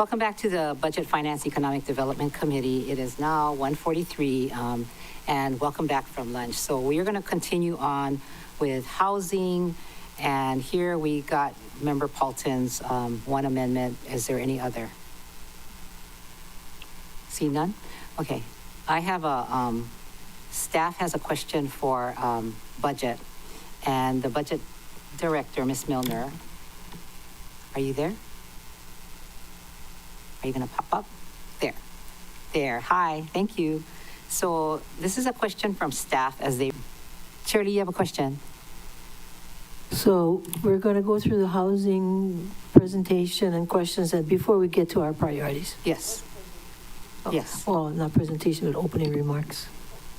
Welcome back to the Budget Finance Economic Development Committee. It is now 1:43, and welcome back from lunch. So we are going to continue on with housing, and here we got Member Paulton's one amendment. Is there any other? See none? Okay. I have staff has a question for budget, and the budget director, Ms. Milner, are you there? Are you going to pop up? There. There. Hi. Thank you. So this is a question from staff as they... Shirley, you have a question? So we're going to go through the housing presentation and questions before we get to our priorities. Yes. Yes. Oh, not presentation, but opening remarks.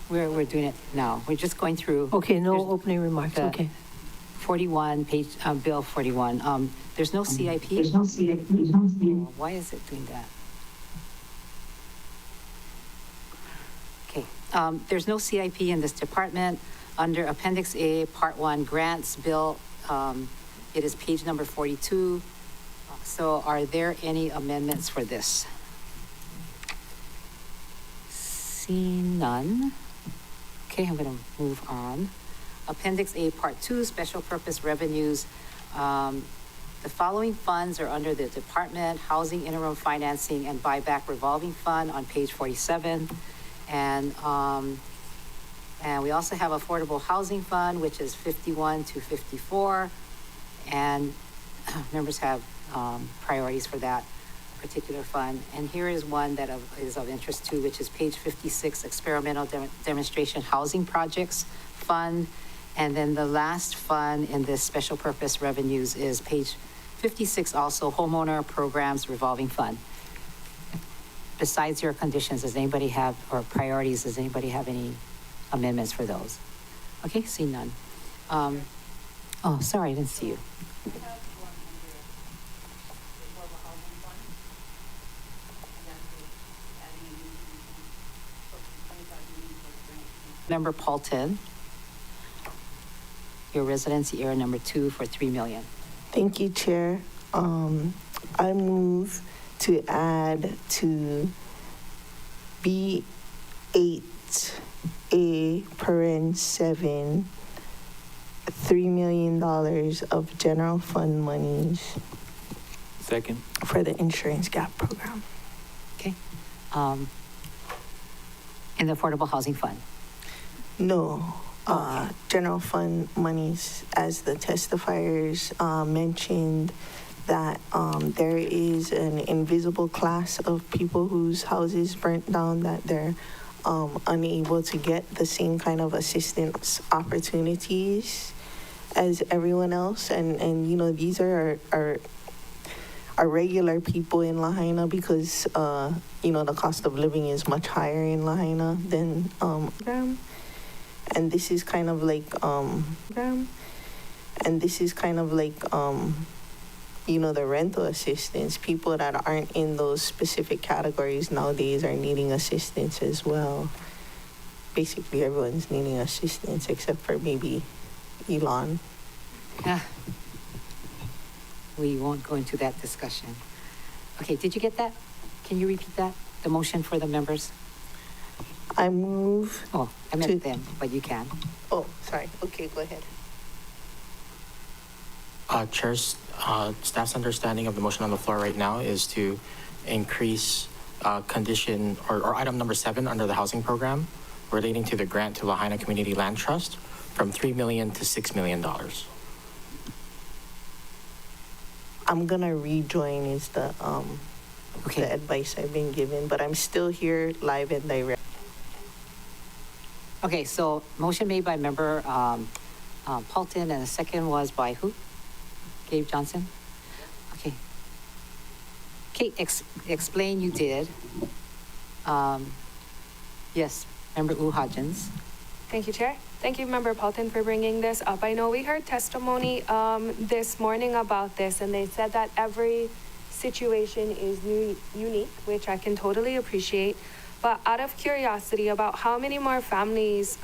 We're doing it now. We're just going through... Okay, no opening remarks. Okay. 41, page, Bill 41. There's no CIP? There's no CIP. Oh, why is it doing that? Okay. There's no CIP in this department. Under Appendix A, Part 1, Grants Bill, it is page number 42. So are there any amendments for this? See none. Okay, I'm going to move on. Appendix A, Part 2, Special Purpose Revenues. The following funds are under the Department, Housing Interim Financing and Buyback Revolving Fund on page 47. And we also have Affordable Housing Fund, which is 51 to 54. And members have priorities for that particular fund. And here is one that is of interest too, which is page 56, Experimental Demonstration Housing Projects Fund. And then the last fund in this special purpose revenues is page 56, also Homeowner Programs Revolving Fund. Besides your conditions, does anybody have, or priorities, does anybody have any amendments for those? Okay, see none. Oh, sorry, I didn't see you. Member Paulton, your residency area number 2 for $3 million. Thank you, Chair. I move to add to B8A paren 7 $3 million of general fund monies. Second. For the insurance gap program. Okay. In the Affordable Housing Fund. No. General fund monies, as the testifiers mentioned, that there is an invisible class of people whose houses burnt down, that they're unable to get the same kind of assistance opportunities as everyone else. And you know, these are regular people in Lahaina because, you know, the cost of living is much higher in Lahaina than and this is kind of like you know, the rental assistance. People that aren't in those specific categories nowadays are needing assistance as well. Basically, everyone's needing assistance except for maybe Elon. We won't go into that discussion. Okay, did you get that? Can you repeat that? The motion for the members? I move. Oh, I meant them, but you can. Oh, sorry. Okay, go ahead. Chair's staff's understanding of the motion on the floor right now is to increase condition or item number 7 under the housing program relating to the grant to Lahaina Community Land Trust from $3 million to $6 million. I'm gonna rejoin is the the advice I've been given, but I'm still here live and direct. Okay, so motion made by member Paulton, and the second was by who? Gabe Johnson? Okay. Kate, explain you did. Yes, member Hodgins. Thank you, Chair. Thank you, Member Paulton, for bringing this up. I know we heard testimony this morning about this, and they said that every situation is unique, which I can totally appreciate. But out of curiosity, about how many more families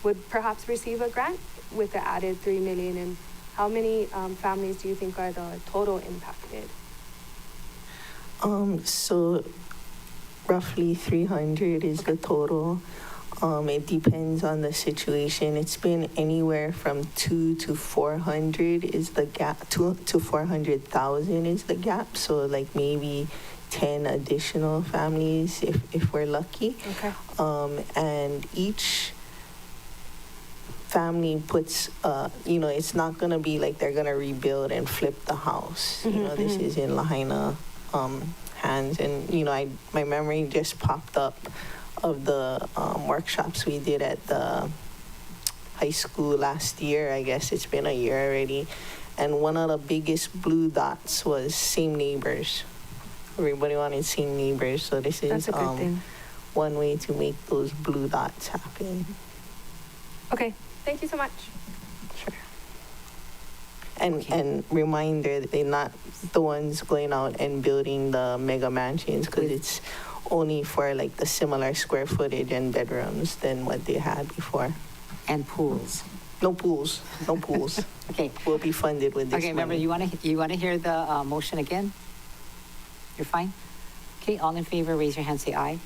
would perhaps receive a grant with the added $3 million, and how many families do you think are the total impacted? So roughly 300 is the total. It depends on the situation. It's been anywhere from 2 to 400 is the gap. 2 to 400,000 is the gap. So like maybe 10 additional families if we're lucky. Okay. And each family puts, it's not gonna be like they're gonna rebuild and flip the house. This is in Lahaina hands, and my memory just popped up of the workshops we did at the high school last year. I guess it's been a year already, and one of the biggest blue dots was same neighbors. Everybody wanted same neighbors, so this is That's a good thing. one way to make those blue dots happen. Okay, thank you so much. Sure. And reminder that they're not the ones going out and building the mega mansions, because it's only for like the similar square footage and bedrooms than what they had before. And pools. No pools, no pools. Okay. Will be funded with this Okay, remember, money. you want to hear the motion again? You're fine? Okay, all in favor, raise your hand, say aye.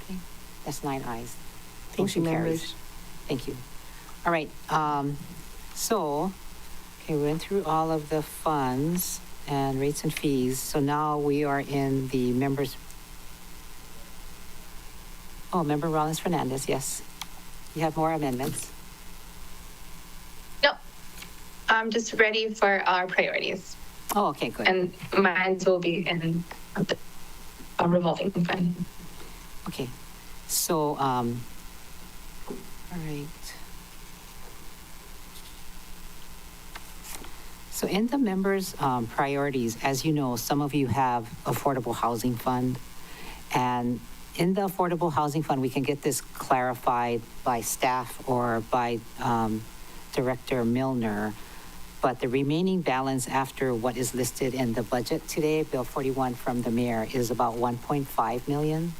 Okay, that's 9 ayes. Thank you, Motion carries. members. Thank you. All right, so, okay, we went through all of the funds and rates and fees. So now we are in the members. Oh, Member Rollins Fernandez, yes. You have more amendments? No, I'm just ready for our priorities, Oh, okay, good. and mine will be in a revolving fund. Okay, so, all right. So in the members' priorities, as you know, some of you have Affordable Housing Fund. And in the Affordable Housing Fund, we can get this clarified by staff or by Director Milner. But the remaining balance after what is listed in the budget today, Bill 41 from the mayor, is about 1.5 million.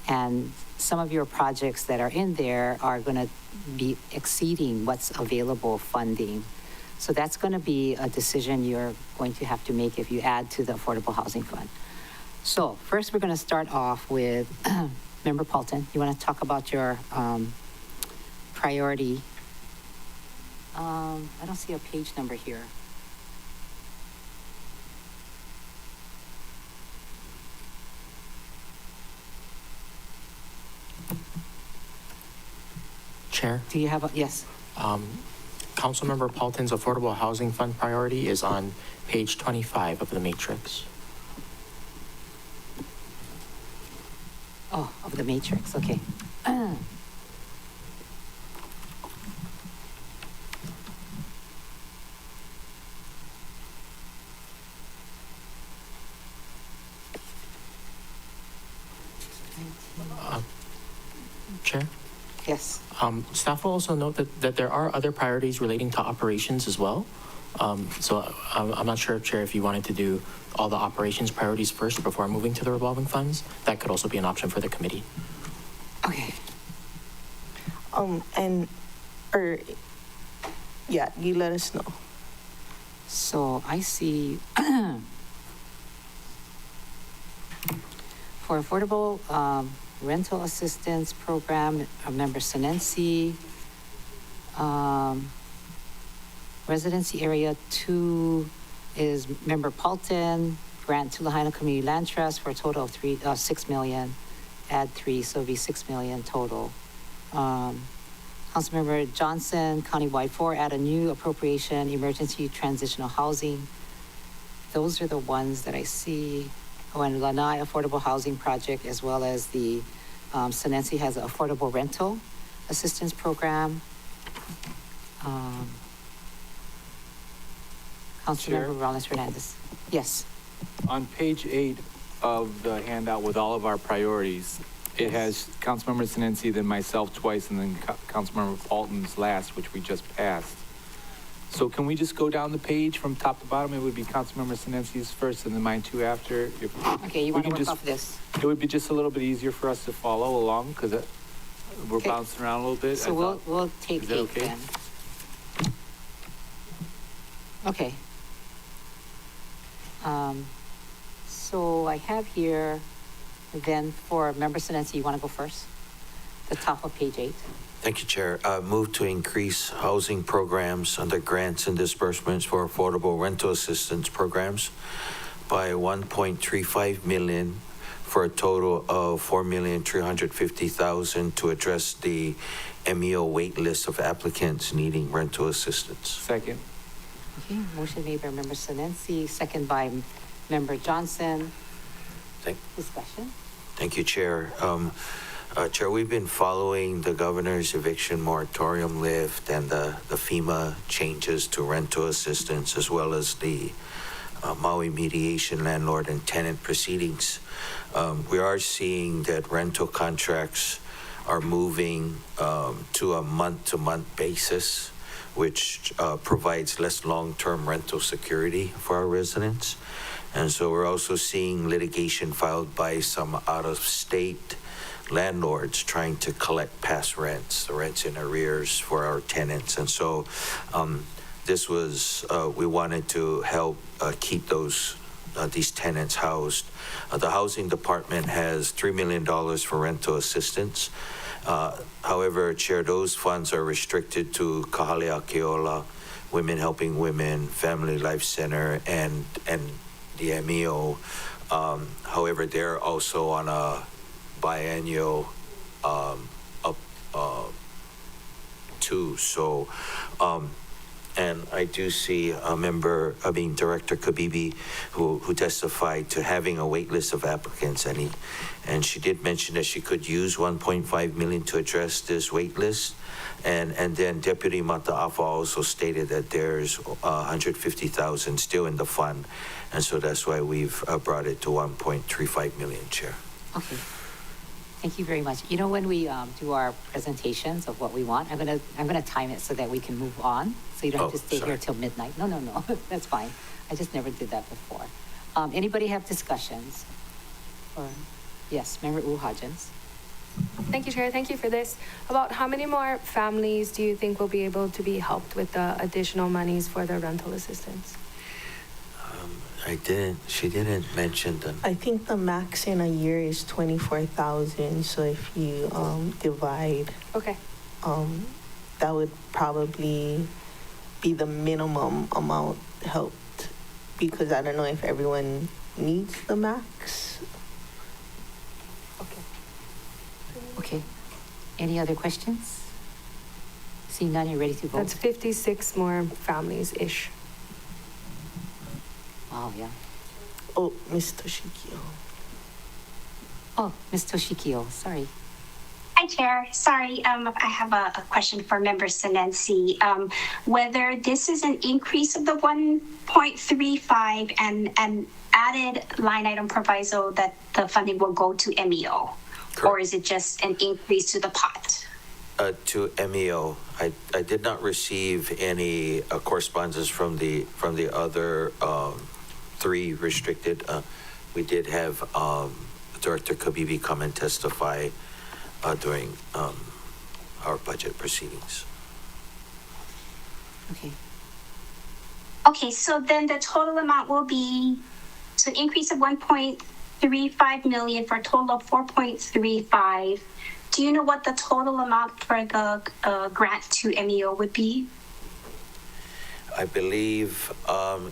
And some of your projects that are in there are going to be exceeding what's available funding. So that's going to be a decision you're going to have to make if you add to the Affordable Housing Fund. So first, we're going to start off with Member Paulton. You want to talk about your priority? I don't see a page number here. Chair, Do you have a, yes? Councilmember Paulton's Affordable Housing Fund priority is on page 25 of the matrix. Oh, of the matrix, okay. Chair? Yes. Staff will also note that there are other priorities relating to operations as well. So I'm not sure, Chair, if you wanted to do all the operations priorities first before moving to the revolving funds. That could also be an option for the committee. Okay. Yeah, you let us know. So I see for affordable rental assistance program, Member Sinensi, residency area 2 is Member Paulton, grant to Lahaina Community Land Trust for a total of 6 million, add 3, so it'll be 6 million total. Councilmember Johnson, countywide 4, add a new appropriation, emergency transitional housing. Those are the ones that I see. Oh, and Lanai Affordable Housing Project, as well as the Sinensi has an affordable rental assistance program. Councilmember Rollins Fernandez. Yes. On page 8 of the handout with all of our priorities, it has Councilmember Sinensi, then myself twice, and then Councilmember Paulton's last, which we just passed. So can we just go down the page from top to bottom? It would be Councilmember Sinensi's first and then mine 2 after. Okay, you we want to can work just- off this? It would be just a little bit easier for us to follow along because we're Okay. bouncing around a little bit. So we'll take Is that 8 okay? then. Okay. So I have here, then for Member Senensi, you want to go first? The top of page 8. Thank you, Chair. Move to increase housing programs under grants and disbursements for affordable rental assistance programs by 1.35 million for a total of 4,350,000 to address the MEO wait list of applicants needing rental assistance. Second. Okay, motion made by Member Senensi, second by Member Johnson. Discussion? Thank you, Chair. Chair, we've been following the governor's eviction moratorium lift and the FEMA changes to rental assistance, as well as the Maui mediation landlord and tenant proceedings. We are seeing that rental contracts are moving to a month-to-month basis, which provides less long-term rental security for our residents. And so we're also seeing litigation filed by some out-of-state landlords trying to collect past rents, the rents in arrears for our tenants. And so this was, we wanted to help keep these tenants housed. The housing department has $3 million for rental assistance. However, Chair, those funds are restricted to Kahaleakiola, Women Helping Women, Family Life Center, and the MEO. However, they're also on a biennial too. So, and I do see Director Kabibi, who testified to having a wait list of applicants, and she did mention that she could use 1.5 million to address this wait list. And then Deputy Mataafa also stated that there's 150,000 still in the fund, and so that's why we've brought it to 1.35 million, Chair. Okay. Thank you very much. You know, when we do our presentations of what we want, I'm gonna time it so that we can move on, so you don't have to stay here till midnight. No, that's fine. I just never did that before. Anybody have discussions? Or, yes, Member Hodgins. Thank you, Chair. Thank you for this. About how many more families do you think will be able to be helped with the additional monies for the rental assistance? She didn't mention them. I think the max in a year is 24,000. So if you divide, Okay. that would probably be the minimum amount helped, because I don't know if everyone needs the max. Okay. Okay. Any other questions? Seeing none, you're ready to vote? That's 56 more families-ish. Wow, yeah. Oh, Ms. Toshikio. Oh, Ms. Toshikio, sorry. Hi, Chair. Sorry, I have a question for Member Senensi. Whether this is an increase of the 1.35 and added line item proviso that the funding will go to MEO, or is it just an increase to the pot? To MEO. I did not receive any correspondence from the other 3 restricted. We did have Director Kabibi come and testify during our budget proceedings. Okay. Okay, so then the total amount will be, so increase of 1.35 million for a total of 4.35. Do you know what the total amount for the grant to MEO would be? I believe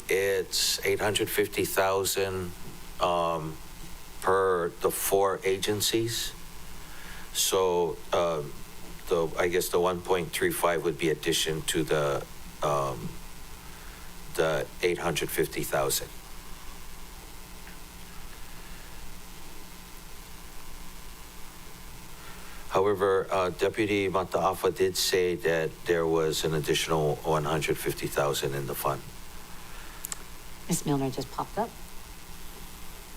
it's 850,000 per the 4 agencies. So I guess the 1.35 would be addition to the 850,000. However, Deputy Mataafa did say that there was an additional 150,000 in the fund. Ms. Milner just popped up.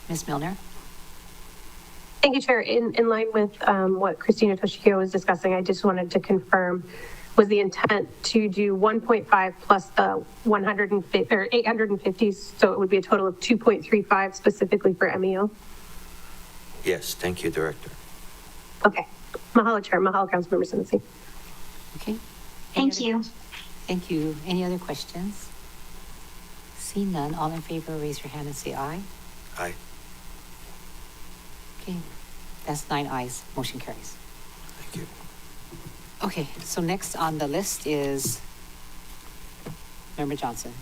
Ms. Milner? Thank you, Chair. In line with what Christina Toshikio was discussing, I just wanted to confirm, was the intent to do 1.5 plus the 150 or 850, so it would be a total of 2.35 specifically for MEO? Yes, thank you, Director. Okay. Mahalo, Chair. Mahalo, Councilmember Senensi. Okay. Thank you. Thank you. Any other questions? See none, all in favor, raise your hand and say aye. Aye. Okay, that's 9 ayes, motion carries. Thank you. Okay, so next on the list is Member Johnson.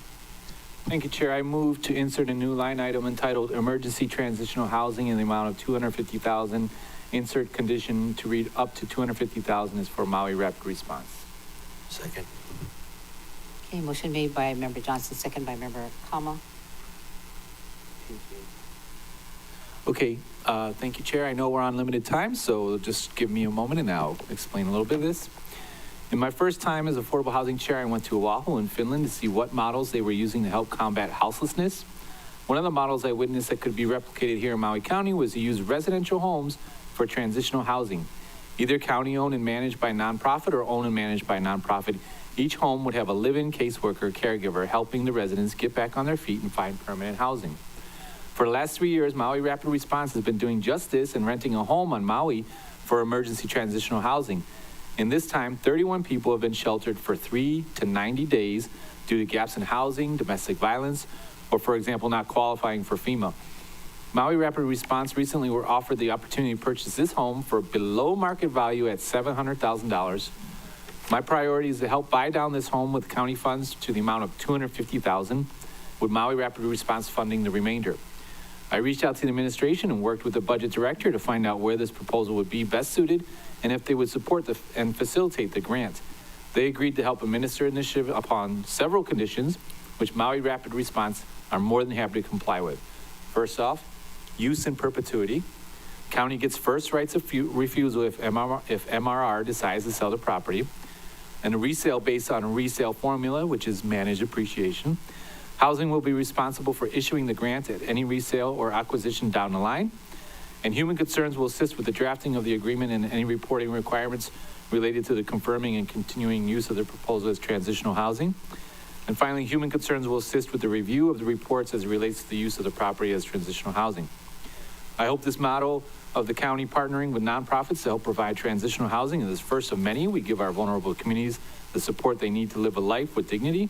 Thank you, Chair. I move to insert a new line item entitled Emergency Transitional Housing in the amount of $250,000. Insert condition to read up to $250,000 is for Maui Rapid Response. Second. Okay, motion made by Member Johnson, second by Member Kama. Okay, thank you, Chair. I know we're on limited time, so just give me a moment and I'll explain a little bit of this. In my first time as Affordable Housing Chair, I went to Oahu in Finland to see what models they were using to help combat houselessness. One of the models I witnessed that could be replicated here in Maui County was to use residential homes for transitional housing, either county-owned and managed by a nonprofit or owned and managed by a nonprofit. Each home would have a live-in caseworker caregiver helping the residents get back on their feet and find permanent housing. For the last 3 years, Maui Rapid Response has been doing just this and renting a home on Maui for emergency transitional housing. In this time, 31 people have been sheltered for 3 to 90 days due to gaps in housing, domestic violence, or, for example, not qualifying for FEMA. Maui Rapid Response recently were offered the opportunity to purchase this home for below market value at $700,000. My priority is to help buy down this home with county funds to the amount of $250,000, with Maui Rapid Response funding the remainder. I reached out to the administration and worked with the budget director to find out where this proposal would be best suited and if they would support and facilitate the grant. They agreed to help administer the initiative upon several conditions, which Maui Rapid Response are more than happy to comply with. First off, use in perpetuity. County gets first rights of refusal if MRR decides to sell the property, and a resale based on a resale formula, which is managed appreciation. Housing will be responsible for issuing the grant at any resale or acquisition down the line. And Human Concerns will assist with the drafting of the agreement and any reporting requirements related to the confirming and continuing use of the proposal as transitional housing. And finally, Human Concerns will assist with the review of the reports as it relates to the use of the property as transitional housing. I hope this model of the county partnering with nonprofits to help provide transitional housing is the first of many. We give our vulnerable communities the support they need to live a life with dignity.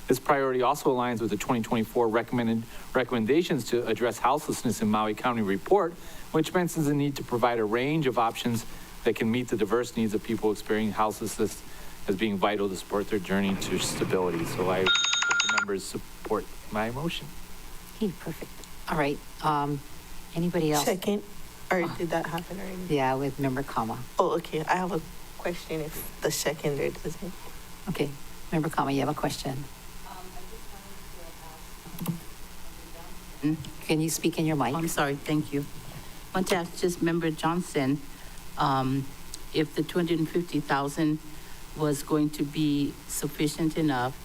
This priority also aligns with the 2024 recommendations to address houselessness in Maui County report, which mentions the need to provide a range of options that can meet the diverse needs of people experiencing houselessness as being vital to support their journey to stability. So I hope the members support my motion. Okay, perfect. All right, anybody else? Second, or did that happen already? Yeah, with Member Kama. Oh, okay. I have a question if the seconder doesn't. Okay, Member Kama, you have a question? Can you speak in your mic? I'm sorry, thank you. I want to ask just Member Johnson, if the $250,000 was going to be sufficient enough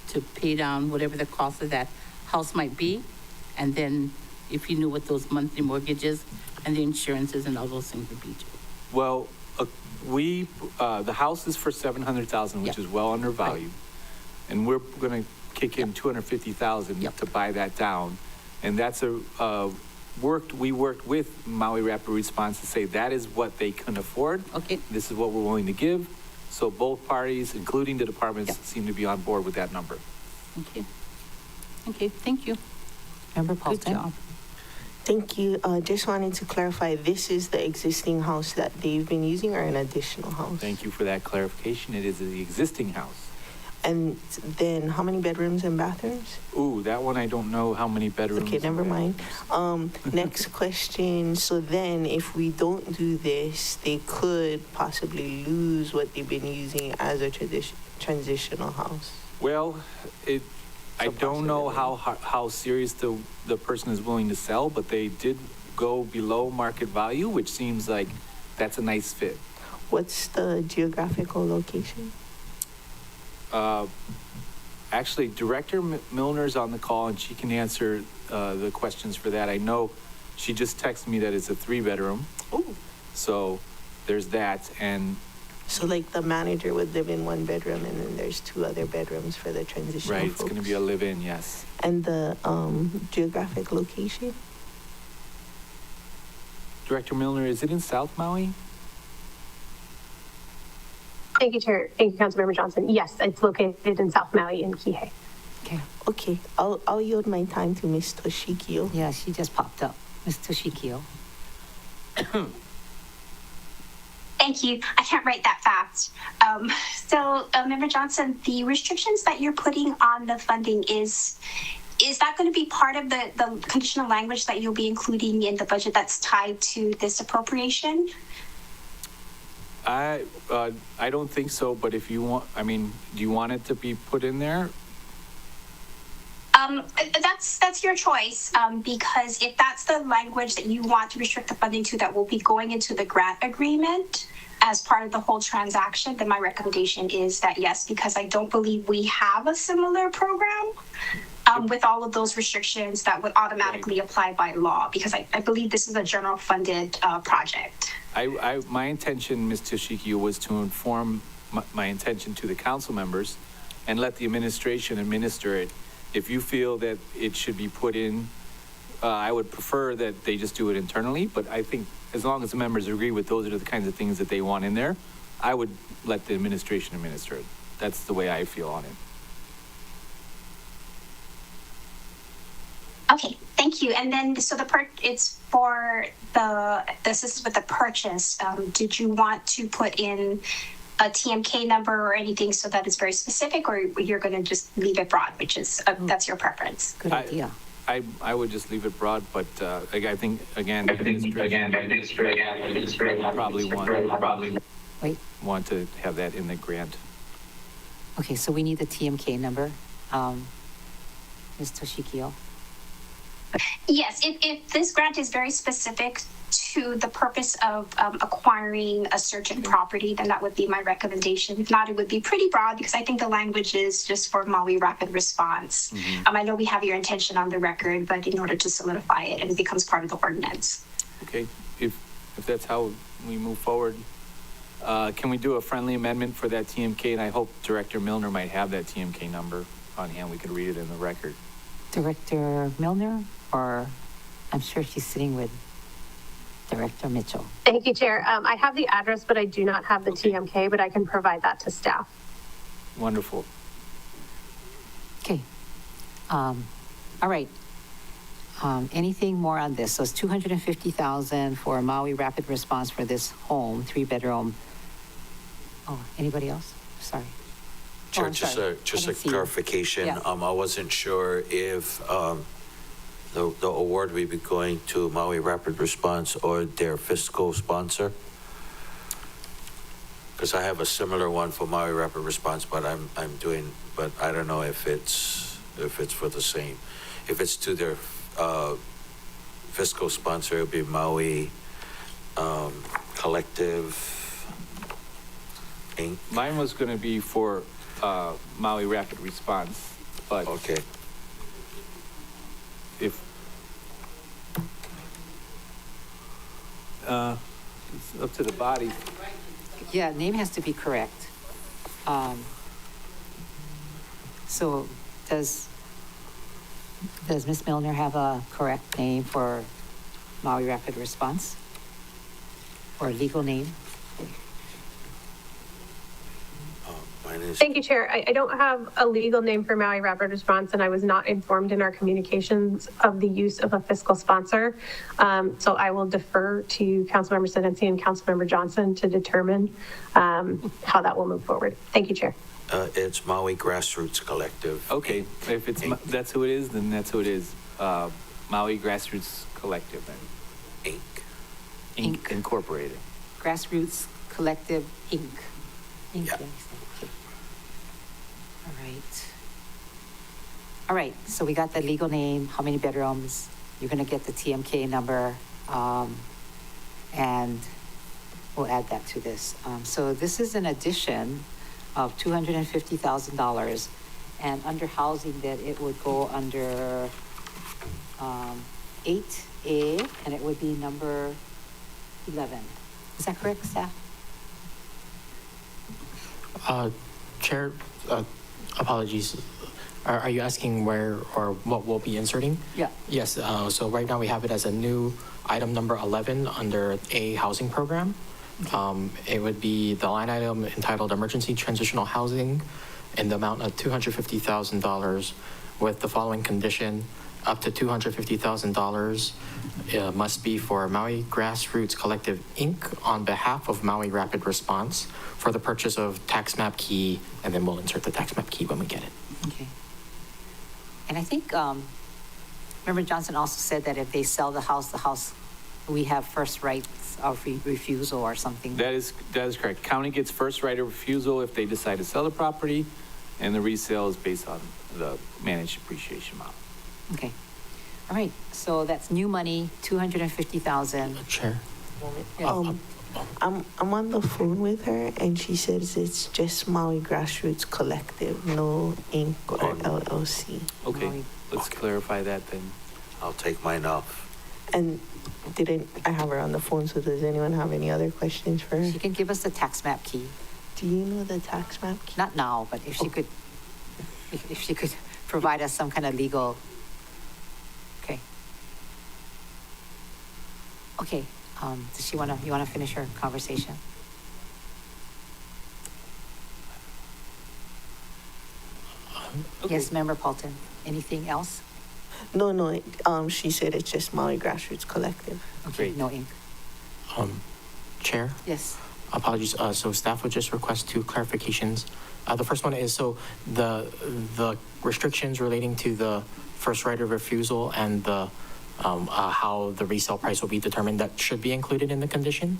to pay down whatever the cost of that house might be, and then if you knew what those monthly mortgages and the insurances and all those things would be. Well, the house is for $700,000, which is well undervalued. Right. And we're going to kick in $250,000 to buy that down. And that's we worked with Maui Rapid Response to say that is what they can afford. Okay. This is what we're willing to give. So both parties, including the departments, seem to be on board with that number. Okay. Okay, thank you. Member Paulson. Good job. Thank you. Just wanted to clarify, this is the existing house that they've been using or an additional house? Thank you for that clarification. It is the existing house. And then how many bedrooms and bathrooms? Ooh, that one I don't know how many bedrooms. Okay, never mind. Next question. So then if we don't do this, they could possibly lose what they've been using as a transitional house. Well, I don't know how serious the person is willing to sell, but they did go below market value, which seems like that's a nice fit. What's the geographical location? Actually, Director Milner's on the call, and she can answer the questions for that. I know she just texted me that it's a 3-bedroom. Ooh. So there's that. And so like the manager would live in 1 bedroom, and then there's 2 other bedrooms for the transitional right, folks. it's going to be a live-in, yes. And the geographic location? Director Milner, is it in South Maui? Thank you, Chair. Thank you, Councilmember Johnson. Yes, it's located in South Maui in Kihei. Okay. Okay, I'll yield my time to Ms. Toshikio. Yeah, she just popped up. Ms. Toshikio. Thank you. I can't write that fast. Member Johnson, the restrictions that you're putting on the funding is that going to be part of the conditional language that you'll be including in the budget that's tied to this appropriation? I don't think so, but if you want, I mean, do you want it to be put in there? That's your choice, because if that's the language that you want to restrict the funding to, that will be going into the grant agreement as part of the whole transaction, then my recommendation is that yes, because I don't believe we have a similar program with all of those restrictions that would automatically apply by law, because I believe this is a general funded project. My intention, Ms. Toshikio, was to inform my intention to the council members and let the administration administer it. If you feel that it should be put in, I would prefer that they just do it internally, but I think as long as the members agree with those are the kinds of things that they want in there, I would let the administration administer it. That's the way I feel on it. Okay, thank you. And then, so it's for the assistance with the purchase. Did you want to put in a TMK number or anything so that it's very specific, or you're going to just leave it broad, which is, that's your preference? Good idea. I would just leave it broad, but I think, again, probably want to have that in the grant. Okay, so we need the TMK number. Ms. Toshikio. Yes, if this grant is very specific to the purpose of acquiring a certain property, then that would be my recommendation. If not, it would be pretty broad, because I think the language is just for Maui Rapid Response. I know we have your intention on the record, but in order to solidify it, and it becomes part of the ordinance. Okay, if that's how we move forward, can we do a friendly amendment for that TMK? And I hope Director Milner might have that TMK number on hand. We could read it in the record. Director Milner, or I'm sure she's sitting with Director Mitchell. Thank you, Chair. I have the address, but I do not have the TMK, but I can provide that to staff. Wonderful. Okay. All right. Anything more on this? So it's $250,000 for Maui Rapid Response for this home, 3-bedroom. Oh, anybody else? Sorry. Chair, I'm sorry. just I a didn't see you. clarification. Yeah. I wasn't sure if the award would be going to Maui Rapid Response or their fiscal sponsor. Because I have a similar one for Maui Rapid Response, but but I don't know if it's for the same. If it's to their fiscal sponsor, it'll be Maui Collective Inc. Mine was going to be for Maui Rapid Response, but Okay. if it's up to the body. Yeah, name has to be correct. So does Ms. Milner have a correct name for Maui Rapid Response? Or legal name? Mine is. Thank you, Chair. I don't have a legal name for Maui Rapid Response, and I was not informed in our communications of the use of a fiscal sponsor. So I will defer to Councilmember Senensi and Councilmember Johnson to determine how that will move forward. Thank you, Chair. It's Maui Grassroots Collective. Okay, if it's Inc. that's who it is, then that's who it is. Maui Grassroots Collective, then. Inc. Incorporated. Grassroots Collective, Inc. Inc. Yeah. Okay. All right. All right, so we got the legal name, how many bedrooms, you're gonna get the TMK number, and we'll add that to this. So this is an addition of $250,000, and under housing that it would go under 8A, and it would be number 11. Is that correct, staff? Chair, apologies. Are you asking where or what we'll be inserting? Yeah. Yes, so right now we have it as a new item number 11 under A housing program. It would be the line item entitled Emergency Transitional Housing in the amount of $250,000 with the following condition: up to $250,000 must be for Maui Grassroots Collective, Inc. on behalf of Maui Rapid Response for the purchase of tax map key, and then we'll insert the tax map key when we get it. Okay. And I think, Member Johnson also said that if they sell the house, we have first rights of refusal or something. That is correct. County gets first right of refusal if they decide to sell the property, and the resale is based on the managed depreciation model. Okay. All right, so that's new money, 250,000. Chair. Yes. I'm on the phone with her, and she says it's just Maui Grassroots Collective, no Inc. or LLC. Okay, let's clarify that then. I'll take mine off. And I have her on the phone, so does anyone have any other questions for her? She can give us the tax map key. Do you know the tax map key? Not now, but if she could, if she could provide us some kind of legal. Okay. Okay, does you want to finish her conversation? Okay. Yes, Member Paulton, anything else? No, she said it's just Maui Grassroots Collective. Okay, Great. no ink. Chair? Yes. Apologies. So staff would just request two clarifications. The first one is, so the restrictions relating to the first right of refusal and the how the resale price will be determined, that should be included in the condition?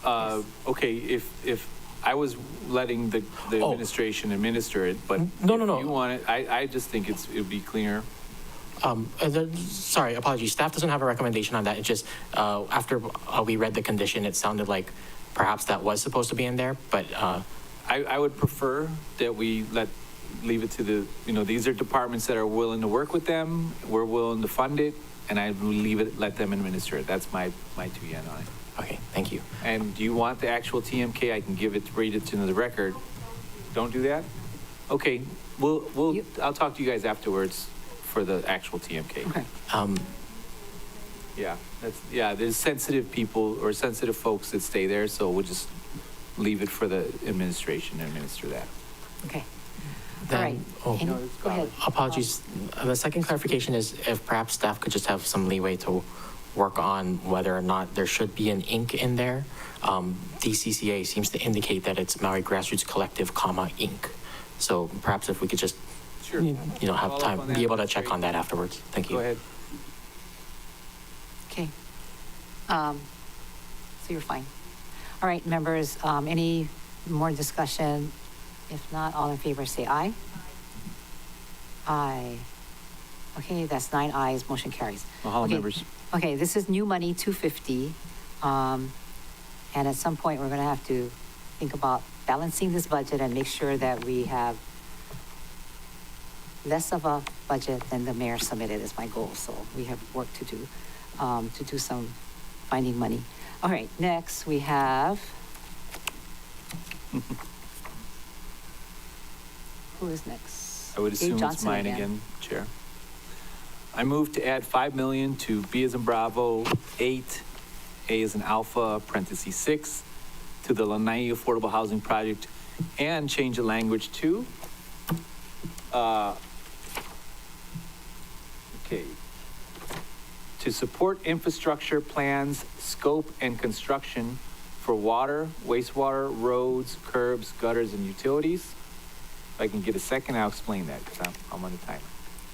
Okay, if I was letting the Oh. administration administer it, but No. if you want it, I just think it'd be cleaner. Sorry, apologies. Staff doesn't have a recommendation on that. It's just after we read the condition, it sounded like perhaps that was supposed to be in there, but I would prefer that we leave it to the, these are departments that are willing to work with them. We're willing to fund it, and I would let them administer it. That's my 2 yen on it. okay, thank you. And do you want the actual TMK? I can read it into the record. Don't do that? Okay, I'll talk to you guys afterwards for the actual TMK. Okay. Yeah, there's sensitive people or sensitive folks that stay there, so we'll just leave it for the administration to administer that. Okay. Then, All right. oh, Any- Go ahead. apologies. The second clarification is if perhaps staff could just have some leeway to work on whether or not there should be an Inc. in there. DCCA seems to indicate that it's Maui Grassroots Collective, Inc. So perhaps if we could just, Sure. have Follow up time, on be that. able to That's check great. on that afterwards. Thank you. Go ahead. Okay. So you're fine. All right, members, any more discussion? If not, all in favor say aye. Aye. Okay, that's 9 ayes, motion carries. Mahalo, Okay. members. Okay, this is new money, 250. And at some point, we're going to have to think about balancing this budget and make sure that we have less of a budget than the mayor submitted is my goal. So we have work to do some finding money. All right, next we have, who is next? I would Dave assume it's Johnson mine again, Chair. I move to add 5 million to B as in Bravo 8, A as in Alpha, parentheses 6, to the Lanai Affordable Housing Project, and change the language to, to support infrastructure plans, scope, and construction for water, wastewater, roads, curbs, gutters, and utilities. If I can get a second, I'll explain that, because I'm on the timer.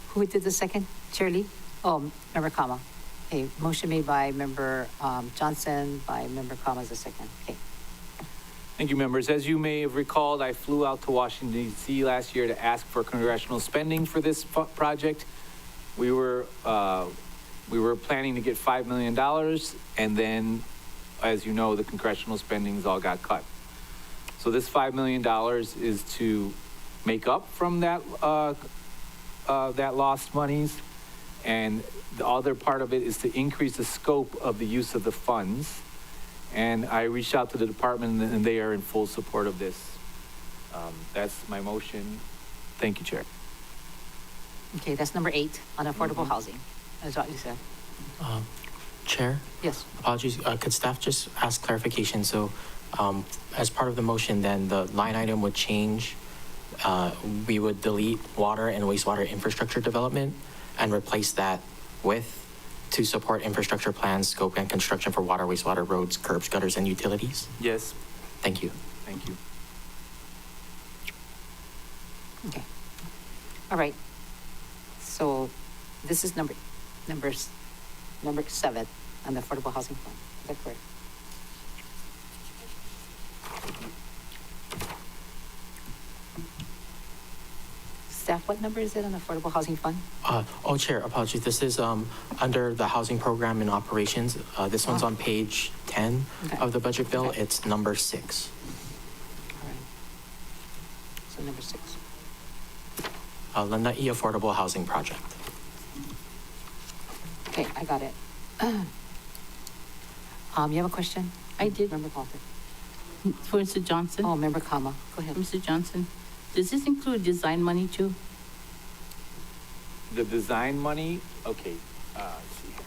Who did the second? Chair Lee? Oh, Member Kama. Okay, motion made by Member Johnson, by Member Kama as the second. Okay. Thank you, members. As you may have recalled, I flew out to Washington, D.C. last year to ask for congressional spending for this project. We were planning to get $5 million, and then, as you know, the congressional spendings all got cut. So this $5 million is to make up from that lost monies, and the other part of it is to increase the scope of the use of the funds. And I reached out to the department, and they are in full support of this. That's my motion. Thank you, Chair. Okay, that's number 8 on affordable housing. That's what you said. Chair? Yes. Apologies. Could staff just ask clarification? So as part of the motion, then the line item would change we would delete water and wastewater infrastructure development and replace that with to support infrastructure plans, scope, and construction for water, wastewater, roads, curbs, gutters, and utilities. Yes, Thank you. thank you. Okay. All right. So this is number 7 on the Affordable Housing Fund. Is that correct? Staff, what number is it on the Affordable Housing Fund? Chair, apologies. This is under the housing program and operations. This one's on page 10 Okay. of the budget bill. Okay. It's number 6. All right. So number 6. Lanai Affordable Housing Project. Okay, I got it. You have a question? I did. Member Paulton. For Mr. Johnson? Oh, Member Kama, go ahead. Mr. Johnson, does this include design money too? The design money, okay, let's see here.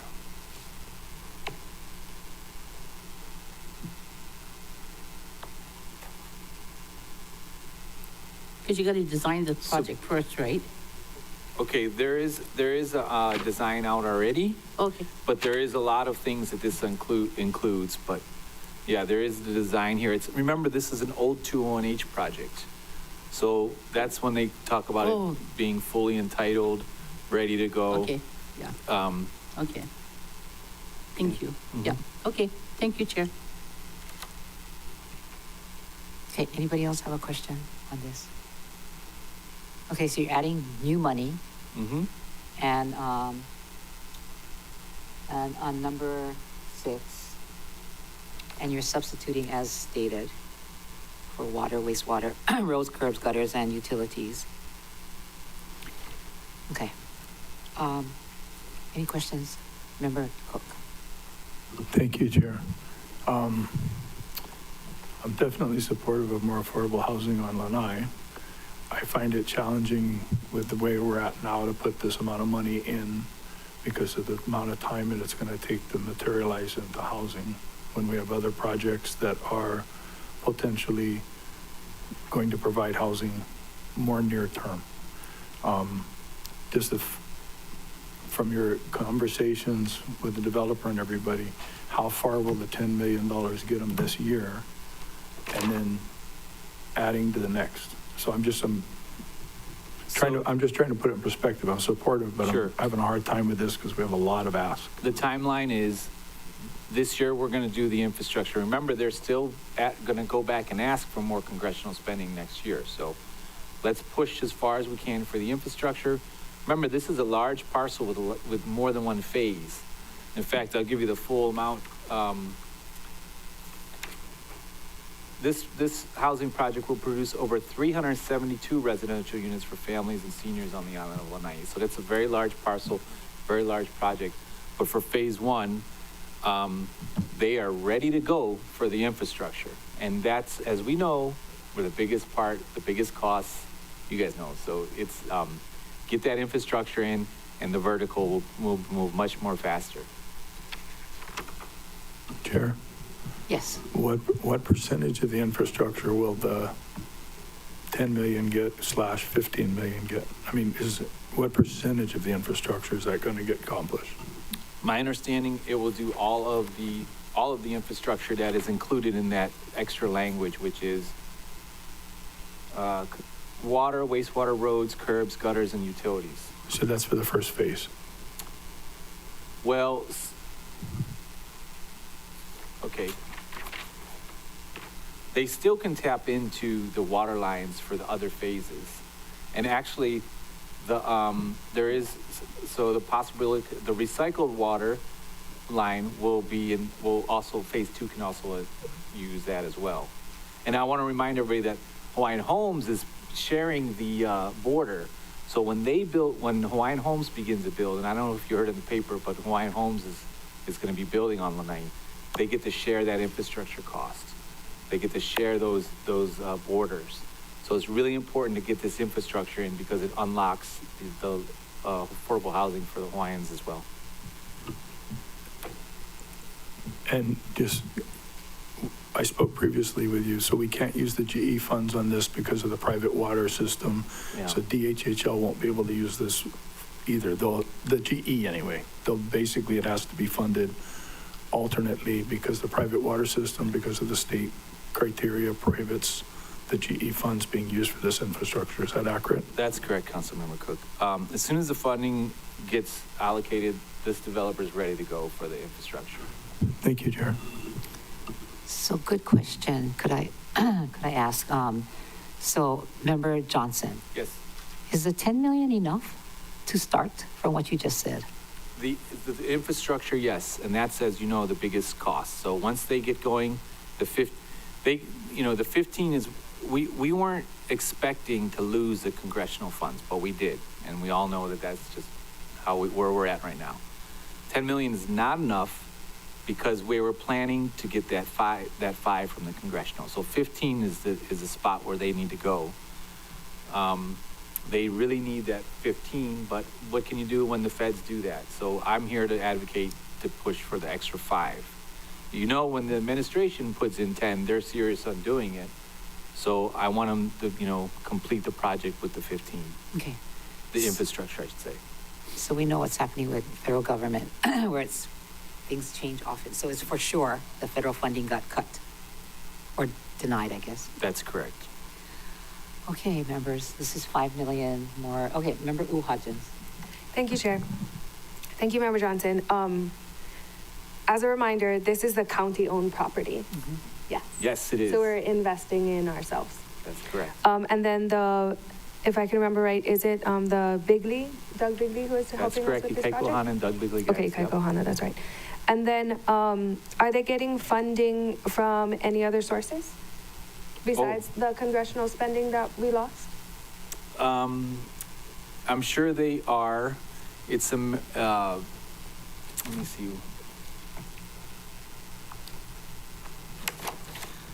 Because you got to design the project first, right? Okay, there is a design out already, Okay. but there is a lot of things that this includes, but yeah, there is the design here. Remember, this is an old 201H project. So that's when they talk about Oh. it being fully entitled, ready to go. Okay, yeah, Um, okay. Thank you. Mm-hmm. Yeah, okay. Thank you, Chair. Okay, anybody else have a question on this? Okay, so you're adding new money mhm. and on number 6, and you're substituting as stated for water, wastewater, roads, curbs, gutters, and utilities. Okay. Any questions? Member Cook? Thank you, Chair. I'm definitely supportive of more affordable housing on Lanai. I find it challenging with the way we're at now to put this amount of money in because of the amount of time that it's going to take to materialize into housing when we have other projects that are potentially going to provide housing more near term. From your conversations with the developer and everybody, how far will the $10 million get them this year? And then adding to the next. So I'm just trying to put it in perspective. I'm supportive, but Sure. I'm having a hard time with this because we have a lot of asks. The timeline is, this year, we're going to do the infrastructure. Remember, they're still going to go back and ask for more congressional spending next year. So let's push as far as we can for the infrastructure. Remember, this is a large parcel with more than one phase. In fact, I'll give you the full amount. This housing project will produce over 372 residential units for families and seniors on the island of Lanai. So that's a very large parcel, very large project. But for phase 1, they are ready to go for the infrastructure. And that's, as we know, where the biggest part, the biggest costs, you guys know. So it's get that infrastructure in, and the vertical will move much more faster. Chair, Yes. what percentage of the infrastructure will the 10 million get / 15 million get? I mean, what percentage of the infrastructure is that going to get accomplished? My understanding, it will do all of the infrastructure that is included in that extra language, which is water, wastewater, roads, curbs, gutters, and utilities. So that's for the first phase. Well, okay. They still can tap into the water lines for the other phases. And actually, there is, so the possibility, the recycled water line will also, phase 2 can also use that as well. And I want to remind everybody that Hawaiian Homes is sharing the border. So when Hawaiian Homes begins to build, and I don't know if you heard in the paper, but Hawaiian Homes is going to be building on Lanai, they get to share that infrastructure cost. They get to share those borders. So it's really important to get this infrastructure in because it unlocks the affordable housing for the Hawaiians as well. And just I spoke previously with you, so we can't use the GE funds on this because of the private water system. Yeah. So DHHL won't be able to use this either, though, the GE anyway. They'll, basically, it has to be funded alternately because the private water system, because of the state criteria, prohibits the GE funds being used for this infrastructure. Is that accurate? That's correct, Councilmember Cook. As soon as the funding gets allocated, this developer is ready to go for the infrastructure. Thank you, Chair. So good question. Could I ask, so Member Johnson, Yes. is the 10 million enough to start from what you just said? The infrastructure, yes, and that's, as you know, the biggest cost. So once they get going, the 15 is, we weren't expecting to lose the congressional funds, but we did. And we all know that that's just where we're at right now. 10 million is not enough because we were planning to get that five from the congressional. So 15 is the spot where they need to go. They really need that 15, but what can you do when the feds do that? So I'm here to advocate to push for the extra 5. You know, when the administration puts in 10, they're serious on doing it. So I want them to, complete the project with the 15. Okay. The infrastructure, I should say. So we know what's happening with federal government, where things change often. So it's for sure the federal funding got cut or denied, I guess. That's correct. Okay, members, this is 5 million more. Okay, Member Hodgins. Thank you, Chair. Thank you, Member Johnson. As a reminder, this is the county-owned property. Mm-hmm. Yes. Yes, it is. So we're investing in ourselves. That's correct. And then if I can remember right, is it the Bigley, Doug Bigley, who is helping us with this project? That's correct. Kaiko Hana and Doug Bigley. Okay, Kaiko Hana, that's right. And then are they getting funding from any other sources besides the congressional spending that we lost? I'm sure they are. It's let me see.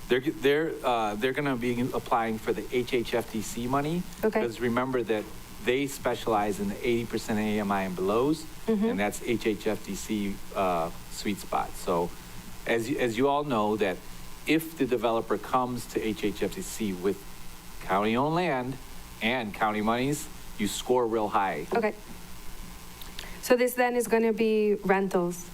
They're going to be applying for the HHFDC money. Okay. Because remember that they specialize in the 80% AMI and belows, and that's HHFDC sweet spot. So as you all know, that if the developer comes to HHFDC with county-owned land and county monies, you score real high. Okay. So this then is going to be rentals.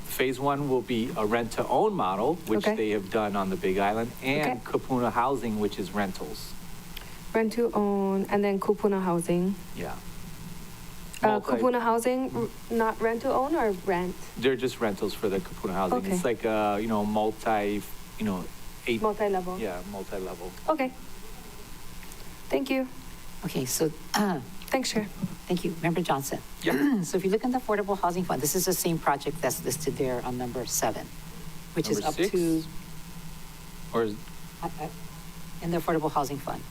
Phase 1 will be a rent-to-own model, which Okay. they have done on the Big Island, and Okay. Kapuna Housing, which is rentals. Rent to own, and then Kupuna Housing. Yeah. Kupuna Housing, not rent to own or rent? They're just rentals for the Kapuna Housing. Okay. It's like, multi, 8. Multi-level? Yeah, multi-level. Okay. Thank you. Okay, so Thanks, Chair. thank you. Member Johnson. Yeah. So if you look in the Affordable Housing Fund, this is the same project that's listed there on number 7, which is Number up 6? to, Or is, in the Affordable Housing Fund.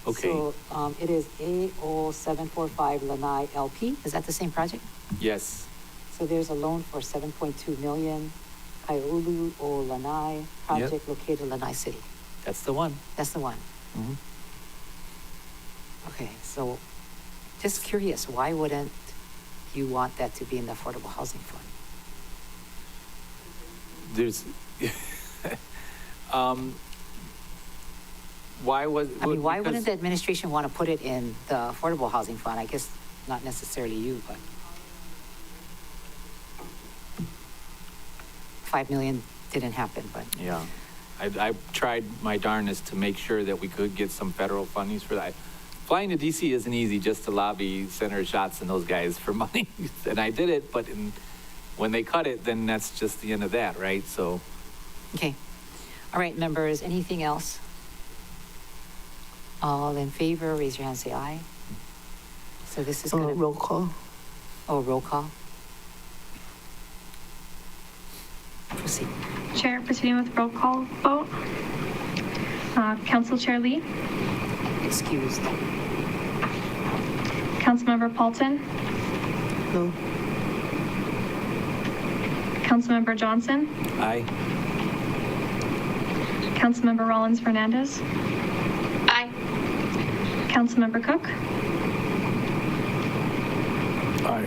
okay, So it is A0745 Lanai LP. Is that the same project? yes. So there's a loan for 7.2 million, Kaiulu o Lanai project located in Lanai City. That's the one. That's the one. Mhm. Okay, so just curious, why wouldn't you want that to be in the Affordable Housing Fund? There's, why was? I mean, why because- wouldn't the administration want to put it in the Affordable Housing Fund? I guess not necessarily you, but 5 million didn't happen, but Yeah, I tried my darndest to make sure that we could get some federal fundings for that. Flying to DC isn't easy, just to lobby Senator Schatz and those guys for money, and I did it, but when they cut it, then that's just the end of that, right? So, okay. All right, members, anything else? All in favor, raise your hand, say aye. So this is going to, Roll call. roll call. Proceed. Chair, proceeding with roll call vote. Council Chair Lee, Excused. Councilmember Paulton, No. Councilmember Johnson, aye. Councilmember Rollins Fernandez, Aye. Councilmember Cook, Aye.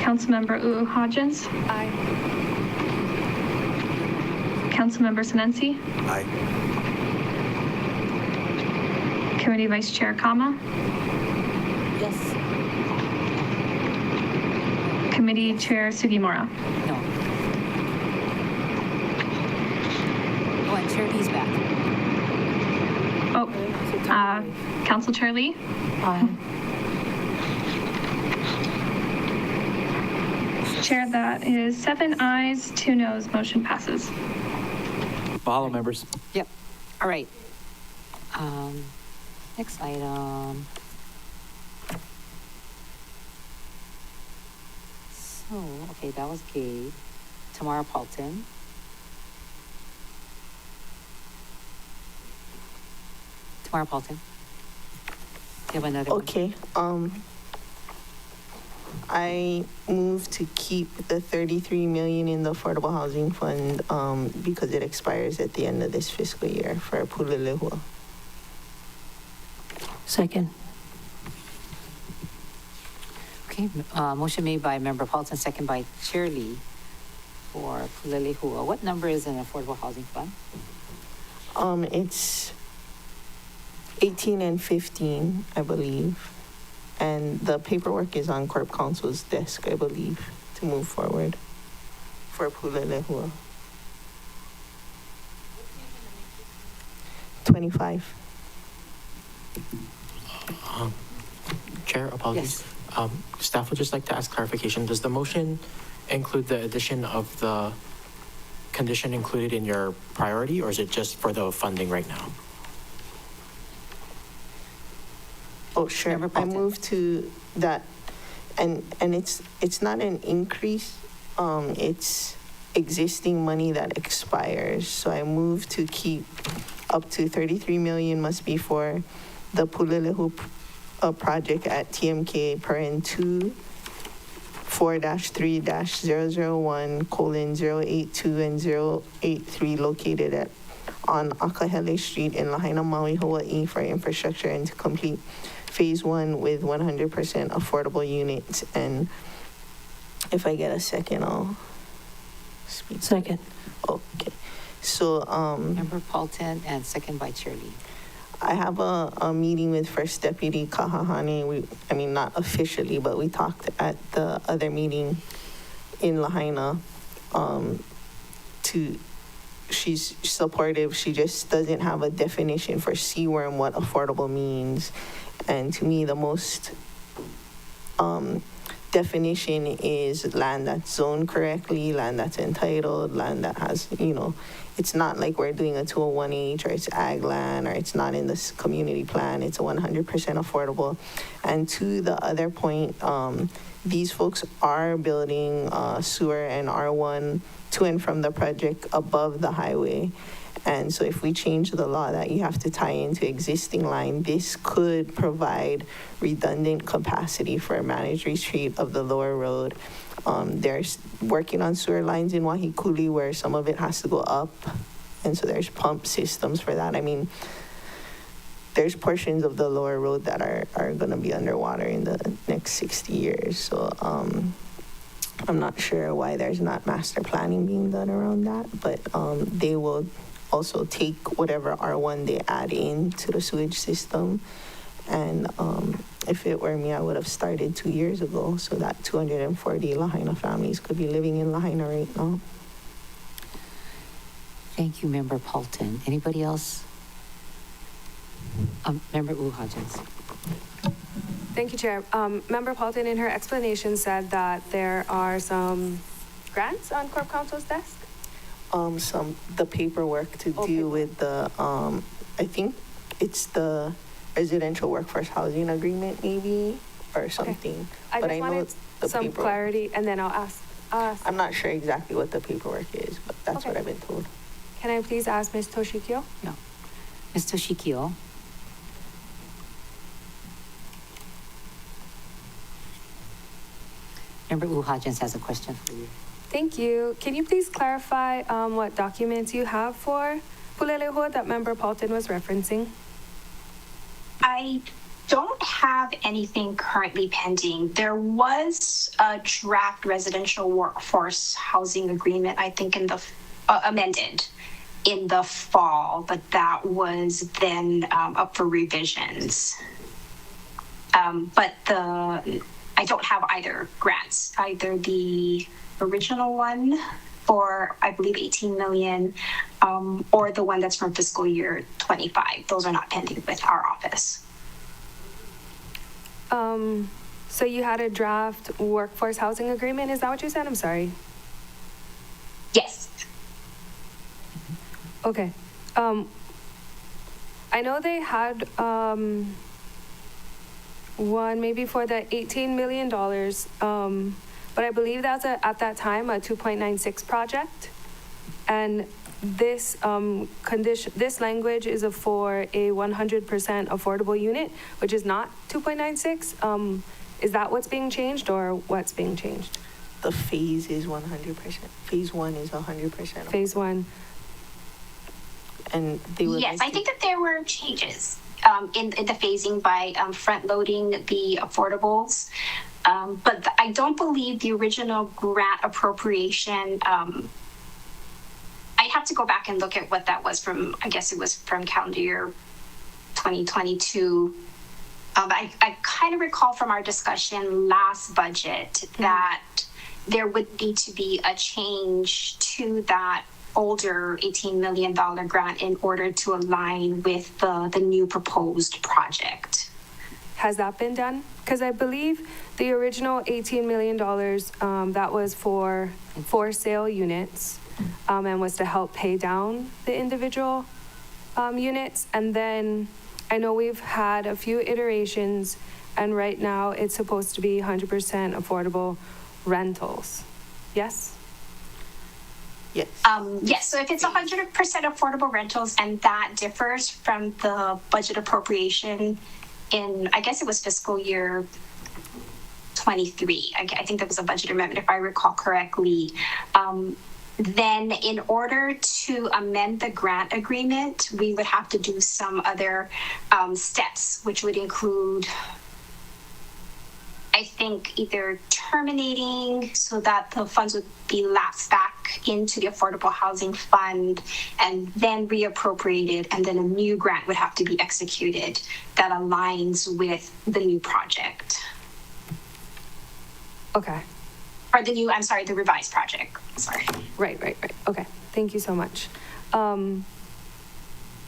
Councilmember Hodgins. Aye. Councilmember Senenci. Aye. Committee Vice Chair Kama. Yes. Committee Chair Sugimura. No. Oh, and Chair Lee's back. Council Chair Lee. Aye. Chair, that is 7 ayes, 2 noes. Motion passes. Mahalo, members. Yep. All right. Next item. So, okay, that was Gabe. Tamara Paulton. Tamara Paulton. You have another one? Okay, I move to keep the 33 million in the Affordable Housing Fund, because it expires at the end of this fiscal year for Pulelehua. Second. Okay, motion made by Member Paulton, second by Chair Lee for Pulelehua. What number is an Affordable Housing Fund? It's 18 and 15, I believe. And the paperwork is on Corp Counsel's desk, I believe, to move forward for Pulelehua. 25. Chair, apologies. Staff would just like to ask clarification. Does the motion include the addition of the condition included in your priority, or is it just for the funding right now? Oh, sure. Member I Paulton. move to that, and it's not an increase. It's existing money that expires. So I move to keep up to 33 million must be for the Pulelehua project at TMK paren 2 4-3-001:082 and 083 located on Akahele Street in Lahaina, Maui, Hawaii for infrastructure and to complete phase 1 with 100% affordable units. And if I get a second, I'll speak. Second. Okay. So, Member Paulton and second by Chair Lee. I have a meeting with First Deputy Kahahane. Not officially, but we talked at the other meeting in Lahaina. She's supportive. She just doesn't have a definition for seaworm, what affordable means. And to me, the most definition is land that's zoned correctly, land that's entitled, land that has, it's not like we're doing a 201H or it's ag land or it's not in this community plan. It's a 100% affordable. And to the other point, these folks are building sewer and R1 to and from the project above the highway. And so if we change the law that you have to tie into existing line, this could provide redundant capacity for a managed retreat of the lower road. There's working on sewer lines in Wahikuli where some of it has to go up. And so there's pump systems for that. There's portions of the lower road that are going to be underwater in the next 60 years. So I'm not sure why there's not master planning being done around that, but they will also take whatever R1 they add into the sewage system. And if it were me, I would have started 2 years ago so that 240 Lahaina families could be living in Lahaina right now. Thank you, Member Paulton. Anybody else? Member Hodgins. Thank you, Chair. Member Paulton, in her explanation, said that there are some grants on Corp Counsel's desk? The paperwork to deal with the, I think it's the residential workforce housing agreement maybe, or something. I But just I know wanted the some paperwork. clarity, and then I'll ask. I'm not sure exactly what the paperwork is, but that's Okay. what I've been told. Can I please ask Ms. Toshikyo? No. Ms. Toshikyo. Member Hodgins has a question for you. Thank you. Can you please clarify what documents you have for Pulelehua that Member Paulton was referencing? I don't have anything currently pending. There was a draft residential workforce housing agreement, I think, in the amended in the fall, but that was then up for revisions. But I don't have either grants, either the original one for, I believe, 18 million, or the one that's from fiscal year 25. Those are not pending with our office. So you had a draft workforce housing agreement, is that what you said? I'm sorry. Yes. Okay. I know they had one maybe for the $18 million, but I believe that's at that time a 2.96 project. And this this language is for a 100% affordable unit, which is not 2.96. Is that what's being changed or what's being changed? The phase is 100%. Phase one is 100%. Phase one. And they were. Yes, I think that there were changes in the phasing by front loading the affordables. But I don't believe the original grant appropriation, I'd have to go back and look at what that was from, I guess it was from calendar year 2022. I kind of recall from our discussion last budget that there would need to be a change to that older $18 million grant in order to align with the new proposed project. Has that been done? Because I believe the original $18 million, that was for sale units, and was to help pay down the individual units. And then I know we've had a few iterations, and right now it's supposed to be 100% affordable rentals. Yes? Yes. Yes, so if it's 100% affordable rentals, and that differs from the budget appropriation in, I guess it was fiscal year 23. I think there was a budget amendment, if I recall correctly. Then in order to amend the grant agreement, we would have to do some other steps, which would include, I think, either terminating so that the funds would be lapsed back into the Affordable Housing Fund and then reappropriated, and then a new grant would have to be executed that aligns with the new project. Okay. Or the revised project, sorry. Right. Okay, thank you so much.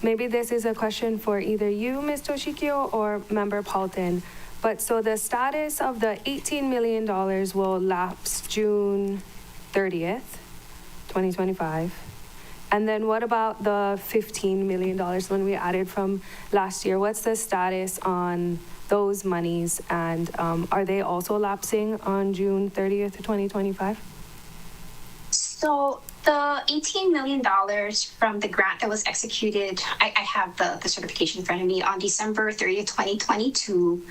Maybe this is a question for either you, Ms. Toshikyo, or Member Paulton. But so the status of the $18 million will lapse June 30th, 2025. And then what about the $15 million when we added from last year? What's the status on those monies? And are they also lapsing on June 30th, 2025? So the $18 million from the grant that was executed, I have the certification in front of me, on December 30th, 2022,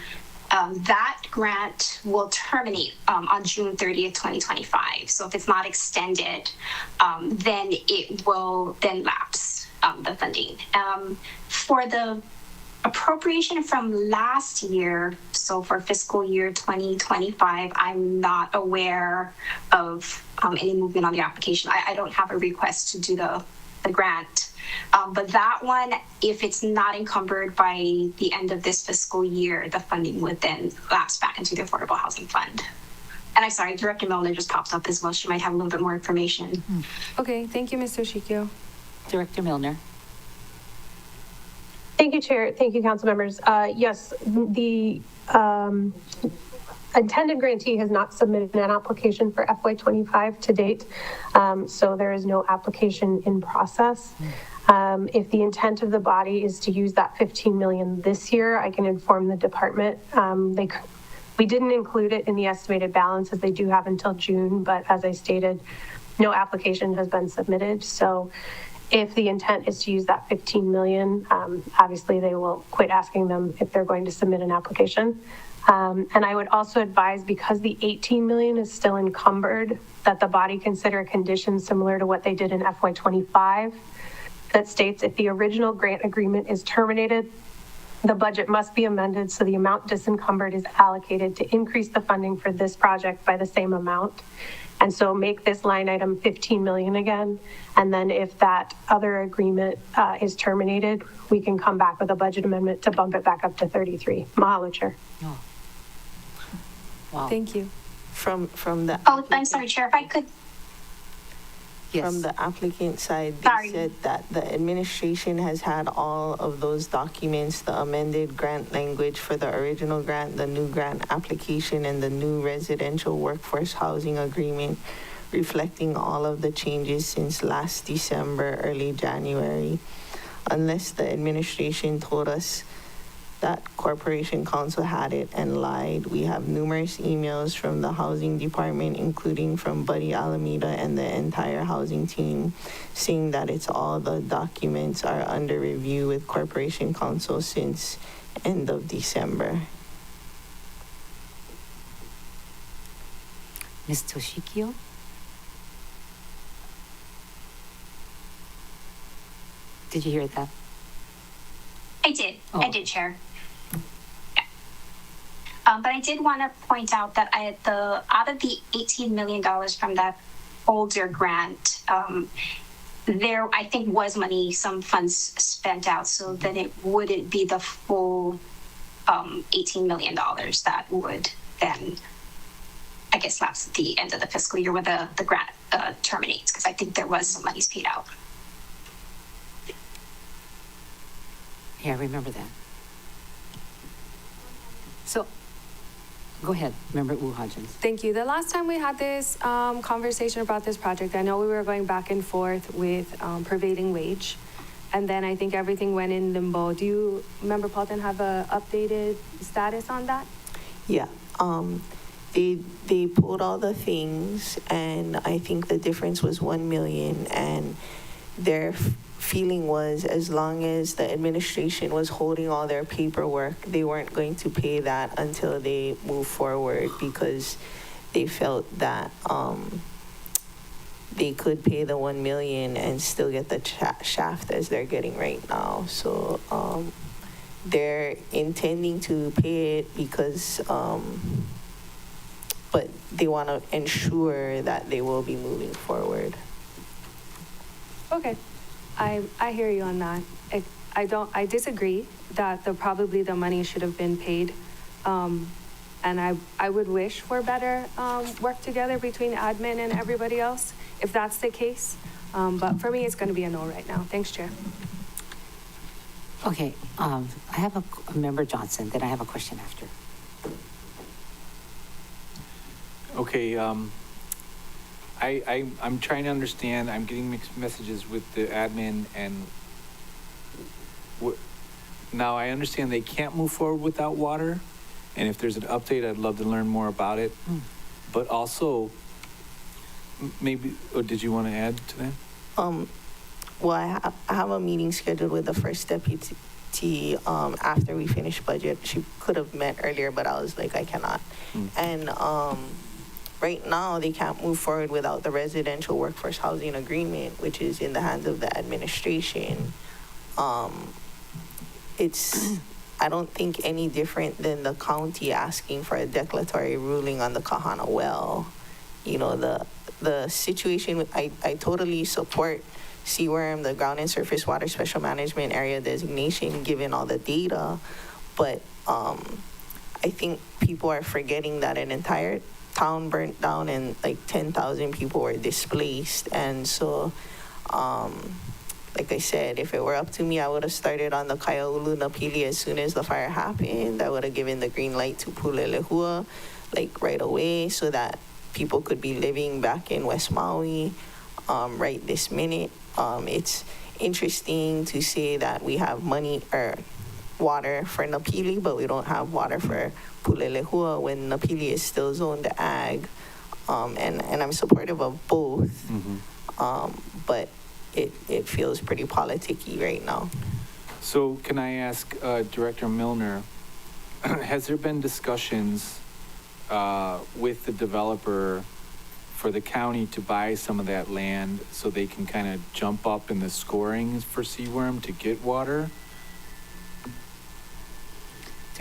that grant will terminate on June 30th, 2025. So if it's not extended, then it will then lapse the funding. For the appropriation from last year, so for fiscal year 2025, I'm not aware of any movement on the application. I don't have a request to do the grant. But that one, if it's not encumbered by the end of this fiscal year, the funding would then lapse back into the Affordable Housing Fund. And I'm sorry, Director Milner just popped up as well. She might have a little bit more information. Okay, thank you, Ms. Toshikyo. Director Milner. Thank you, Chair. Thank you, council members. Yes, the intended grantee has not submitted an application for FY25 to date, so there is no application in process. If the intent of the body is to use that $15 million this year, I can inform the department. We didn't include it in the estimated balance as they do have until June, but as I stated, no application has been submitted. So if the intent is to use that $15 million, obviously they will quit asking them if they're going to submit an application. And I would also advise, because the $18 million is still encumbered, that the body consider a condition similar to what they did in FY25 that states if the original grant agreement is terminated, the budget must be amended so the amount disencumbered is allocated to increase the funding for this project by the same amount. And so make this line item 15 million again. And then if that other agreement is terminated, we can come back with a budget amendment to bump it back up to 33. Mahalo, Chair. Oh. Wow. Thank you. From the. Oh, I'm sorry, Chair, if I could, Yes. From the applicant side, Sorry. they said that the administration has had all of those documents, the amended grant language for the original grant, the new grant application, and the new residential workforce housing agreement, reflecting all of the changes since last December, early January. Unless the administration told us that Corporation Council had it and lied. We have numerous emails from the housing department, including from Buddy Alameda and the entire housing team, saying that it's all the documents are under review with Corporation Council since end of December. Ms. Toshikio? Did you hear that? I did, Oh. I did, Chair. Yeah. But I did want to point out that out of the $18 million from that older grant, there, I think, was money, some funds spent out, so then it wouldn't be the full $18 million that would then, I guess, lapse at the end of the fiscal year when the grant terminates, because I think there was some monies paid out. Yeah, I remember that. So, go ahead, Member Wu Hodgins. Thank you. The last time we had this conversation about this project, I know we were going back and forth with prevailing wage. And then I think everything went in limbo. Do you, Member Paulton, have a updated status on that? Yeah, they pulled all the things, and I think the difference was 1 million, and their feeling was as long as the administration was holding all their paperwork, they weren't going to pay that until they move forward, because they felt that they could pay the 1 million and still get the shaft as they're getting right now. So they're intending to pay it because but they want to ensure that they will be moving forward. Okay. I hear you on that. I disagree that probably the money should have been paid. And I would wish for better work together between admin and everybody else, if that's the case. But for me, it's going to be a no right now. Thanks, Chair. Okay, I have a Member Johnson, then I have a question after. Okay, I'm trying to understand, I'm getting mixed messages with the admin and now I understand they can't move forward without water. And if there's an update, I'd love to learn more about it. But also, maybe, or did you want to add to that? Well, I have a meeting scheduled with the first deputy after we finish budget. She could have met earlier, but I was like, I cannot. And right now, they can't move forward without the residential workforce housing agreement, which is in the hands of the administration. It's, I don't think, any different than the county asking for a declaratory ruling on the Kahana well. You know, the situation, I totally support CWRM, the ground and surface water special management area designation, given all the data. But I think people are forgetting that an entire town burnt down and like 10,000 people were displaced. And so, like I said, if it were up to me, I would have started on the Kaiaulu Napili as soon as the fire happened. I would have given the green light to Pulelehua, like right away, so that people could be living back in West Maui right this minute. It's interesting to say that we have money or water for Napili, but we don't have water for Pulelehua when Napili is still zoned ag. And I'm supportive of both, but it feels pretty politicky right now. So can I ask Director Milner, has there been discussions with the developer for the county to buy some of that land so they can kind of jump up in the scoring for CWRM to get water?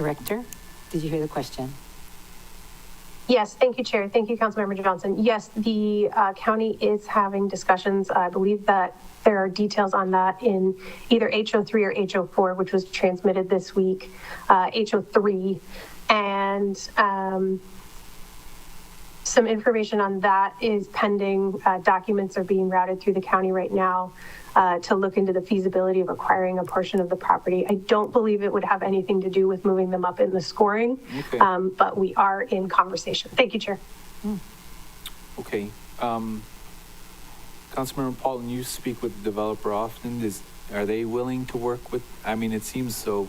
Director, did you hear the question? Yes, thank you, Chair. Thank you, Councilmember Johnson. Yes, the county is having discussions. I believe that there are details on that in either HO3 or HO4, which was transmitted this week, HO3. And some information on that is pending. Documents are being routed through the county right now to look into the feasibility of acquiring a portion of the property. I don't believe it would have anything to do with moving them up in the scoring, Okay. but we are in conversation. Thank you, Chair. Okay. Councilmember Paulton, you speak with the developer often. Are they willing to work with, I mean, it seems so,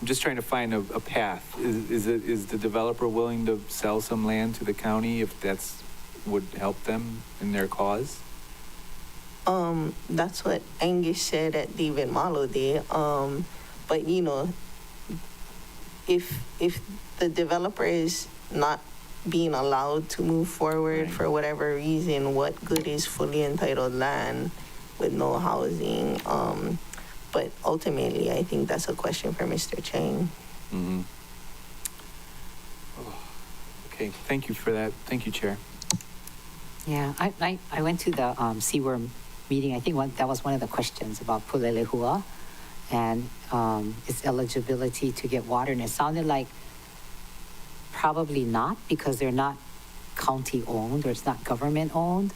I'm just trying to find a path. Is the developer willing to sell some land to the county if that's would help them in their cause? That's what Angus said at David Malo Day. But you know, if the developer is not being allowed to move forward for whatever reason, what good is fully entitled land with no housing? But ultimately, I think that's a question for Mr. Chang. Mm-hmm. Oh, okay, thank you for that. Thank you, Chair. Yeah, I went to the CWER meeting. I think that was one of the questions about Pulelehua and its eligibility to get water. And it sounded like probably not, because they're not county owned or it's not government owned.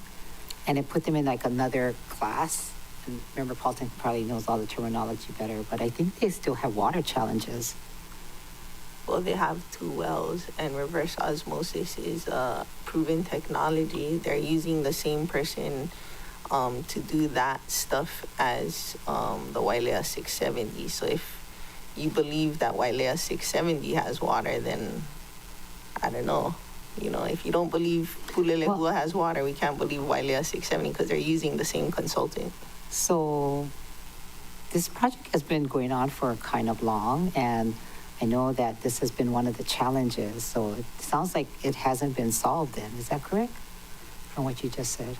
And it put them in like another class. And Member Paulton probably knows all the terminology better, but I think they still have water challenges. Well, they have 2 wells, and reverse osmosis is a proven technology. They're using the same person to do that stuff as the Wailea 670. So if you believe that Wailea 670 has water, then I don't know. You know, if you don't believe Pulelehua has water, we can't believe Wailea 670 because they're using the same consultant. So this project has been going on for kind of long, and I know that this has been one of the challenges. So it sounds like it hasn't been solved then. Is that correct? From what you just said?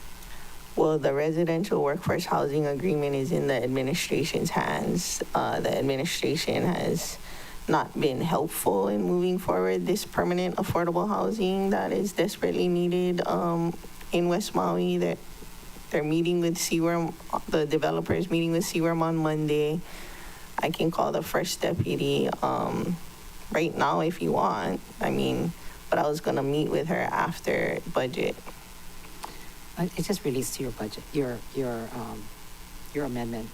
Well, the residential workforce housing agreement is in the administration's hands. The administration has not been helpful in moving forward this permanent affordable housing that is desperately needed in West Maui. That they're meeting with CWERM, the developers meeting with CWERM on Monday. I can call the first deputy right now if you want. I mean, but I was gonna meet with her after budget. It just relates to your budget, your amendment.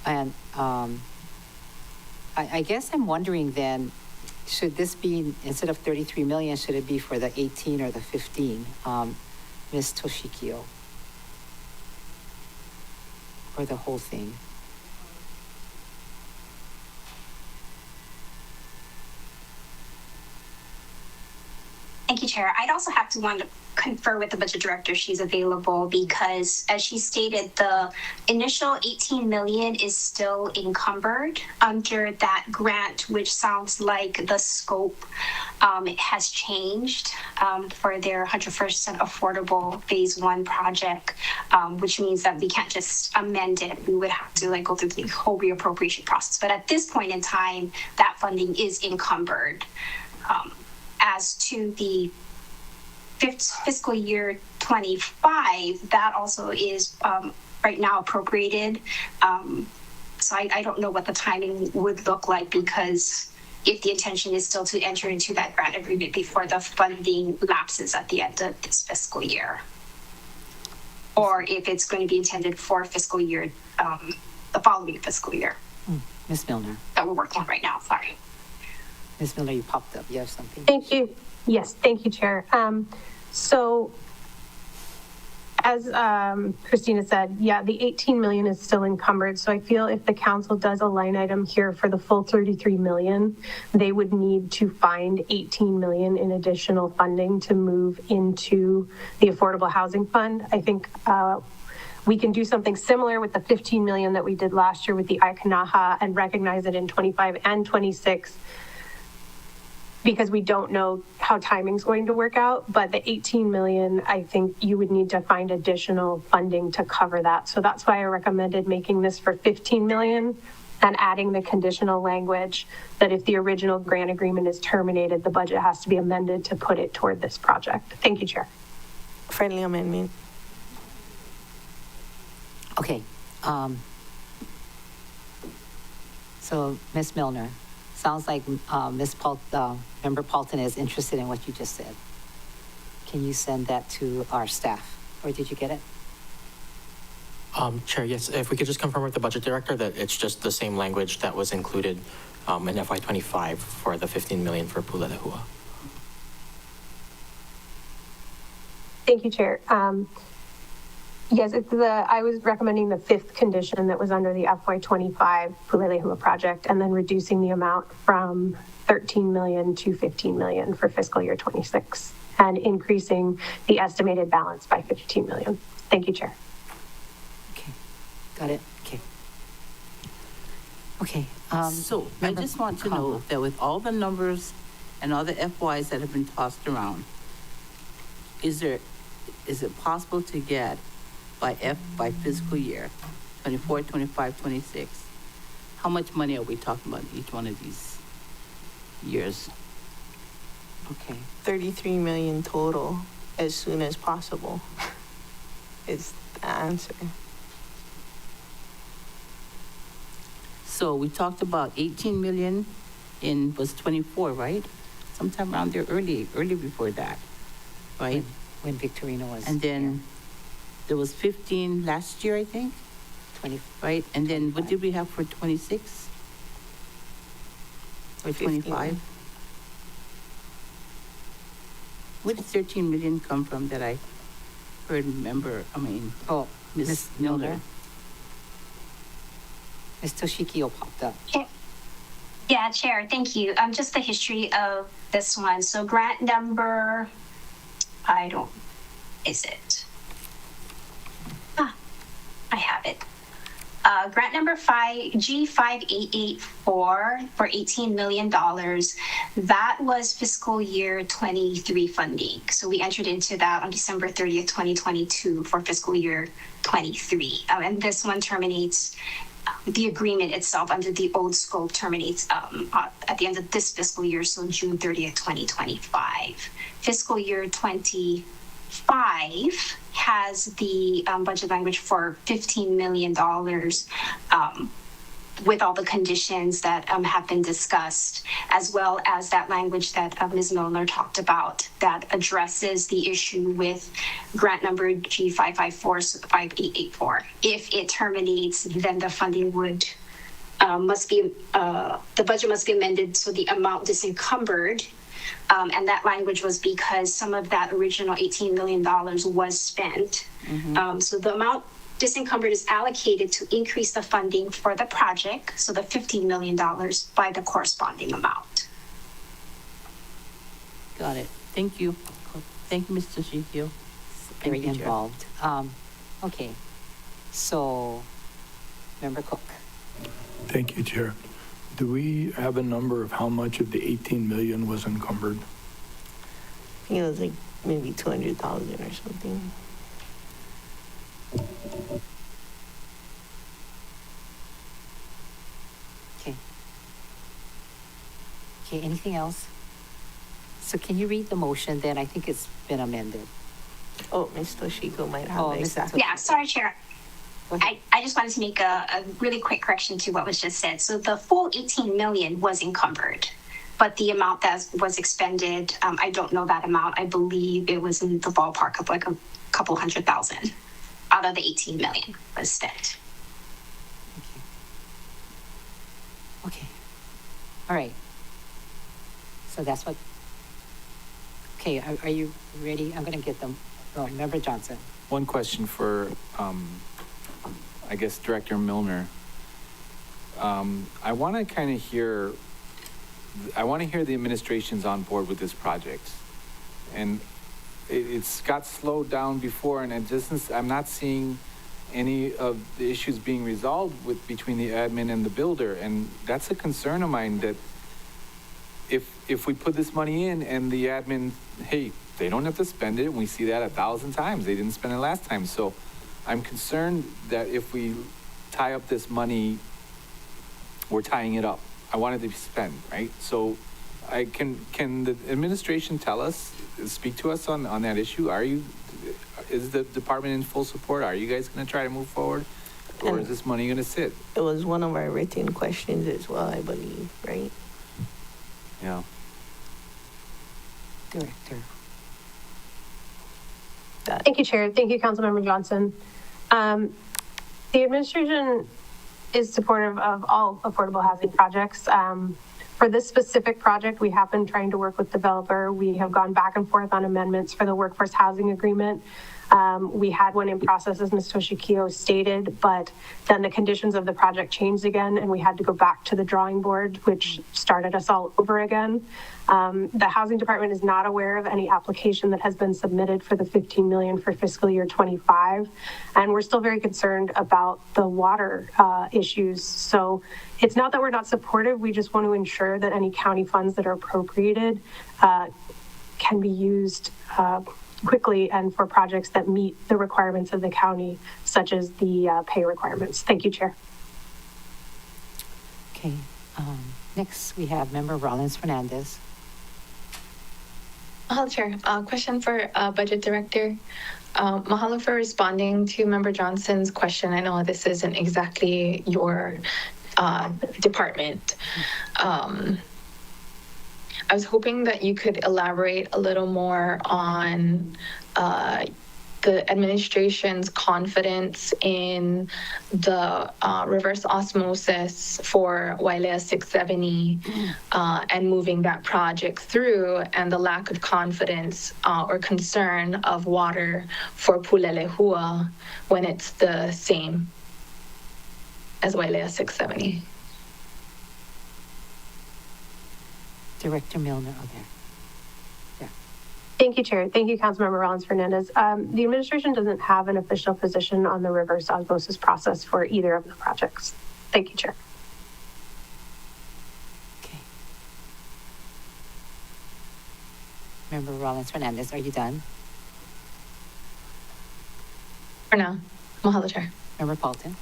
And I guess I'm wondering then, should this be, instead of 33 million, should it be for the 18 or the 15? Ms. Toshikio? Or the whole thing? Thank you, Chair. I'd also have to want to confer with the budget director if she's available, because as she stated, the initial 18 million is still encumbered under that grant, which sounds like the scope has changed for their 100% affordable phase 1 project, which means that we can't just amend it. We would have to go through the whole reappropriation process. But at this point in time, that funding is encumbered. As to the fiscal year 25, that also is right now appropriated. So I don't know what the timing would look like, because if the intention is still to enter into that grant agreement before the funding lapses at the end of this fiscal year, or if it's going to be intended for fiscal year, the following fiscal year. Ms. Milner? That we're working on right now, sorry. Ms. Miller, you popped up. You have something? Thank you. Yes, thank you, Chair. So as Christina said, yeah, the 18 million is still encumbered. So I feel if the council does a line item here for the full 33 million, they would need to find 18 million in additional funding to move into the Affordable Housing Fund. I think we can do something similar with the 15 million that we did last year with the Aikanaha and recognize it in 25 and 26, because we don't know how timing's going to work out. But the 18 million, I think you would need to find additional funding to cover that. So that's why I recommended making this for 15 million and adding the conditional language that if the original grant agreement is terminated, the budget has to be amended to put it toward this project. Thank you, Chair. Friendly amendment. Okay. So, Ms. Milner, sounds like Member Paulton is interested in what you just said. Can you send that to our staff, or did you get it? Chair, yes, if we could just confirm with the budget director that it's just the same language that was included in FY25 for the 15 million for Pula de Hua. Thank you, Chair. Yes, I was recommending the fifth condition that was under the FY25 Pulelehua project, and then reducing the amount from 13 million to 15 million for fiscal year 26, and increasing the estimated balance by 15 million. Thank you, Chair. Okay, got it, okay. Okay. So I just want to know that with all the numbers and all the FYs that have been tossed around, is it possible to get by fiscal year, 24, 25, 26, how much money are we talking about each one of these years? Okay. 33 million total as soon as possible is the answer. So we talked about 18 million was 24, right? Sometime around there early before that, right? When Victorino was. And then there was 15 last year, I think, 20, right? And then what did we have for 26? Or 25? Where did 13 million come from that I heard oh, Ms. Milner. Milner? Ms. Toshikio popped up. Yeah, Chair, thank you. Just the history of this one. So grant number, is it? I have it. Grant number G5884 for $18 million. That was fiscal year 23 funding. So we entered into that on December 30th, 2022 for fiscal year 23. And this one terminates, the agreement itself under the old scope terminates at the end of this fiscal year, so June 30th, 2025. Fiscal year 25 has the budget language for $15 million with all the conditions that have been discussed, as well as that language that Ms. Milner talked about that addresses the issue with grant number G5545884. If it terminates, then the funding would the budget must be amended so the amount disencumbered. And that language was because some of that original $18 million was spent. So the amount disencumbered is allocated to increase the funding for the project, so the $15 million by the corresponding amount. Got it. Thank you. Thank you, Mr. Shikio. Very involved. Okay, so Member Cook. Thank you, Chair. Do we have a number of how much of the 18 million was encumbered? I think it was like maybe 200,000 or something. Okay. Okay, anything else? So can you read the motion then? I think it's been amended. Oh, Ms. Toshiko might have Oh, the Ms. exact. Yeah, sorry, Chair. I just wanted to make a really quick correction to what was just said. So the full 18 million was encumbered, but the amount that was expended, I don't know that amount. I believe it was in the ballpark of like a couple 100,000 out of the 18 million was spent. Okay. All right. So that's what, okay, are you ready? I'm going to get them. Oh, Member Johnson. One question for, I guess, Director Milner. I want to kind of hear the administration's on board with this project. And it's got slowed down before, and I'm not seeing any of the issues being resolved between the admin and the builder. And that's a concern of mine, that if we put this money in and the admin, hey, they don't have to spend it, and we see that 1,000 times. They didn't spend it last time. So I'm concerned that if we tie up this money we're tying it up. I want it to be spent, right? So can the administration tell us, speak to us on that issue? Is the department in full support? Are you guys going to try to move forward? Or is this money going to sit? It was one of our written questions as well, I believe, right? Yeah. Director. Thank you, Chair. Thank you, Councilmember Johnson. The administration is supportive of all affordable housing projects. For this specific project, we have been trying to work with developer. We have gone back and forth on amendments for the workforce housing agreement. We had one in process, as Ms. Toshikio stated, but then the conditions of the project changed again, and we had to go back to the drawing board, which started us all over again. The housing department is not aware of any application that has been submitted for the $15 million for fiscal year 25, and we're still very concerned about the water issues. So it's not that we're not supportive, we just want to ensure that any county funds that are appropriated can be used quickly and for projects that meet the requirements of the county, such as the pay requirements. Thank you, Chair. Okay, next we have Member Rollins Fernandez. Mahalo, Chair. Question for Budget Director. Mahalo for responding to Member Johnson's question. I know this isn't exactly your department. I was hoping that you could elaborate a little more on the administration's confidence in the reverse osmosis for Wailea 670 and moving that project through, and the lack of confidence or concern of water for Pulelehua when it's the same as Wailea 670. Director Milner, there. Thank you, Chair. Thank you, Councilmember Rollins Fernandez. The administration doesn't have an official position on the reverse osmosis process for either of the projects. Thank you, Chair. Okay. Member Rollins Fernandez, are you done? For now. Mahalo, Chair. Member Paulton?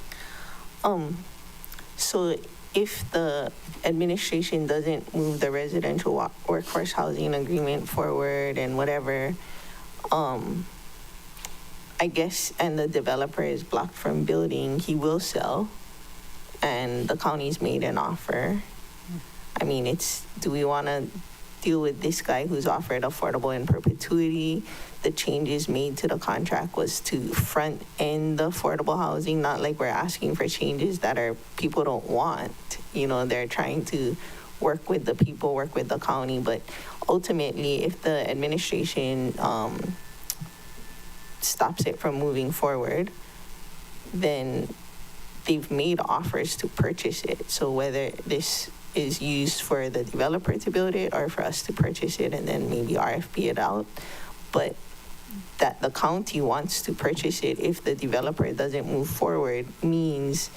So if the administration doesn't move the residential workforce housing agreement forward and whatever, I guess, and the developer is blocked from building, he will sell, and the county's made an offer. I mean, do we want to deal with this guy who's offered affordable in perpetuity? The changes made to the contract was to front end the affordable housing, not like we're asking for changes that people don't want. You know, they're trying to work with the people, work with the county, but ultimately, if the administration stops it from moving forward, then they've made offers to purchase it. So whether this is used for the developer to build it or for us to purchase it and then maybe RFP it out, but that the county wants to purchase it if the developer doesn't move forward means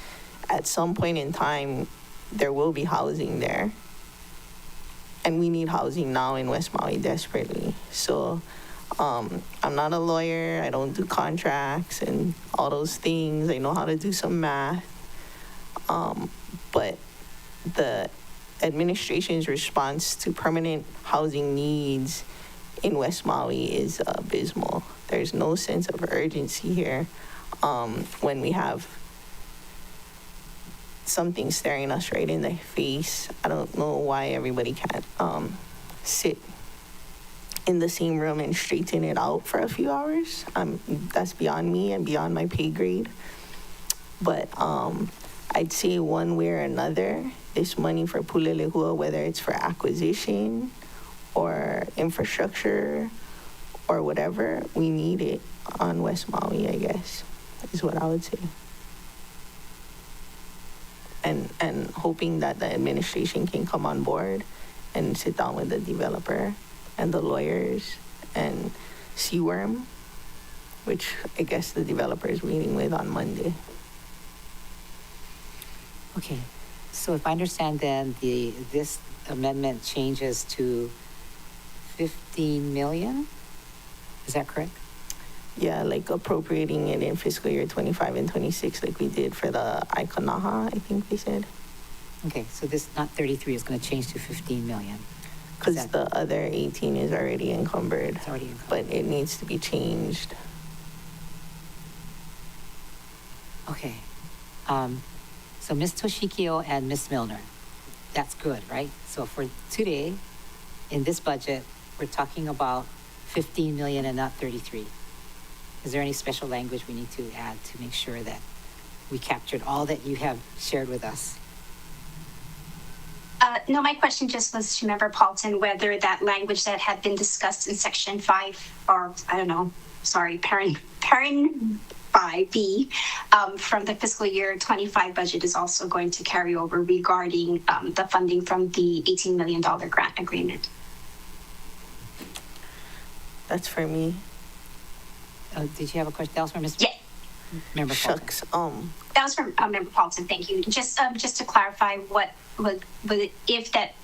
at some point in time there will be housing there, and we need housing now in West Maui desperately. So I'm not a lawyer, I don't do contracts and all those things. I know how to do some math, but the administration's response to permanent housing needs in West Maui is abysmal. There's no sense of urgency here when we have something staring us right in the face. I don't know why everybody can't sit in the same room and straighten it out for a few hours. That's beyond me and beyond my pay grade. But I'd say one way or another, this money for Pulelehua, whether it's for acquisition or infrastructure or whatever, we need it on West Maui, I guess, is what I would say. And hoping that the administration can come on board and sit down with the developer and the lawyers and Seaworm, which I guess the developer is meeting with on Monday. Okay, so if I understand then, this amendment changes to 15 million? Is that correct? Yeah, like appropriating it in fiscal year 25 and 26 like we did for the Aikonaha, I think they said. Okay, so this, not 33, is going to change to 15 million. Because Is that- the other 18 is already encumbered. It's already encumbered. But it needs to be changed. Okay. So Ms. Toshikio and Ms. Milner, that's good, right? So for today, in this budget, we're talking about 15 million and not 33. Is there any special language we need to add to make sure that we captured all that you have shared with us? No, my question just was to Member Paulton, whether that language that had been discussed in section 5, or I don't know, sorry, parent 5B, from the fiscal year 25 budget is also going to carry over regarding the funding from the $18 million grant agreement. That's for me. Did you have a question? That was from Ms. Yeah. Member Paulton. Shucks. That was from Member Paulton. Thank you. Just to clarify, what if that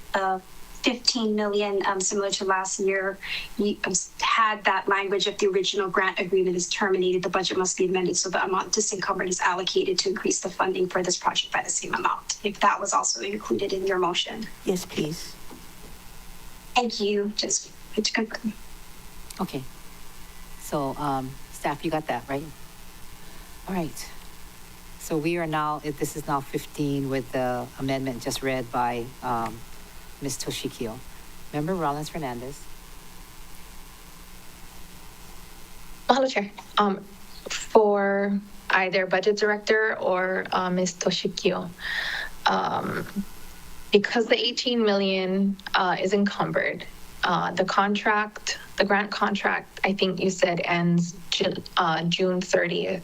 15 million, similar to last year, you had that language, if the original grant agreement is terminated, the budget must be amended so the amount disencumbered is allocated to increase the funding for this project by the same amount. If that was also included in your motion. Yes, please. Thank you. Just to confirm. Okay. So, staff, you got that, right? All right. So we are now, this is now 15 with the amendment just read by Ms. Toshikio. Member Rollins Fernandez. Mahalo, Chair. For either Budget Director or Ms. Toshikio, because the 18 million is encumbered, the grant contract, I think you said ends June 30th.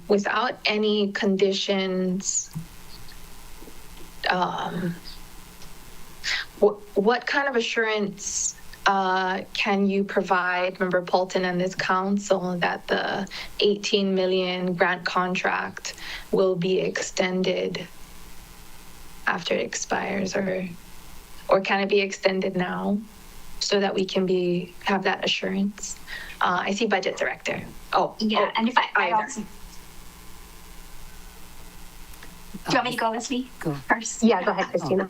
Without any conditions, what kind of assurance can you provide Member Paulton and this council that the 18 million grant contract will be extended after it expires, or can it be extended now so that we can have that assurance? I see Budget Director. Yeah, and if I either. also. Do you want me to go, Leslie? Go. First? Yeah, go ahead, Christina.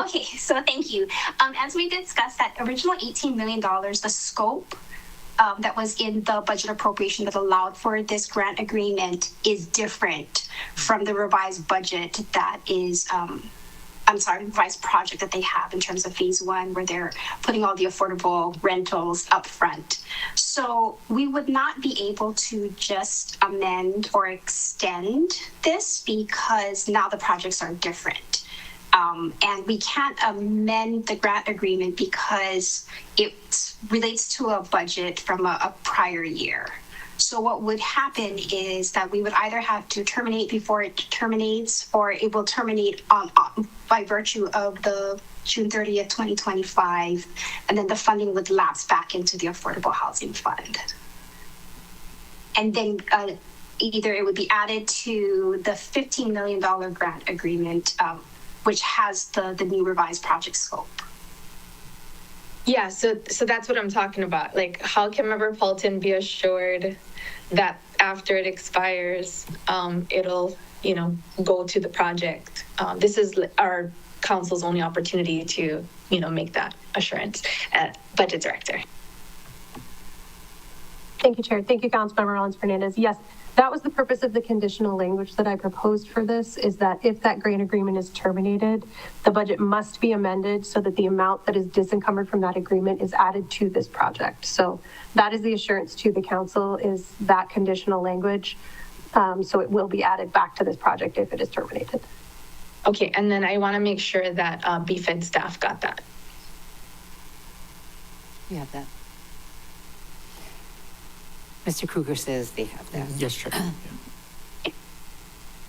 Okay, so thank you. As we discussed, that original $18 million, the scope that was in the budget appropriation that allowed for this grant agreement is different from the revised budget that is, revised project that they have in terms of phase 1, where they're putting all the affordable rentals up front. So we would not be able to just amend or extend this because now the projects are different. And we can't amend the grant agreement because it relates to a budget from a prior year. So what would happen is that we would either have to terminate before it terminates, or it will terminate by virtue of the June 30th, 2025, and then the funding would lapse back into the Affordable Housing Fund. And then either it would be added to the $15 million grant agreement, which has the new revised project scope. Yeah, so that's what I'm talking about. Like, how can Member Paulton be assured that after it expires, it'll, go to the project? This is our council's only opportunity to, make that assurance. Budget Director. Thank you, Chair. Thank you, Councilmember Rollins Fernandez. Yes, that was the purpose of the conditional language that I proposed for this, is that if that grant agreement is terminated, the budget must be amended so that the amount that is disencumbered from that agreement is added to this project. So that is the assurance to the council, is that conditional language. So it will be added back to this project if it is terminated. Okay, and then I want to make sure that BFED staff got that. You have that. Mr. Kruger says they have that. Yes, Chair.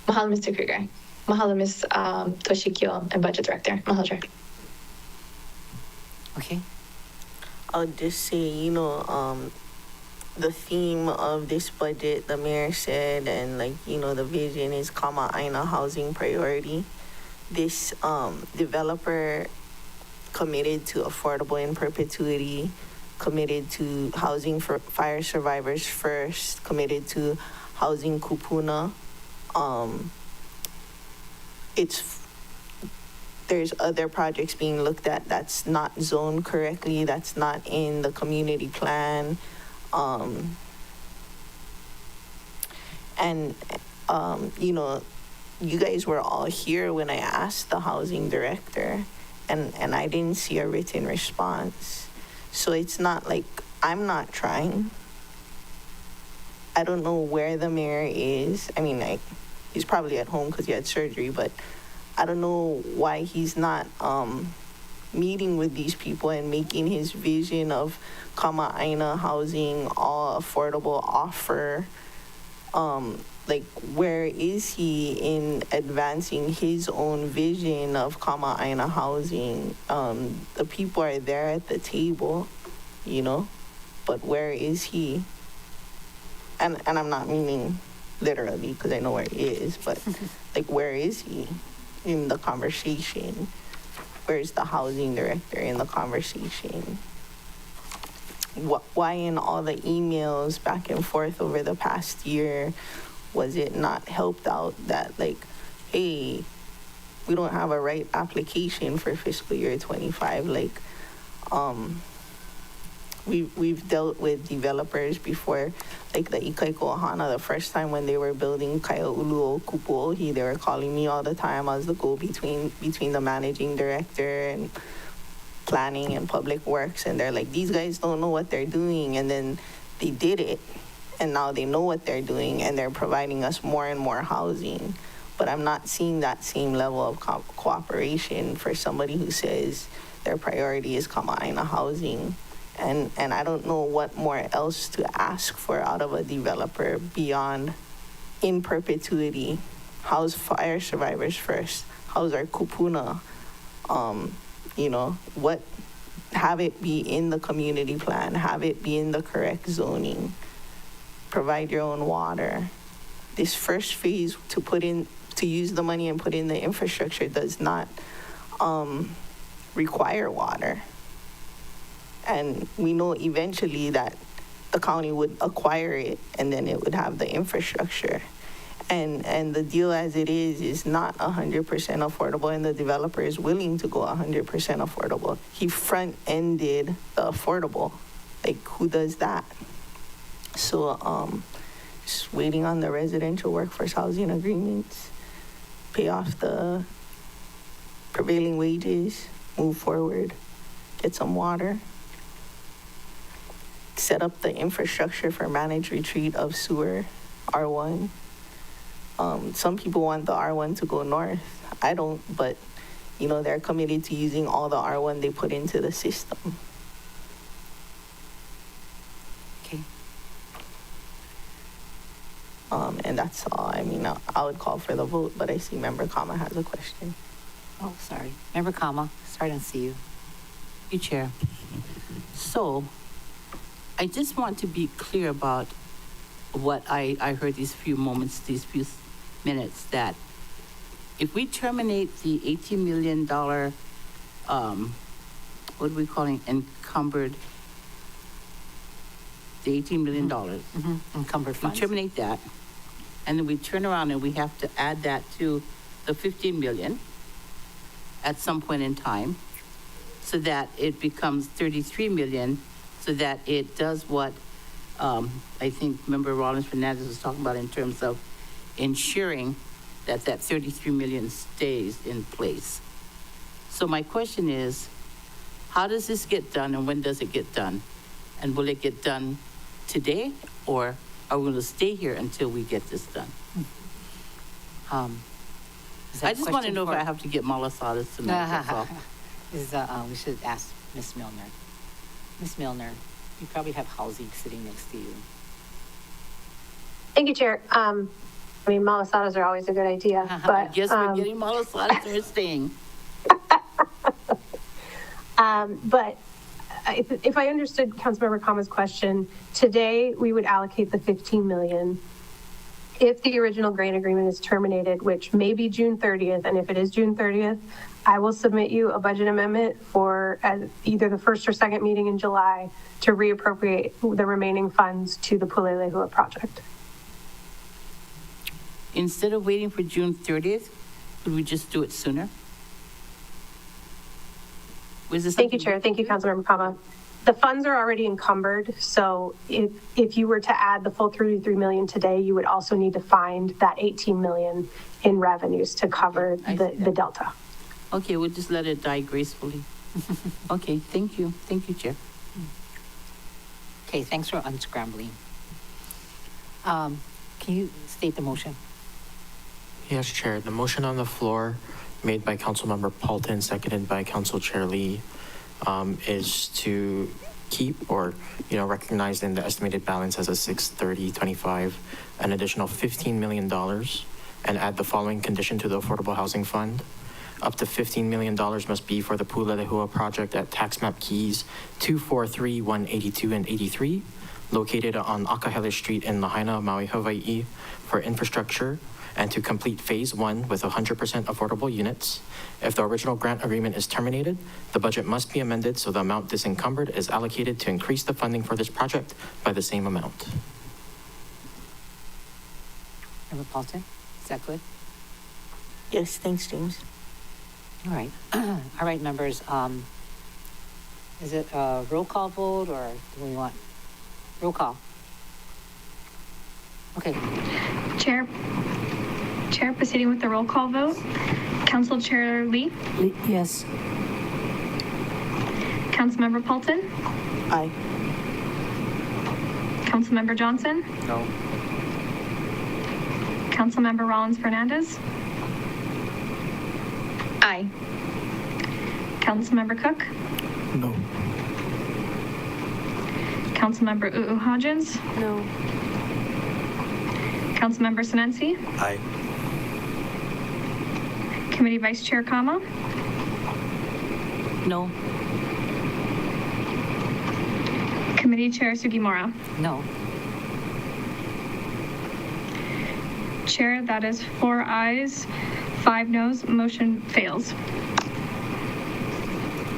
Mahalo, Mr. Kruger. Mahalo, Ms. Toshikio, and Budget Director. Mahalo, Chair. Okay. I'll just say, the theme of this budget, the mayor said, and the vision is Kama Aina housing priority. This developer committed to affordable in perpetuity, committed to housing for fire survivors first, committed to housing kupuna. It's there's other projects being looked at that's not zoned correctly, that's not in the community plan. And, you know, you guys were all here when I asked the housing director, and I didn't see a written response. So it's not like I'm not trying. I don't know where the mayor is. I mean, like, he's probably at home because he had surgery, but I don't know why he's not meeting with these people and making his vision of Kama'aina housing, all affordable offer. Like, where is he in advancing his own vision of Kama'aina housing? The people are there at the table, you know, but where is he? And I'm not meaning literally, because I know where he is, but like, where is he in the conversation? Where's the housing director in the conversation? Why in all the emails back and forth over the past year was it not helped out that, like, hey, we don't have a right application for fiscal year 25? Like, we've dealt with developers before, like the Ikaiko Ohana, the first time when they were building Kaia'ulu Kupuohi, they were calling me all the time as the go-between between the managing director and planning and public works, and they're like, these guys don't know what they're doing, and then they did it, and now they know what they're doing, and they're providing us more and more housing. But I'm not seeing that same level of cooperation for somebody who says their priority is Kama'aina housing. And I don't know what more else to ask for out of a developer beyond in perpetuity. How's fire survivors first? How's our kupuna? You know, what, have it be in the community plan, have it be in the correct zoning, provide your own water. This first phase to use the money and put in the infrastructure does not require water. And we know eventually that the county would acquire it, and then it would have the infrastructure. And the deal as it is not 100% affordable, and the developer is willing to go 100% affordable. He front-ended the affordable. Like, who does that? So just waiting on the residential workforce housing agreements, pay off the prevailing wages, move forward, get some water, set up the infrastructure for managed retreat of sewer, R1. Some people want the R1 to go north. I don't, but, you know, they're committed to using all the R1 they put into the system. Okay. And that's all. I mean, I would call for the vote, but I see Member Kama has a question. Oh, sorry. Member Kama, sorry I don't see you. You, Chair. So, I just want to be clear about what I heard these few minutes, that if we terminate the $18 million, what are we calling, encumbered, the $18 million. Encumbered funds. We terminate that, and then we turn around and we have to add that to the 15 million at some point in time, so that it becomes 33 million, so that it does what I think Member Rollins Fernandez was talking about in terms of ensuring that that 33 million stays in place. So my question is, how does this get done, and when does it get done? And will it get done today, or are we going to stay here until we get this done? Is that I just a want to question know for- if I have to get malasadas tonight, that's all. We should ask Ms. Milner. Ms. Milner, you probably have housing sitting next to you. Thank you, Chair. I mean, malasadas are always a good idea, I but. guess we're getting malasadas or staying. But if I understood Councilmember Kama's question, today we would allocate the 15 million. If the original grant agreement is terminated, which may be June 30th, and if it is June 30th, I will submit you a budget amendment for either the first or second meeting in July to reappropriate the remaining funds to the Pulelehua project. Instead of waiting for June 30th, could we just do it sooner? Was this Thank you, something- Chair. Thank you, Councilmember Kama. The funds are already encumbered, so if you were to add the full 33 million today, you would also need to find that 18 million in revenues to cover I see the that. delta. Okay, we'll just let it die gracefully. Okay, thank you. Thank you, Chair. Okay, thanks for unscrambling. Can you state the motion? Yes, Chair. The motion on the floor made by Councilmember Paulton, seconded by Council Chair Lee, is to keep or, recognize in the estimated balance as a 630.25, an additional $15 million and add the following condition to the Affordable Housing Fund. Up to $15 million must be for the Pula Lehua project at tax map keys 243, 182, and 83, located on Akahele Street in Lahaina, Maui, Hawaii, for infrastructure and to complete phase 1 with 100% affordable units. If the original grant agreement is terminated, the budget must be amended so the amount disencumbered is allocated to increase the funding for this project by the same amount. Member Paulton, is that good? Yes, thanks, James. All right. All right, members. Is it a roll call vote or do we want roll call? Okay. Chair, proceeding with the roll call vote. Council Chair Lee, Yes. Councilmember Paulton, Aye. Councilmember Johnson, No. Councilmember Rollins Fernandez. Aye. Councilmember Cook, No. Councilmember Hodgins, No. Councilmember Sinensi, Aye. Committee Vice Chair Kama, No? Committee Chair Sugimura. No. Chair, that is 4 ayes, 5 noes, motion fails.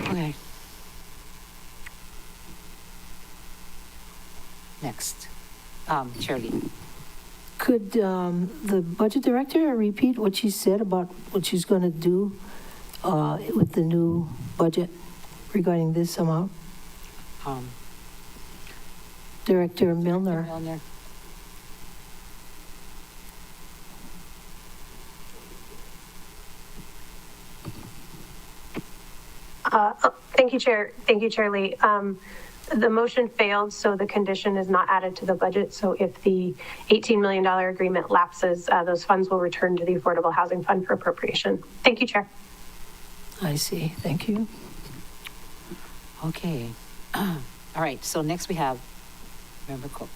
Okay. Next. Chair Lee. Could the budget director repeat what she said about what she's going to do with the new budget regarding this amount? Director Milner. Milner. Thank you, Chair. Thank you, Chair Lee. The motion failed, so the condition is not added to the budget. So if the $18 million agreement lapses, those funds will return to the Affordable Housing Fund for appropriation. Thank you, Chair. I see. Thank you. Okay. All right, so next we have Member Cook.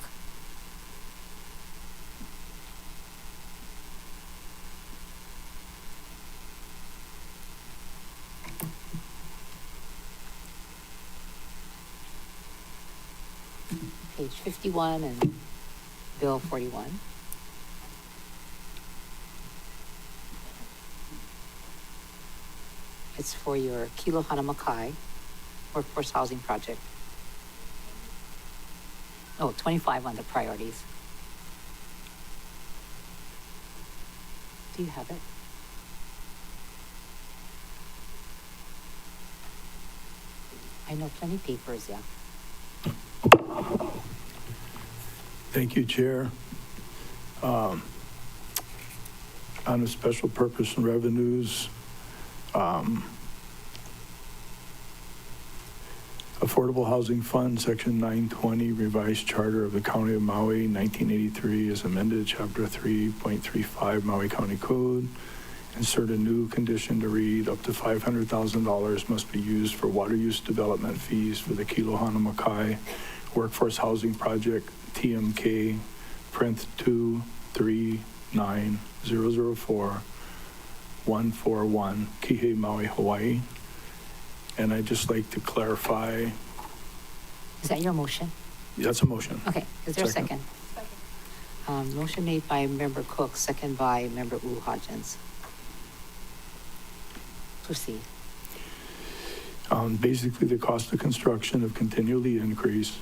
Page 51 and Bill 41. It's for your Kilo Hanamakai Workforce Housing Project. Oh, 25 on the priorities. Do you have it? I know plenty papers, yeah. Thank you, Chair. On the special purpose and revenues, Affordable Housing Fund, Section 920, Revised Charter of the County of Maui, 1983, is amended, Chapter 3.35 Maui County Code. Insert a new condition to read, up to $500,000 must be used for water use development fees for the Kilo Hanamakai Workforce Housing Project, TMK, print 239004 141, Kihei, Maui, Hawaii. And I'd just like to clarify, Is that your motion? that's a motion. Okay, is there a Second. second? Motion made by Member Cook, second by Member Hodgins. Proceed. Basically, the cost of construction have continually increased.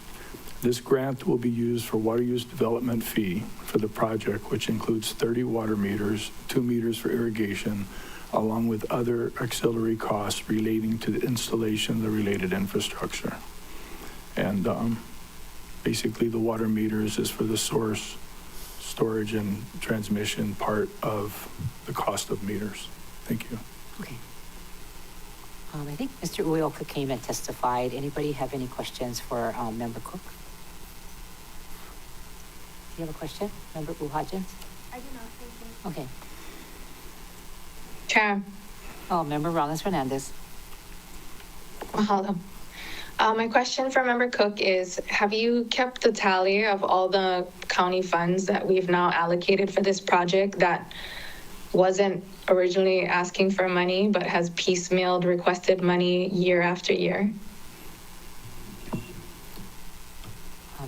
This grant will be used for water use development fee for the project, which includes 30 water meters, 2 meters for irrigation, along with other auxiliary costs relating to the installation of the related infrastructure. And basically, the water meters is for the source, storage, and transmission part of the cost of meters. Thank you. Okay. I think Mr. Uyoka came and testified. Anybody have any questions for Member Cook? Do you have a question, Member Uhajan? I do not, thank you. Okay. Chair, Oh, Member Rollins Fernandez. mahalo. My question for Member Cook is, have you kept the tally of all the county funds that we've now allocated for this project that wasn't originally asking for money, but has piecemealed requested money year after year?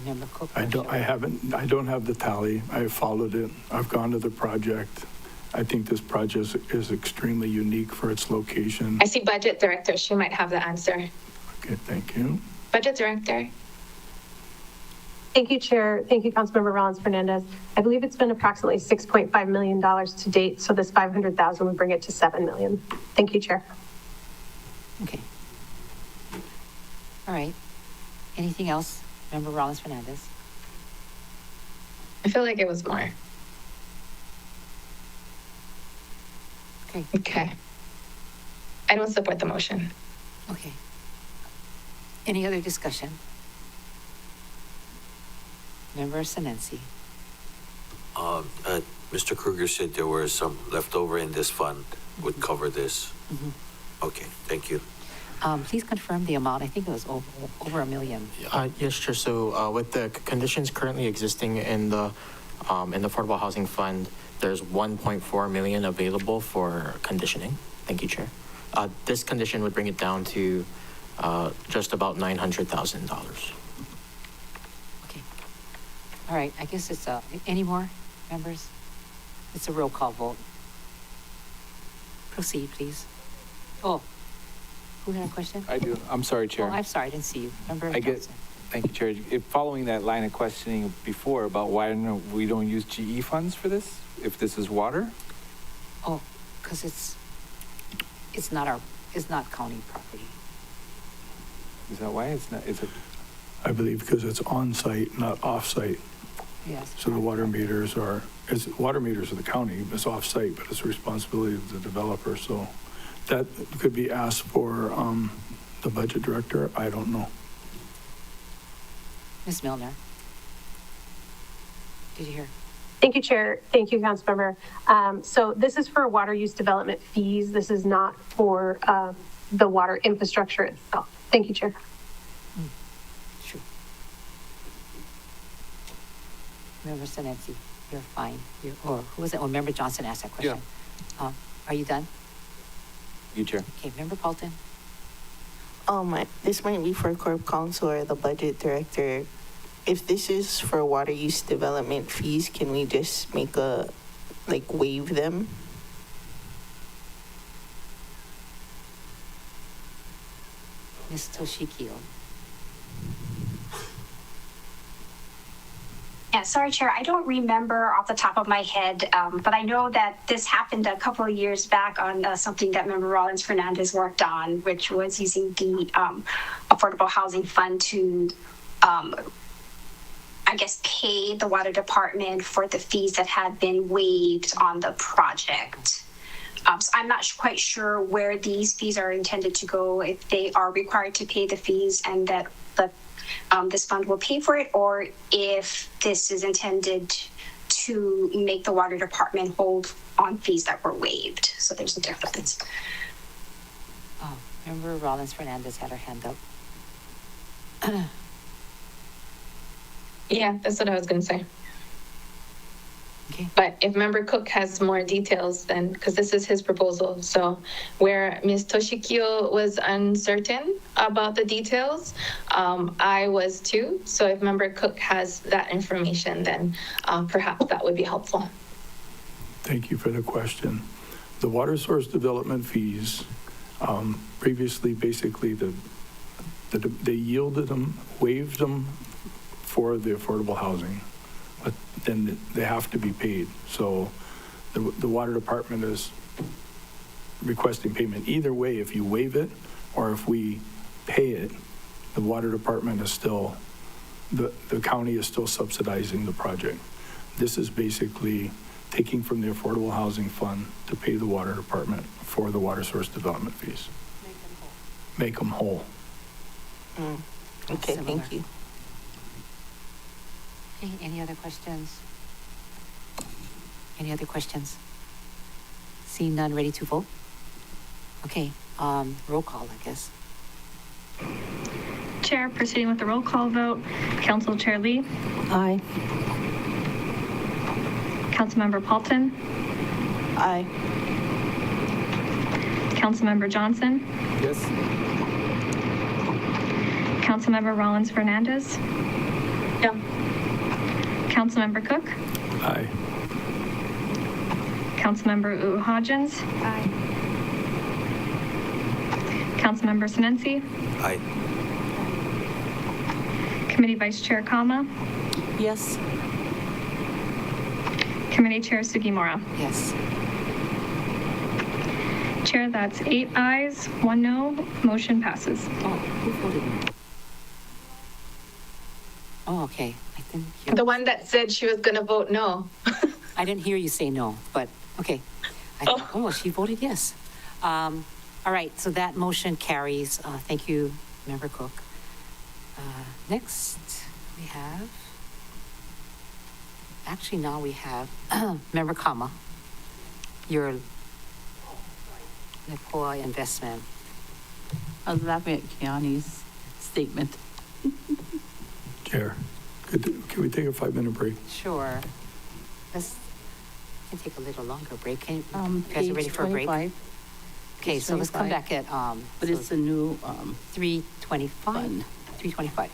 Member Cook. I don't have the tally. I have followed it. I've gone to the project. I think this project is extremely unique for its location. I see Budget Director. She might have the answer. Okay, thank you. Budget Director. Thank you, Chair. Thank you, Councilmember Rollins Fernandez. I believe it's been approximately $6.5 million to date, so this $500,000 would bring it to $7 million. Thank you, Chair. Okay. All right. Anything else, Member Rollins Fernandez? I feel like it was more. Okay. Okay. I don't support the motion. Okay. Any other discussion? Member Sinensi. Mr. Kruger said there were some leftover in this fund would cover this. Okay, thank you. Please confirm the amount. I think it was over $1 million. Yes, Chair. So with the conditions currently existing in the Affordable Housing Fund, there's 1.4 million available for conditioning. Thank you, Chair. This condition would bring it down to just about $900,000. Okay. All right. I guess it's any more members? It's a roll call vote. Proceed, please. Oh, who had a question? I do. I'm sorry, Chair. Oh, I'm sorry. I didn't see you. Member Johnson. Thank you, Chair. Following that line of questioning before about why we don't use GE funds for this, if this is water? Oh, because it's not county property. Is that why it's not? Is it? I believe because it's on-site, not off-site. Yes. So the water meters are the county, it's off-site, but it's the responsibility of the developer. So that could be asked for the budget director. I don't know. Ms. Milner. Did you hear? Thank you, Chair. Thank you, Councilmember. So this is for water use development fees. This is not for the water infrastructure itself. Thank you, Chair. Sure. Member Sinensi, you're fine. Or who was it? Oh, Member Johnson asked that question. Yeah. Are you done? You, Chair. Okay, Member Paulton. This might be for Corp Counsel or the budget director. If this is for water use development fees, can we just waive them? Ms. Toshikio. Yeah, sorry, Chair. I don't remember off the top of my head, but I know that this happened a couple of years back on something that Member Rollins Fernandez worked on, which was using the Affordable Housing Fund to, I guess, pay the water department for the fees that had been waived on the project. So I'm not quite sure where these fees are intended to go, if they are required to pay the fees and that this fund will pay for it, or if this is intended to make the water department hold on fees that were waived. So there's a difference. Oh, Member Rollins Fernandez had her hand up. Yeah, that's what I was going to say. Okay. But if Member Cook has more details, then, because this is his proposal, so where Ms. Toshikio was uncertain about the details, I was too. So if Member Cook has that information, then perhaps that would be helpful. Thank you for the question. The water source development fees, previously, basically, they yielded them, waived them for the affordable housing, but then they have to be paid. So the water department is requesting payment. Either way, if you waive it or if we pay it, the water department is still, the county is still subsidizing the project. This is basically taking from the Affordable Housing Fund to pay the water department for the water source development fees. Make them whole. Okay, Similar. thank you. Okay, any other questions? Any other questions? Seeing none, ready to vote? Okay, roll call, I guess. Chair, proceeding with the roll call vote, Council Chair Lee, Aye. Councilmember Paulton, Aye. Councilmember Johnson, Yes? Councilmember Rollins Fernandez, Yeah. Councilmember Cook, Aye. Councilmember Hodgins, Aye. Councilmember Senenci, Aye. Committee Vice Chair Kama, Yes. Committee Chair Sugimura. Yes. Chair, that's 8 ayes, 1 no, motion passes. Oh, who voted no? Oh, okay. I didn't hear. The one that said she was gonna vote no. I didn't hear you say no, but, okay. Oh, she voted yes. All right, so that motion carries. Thank you, Member Cook. Next, we have, actually now we have Member Kama, your Nepoa investment. I was laughing at Keani's statement. Chair, can we take a 5-minute break? Sure. Let's, can take a little longer break. Can you guys Page ready for a break? 25, Okay, page so let's come 25. back at, But it's a new, 3:25. fund. 3:25.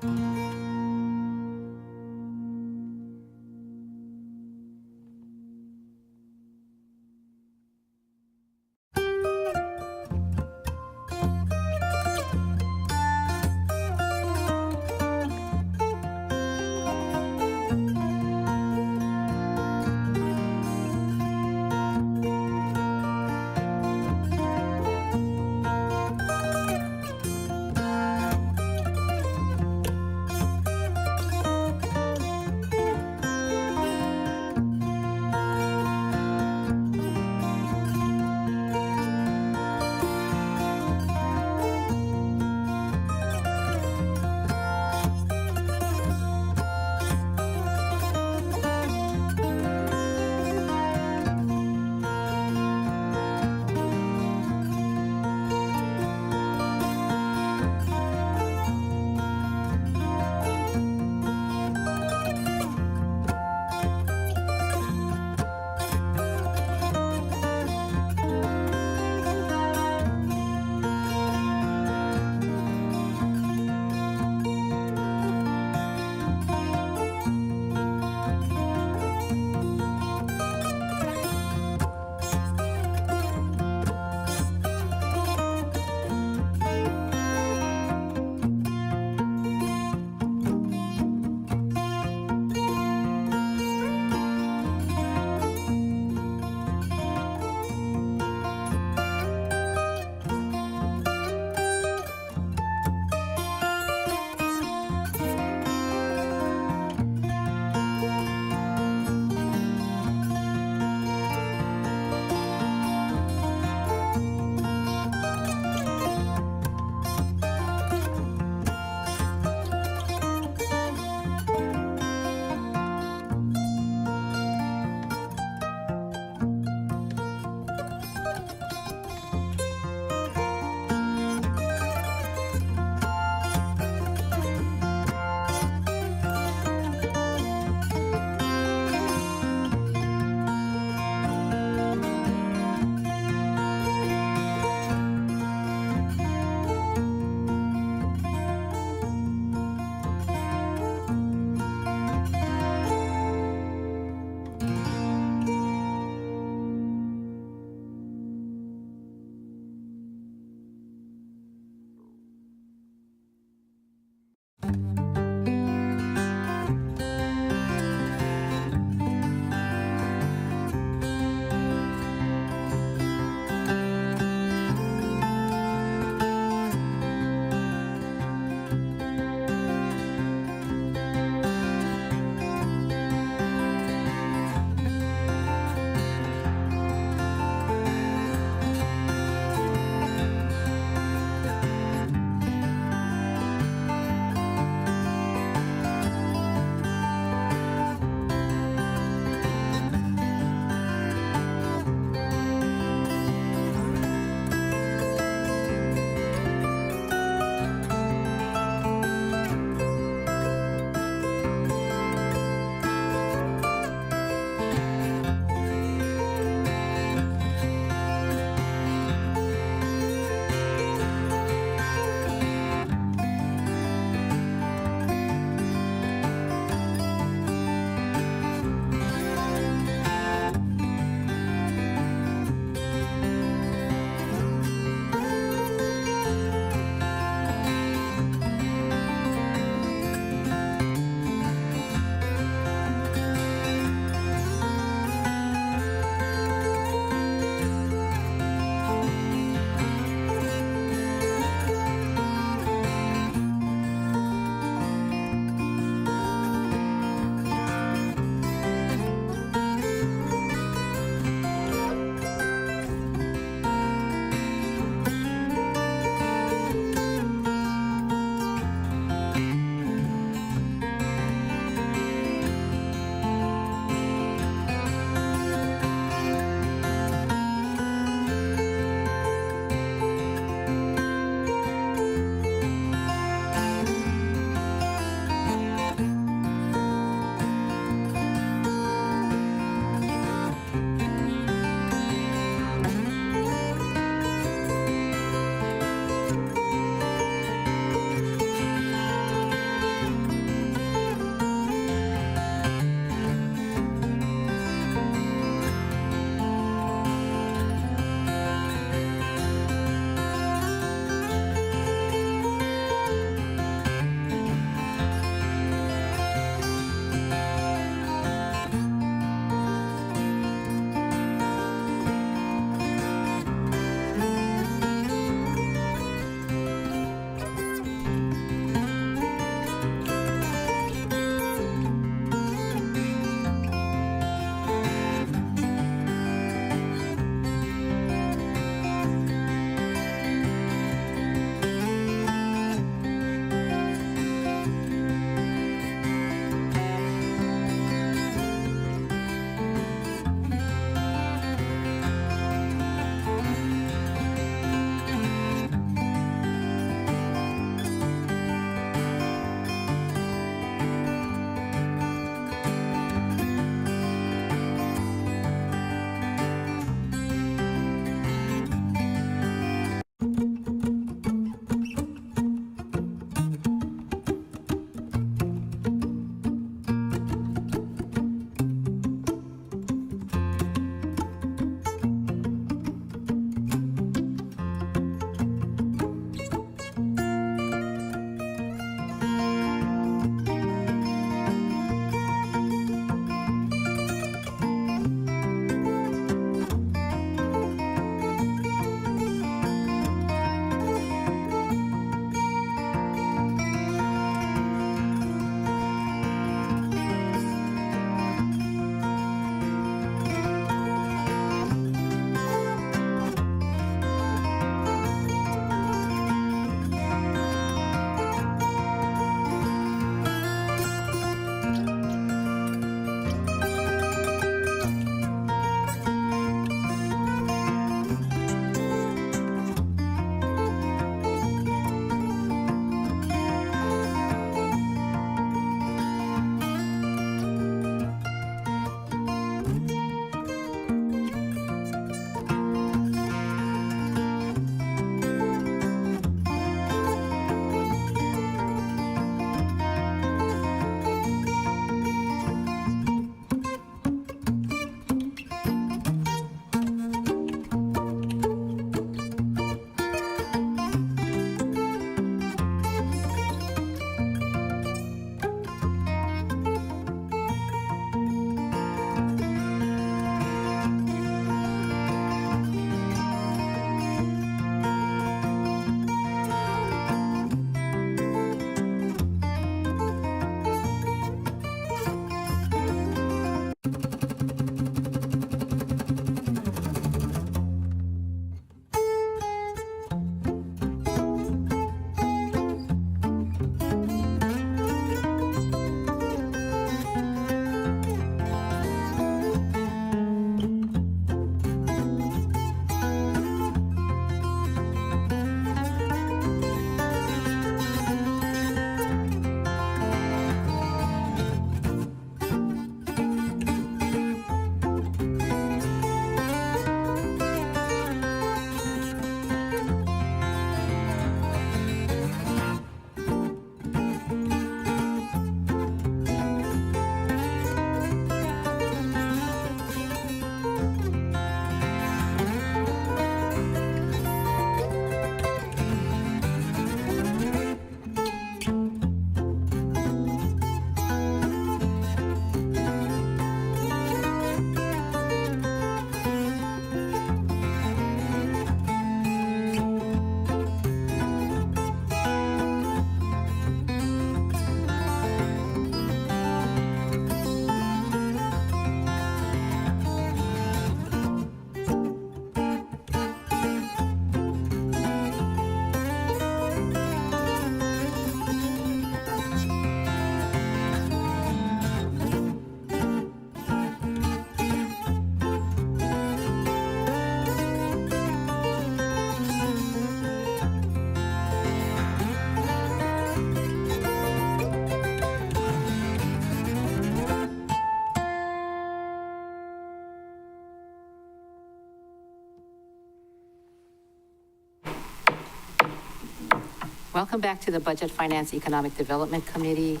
Welcome back to the Budget Finance Economic Development Committee.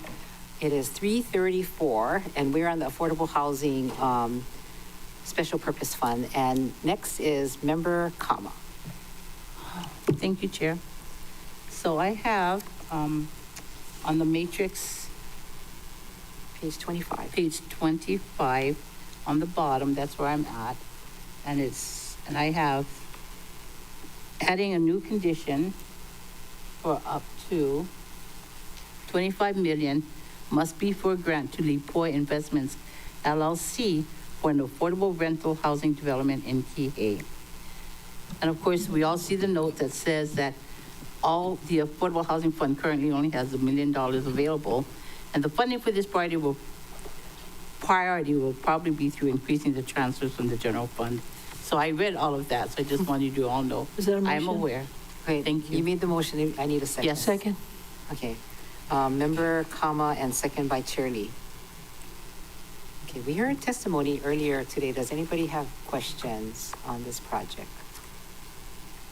It is 3:34, and we're on the Affordable Housing Special Purpose Fund. And next is Member Kama. Thank you, Chair. So I have, on the matrix, Page 25. page 25, on the bottom, that's where I'm at. And I have adding a new condition for up to 25 million must be for a grant to Lepoy Investments LLC for an affordable rental housing development in Kihei. And of course, we all see the note that says that all the Affordable Housing Fund currently only has $1 million available. And the funding for this priority will probably be through increasing the transfers from the general fund. So I read all of that, so I just wanted you to all know. Is that a motion? I'm aware. Okay, Thank you. You made the motion. I need a second. Yes. Second. Okay. Member Kama and second by Chair Lee. Okay, we heard testimony earlier today. Does anybody have questions on this project?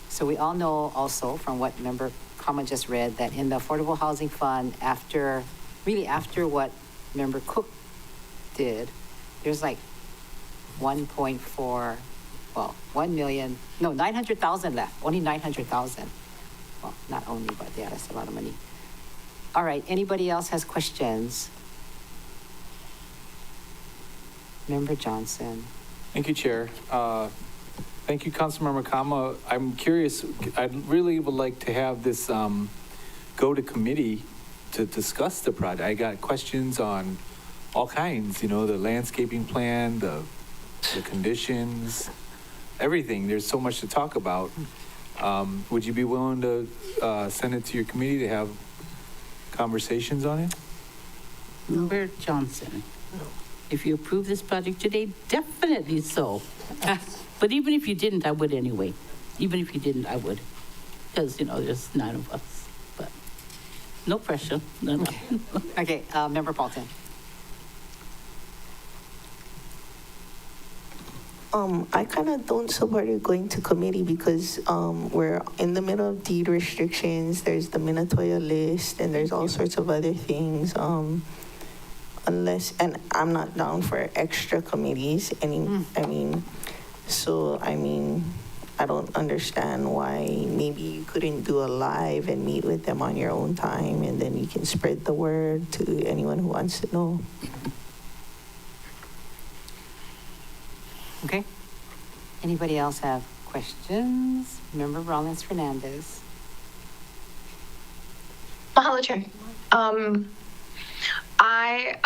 So we all know also from what Member Kama just read that in the Affordable Housing Fund, after what Member Cook did, there's like 900,000 left, only 900,000. Well, not only, but yeah, that's a lot of money. All right, anybody else has questions? Member Johnson. Thank you, Chair. Thank you, Councilmember Kama. I'm curious, I really would like to have this go to committee to discuss the project. I got questions on all kinds, the landscaping plan, the conditions, everything. There's so much to talk about. Would you be willing to send it to your committee to have conversations on it? Member Johnson, if you approve this project today, definitely so. But even if you didn't, I would anyway. Even if you didn't, I would. Because, there's 9 of us. But no pressure. No. Okay, Member Paulton. I kind of don't support it going to committee because we're in the middle of deed restrictions. There's the Minatoya list, and there's all sorts of other things. And I'm not down for extra committees. I don't understand why maybe you couldn't do a live and meet with them on your own time, and then you can spread the word to anyone who wants to know. Okay. Anybody else have questions? Member Rollins Fernandez. Mahalo, Chair. I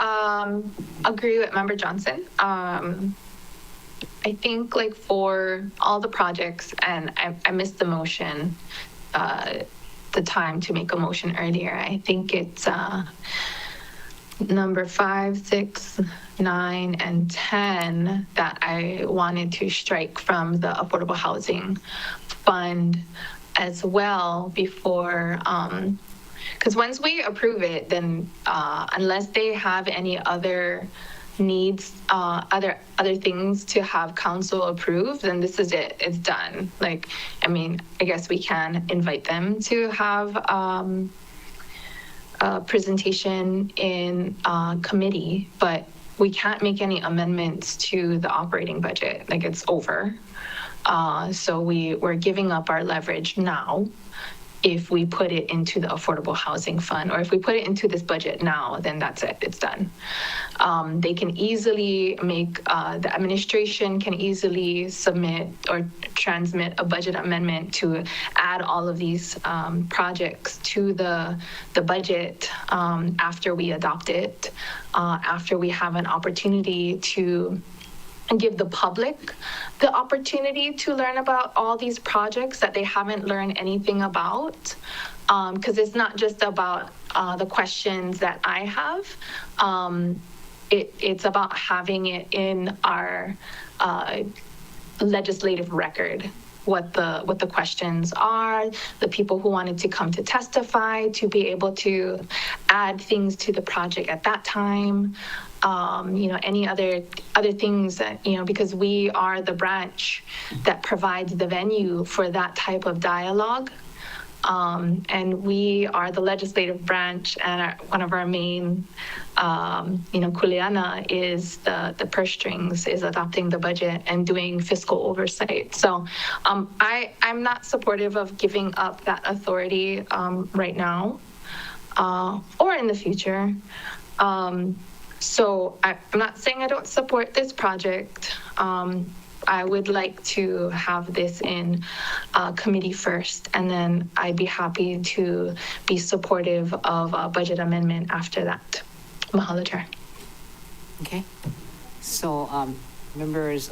agree with Member Johnson. I think for all the projects, and I missed the motion, the time to make a motion earlier. I think it's number 5, 6, 9, and 10 that I wanted to strike from the Affordable Housing Fund as well before, because once we approve it, then unless they have any other needs, other things to have council approve, then this is it. It's done. I guess we can invite them to have a presentation in committee, but we can't make any amendments to the operating budget. It's over. So we're giving up our leverage now. If we put it into the Affordable Housing Fund, or if we put it into this budget now, then that's it, it's done. They can easily the administration can easily submit or transmit a budget amendment to add all of these projects to the budget after we adopt it, after we have an opportunity to give the public the opportunity to learn about all these projects that they haven't learned anything about. Because it's not just about the questions that I have. It's about having it in our legislative record, what the questions are, the people who wanted to come to testify, to be able to add things to the project at that time. Any other things that, because we are the branch that provides the venue for that type of dialogue. And we are the legislative branch, and one of our main, kuleana is the purse strings, is adopting the budget and doing fiscal oversight. So I'm not supportive of giving up that authority right now or in the future. So I'm not saying I don't support this project. I would like to have this in committee first, and then I'd be happy to be supportive of a budget amendment after that. Mahalo, Chair. Okay. So, members,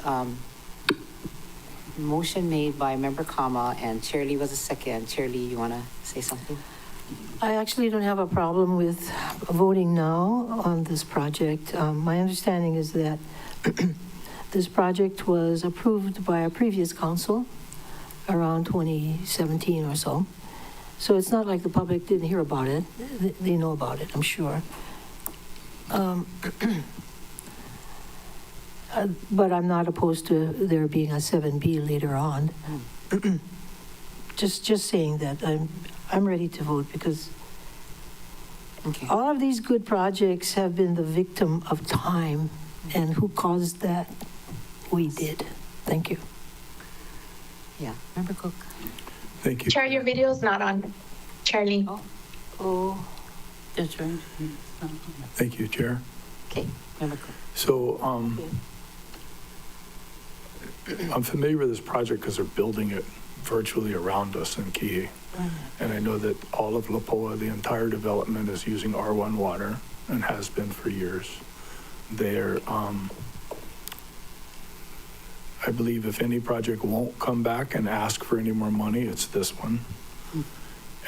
motion made by Member Kama, and Chair Lee was a second. Chair Lee, you want to say something? I actually don't have a problem with voting now on this project. My understanding is that this project was approved by a previous council around 2017 or so. So it's not like the public didn't hear about it. They know about it, I'm sure. But I'm not opposed to there being a 7B later on. Just saying that I'm ready to vote because Okay. all of these good projects have been the victim of time, and who caused that? We did. Thank you. Yeah. Member Cook? Thank you. Chair, your video is not on. Chair Lee. Oh, That's right. Thank you, Chair. okay. Member Cook. So, I'm familiar with this project because they're building it virtually around us in Kihei. And I know that all of Lapoa, the entire development is using R1 water and has been for years. They're, I believe if any project won't come back and ask for any more money, it's this one.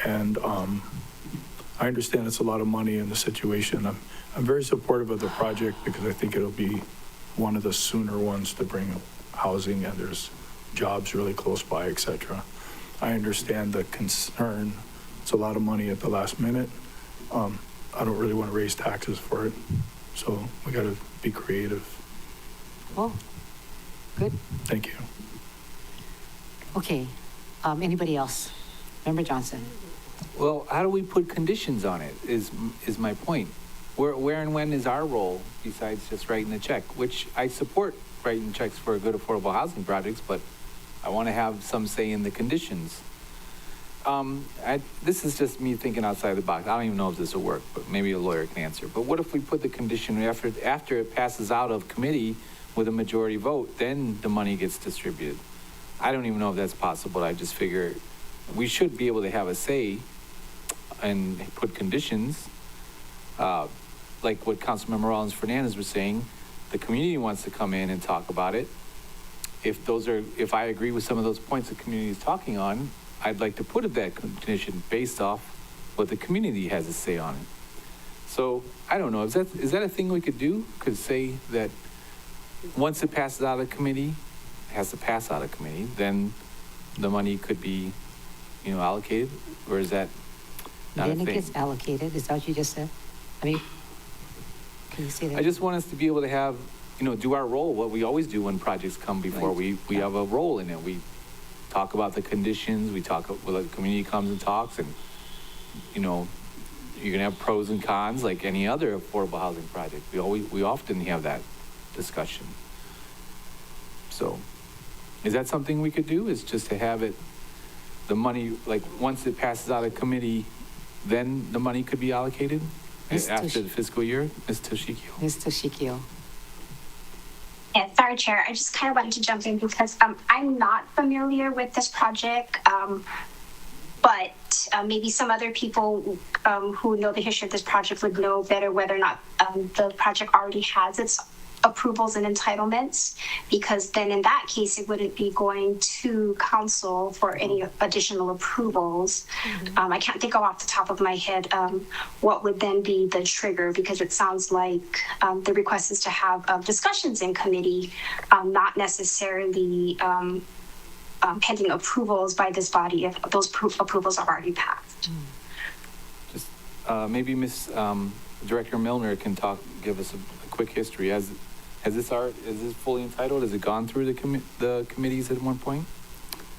And I understand it's a lot of money in the situation. I'm very supportive of the project because I think it'll be one of the sooner ones to bring housing, and there's jobs really close by, et cetera. I understand the concern. It's a lot of money at the last minute. I don't really want to raise taxes for it. So we got to be creative. Oh, good. Thank you. Okay. Anybody else? Member Johnson? Well, how do we put conditions on it is my point. Where and when is our role besides just writing the check, which I support writing checks for good affordable housing projects, but I want to have some say in the conditions. This is just me thinking outside the box. I don't even know if this will work, but maybe a lawyer can answer. But what if we put the condition after it passes out of committee with a majority vote, then the money gets distributed? I don't even know if that's possible. I just figure we should be able to have a say and put conditions. Like what Councilmember Rollins Fernandez was saying, the community wants to come in and talk about it. If I agree with some of those points the community is talking on, I'd like to put that condition based off what the community has to say on it. So I don't know, is that a thing we could do? Could say that once it passes out of committee, it has to pass out of committee, then the money could be, allocated, or is that not a Then thing? it gets allocated. Is that what you just said? I mean, can you say that? I just want us to be able to have, do our role, what we always do when projects come before. Right. We have a role in it. We talk about the conditions, the community comes and talks, and, you're gonna have pros and cons like any other affordable housing project. We often have that discussion. So, is that something we could do, is just to have it, the money, like, once it passes out of committee, then the money could be allocated after the fiscal year? Ms. Toshikio? Ms. Toshikio. Yeah, sorry, Chair. I just kind of wanted to jump in because I'm not familiar with this project, but maybe some other people who know the history of this project would know better whether or not the project already has its approvals and entitlements, because then in that case, it wouldn't be going to council for any additional approvals. I can't think off the top of my head what would then be the trigger, because it sounds like the request is to have discussions in committee, not necessarily pending approvals by this body if those approvals are already passed. Just maybe Ms. Director Milner can give us a quick history. Is this fully entitled? Has it gone through the committees at one point?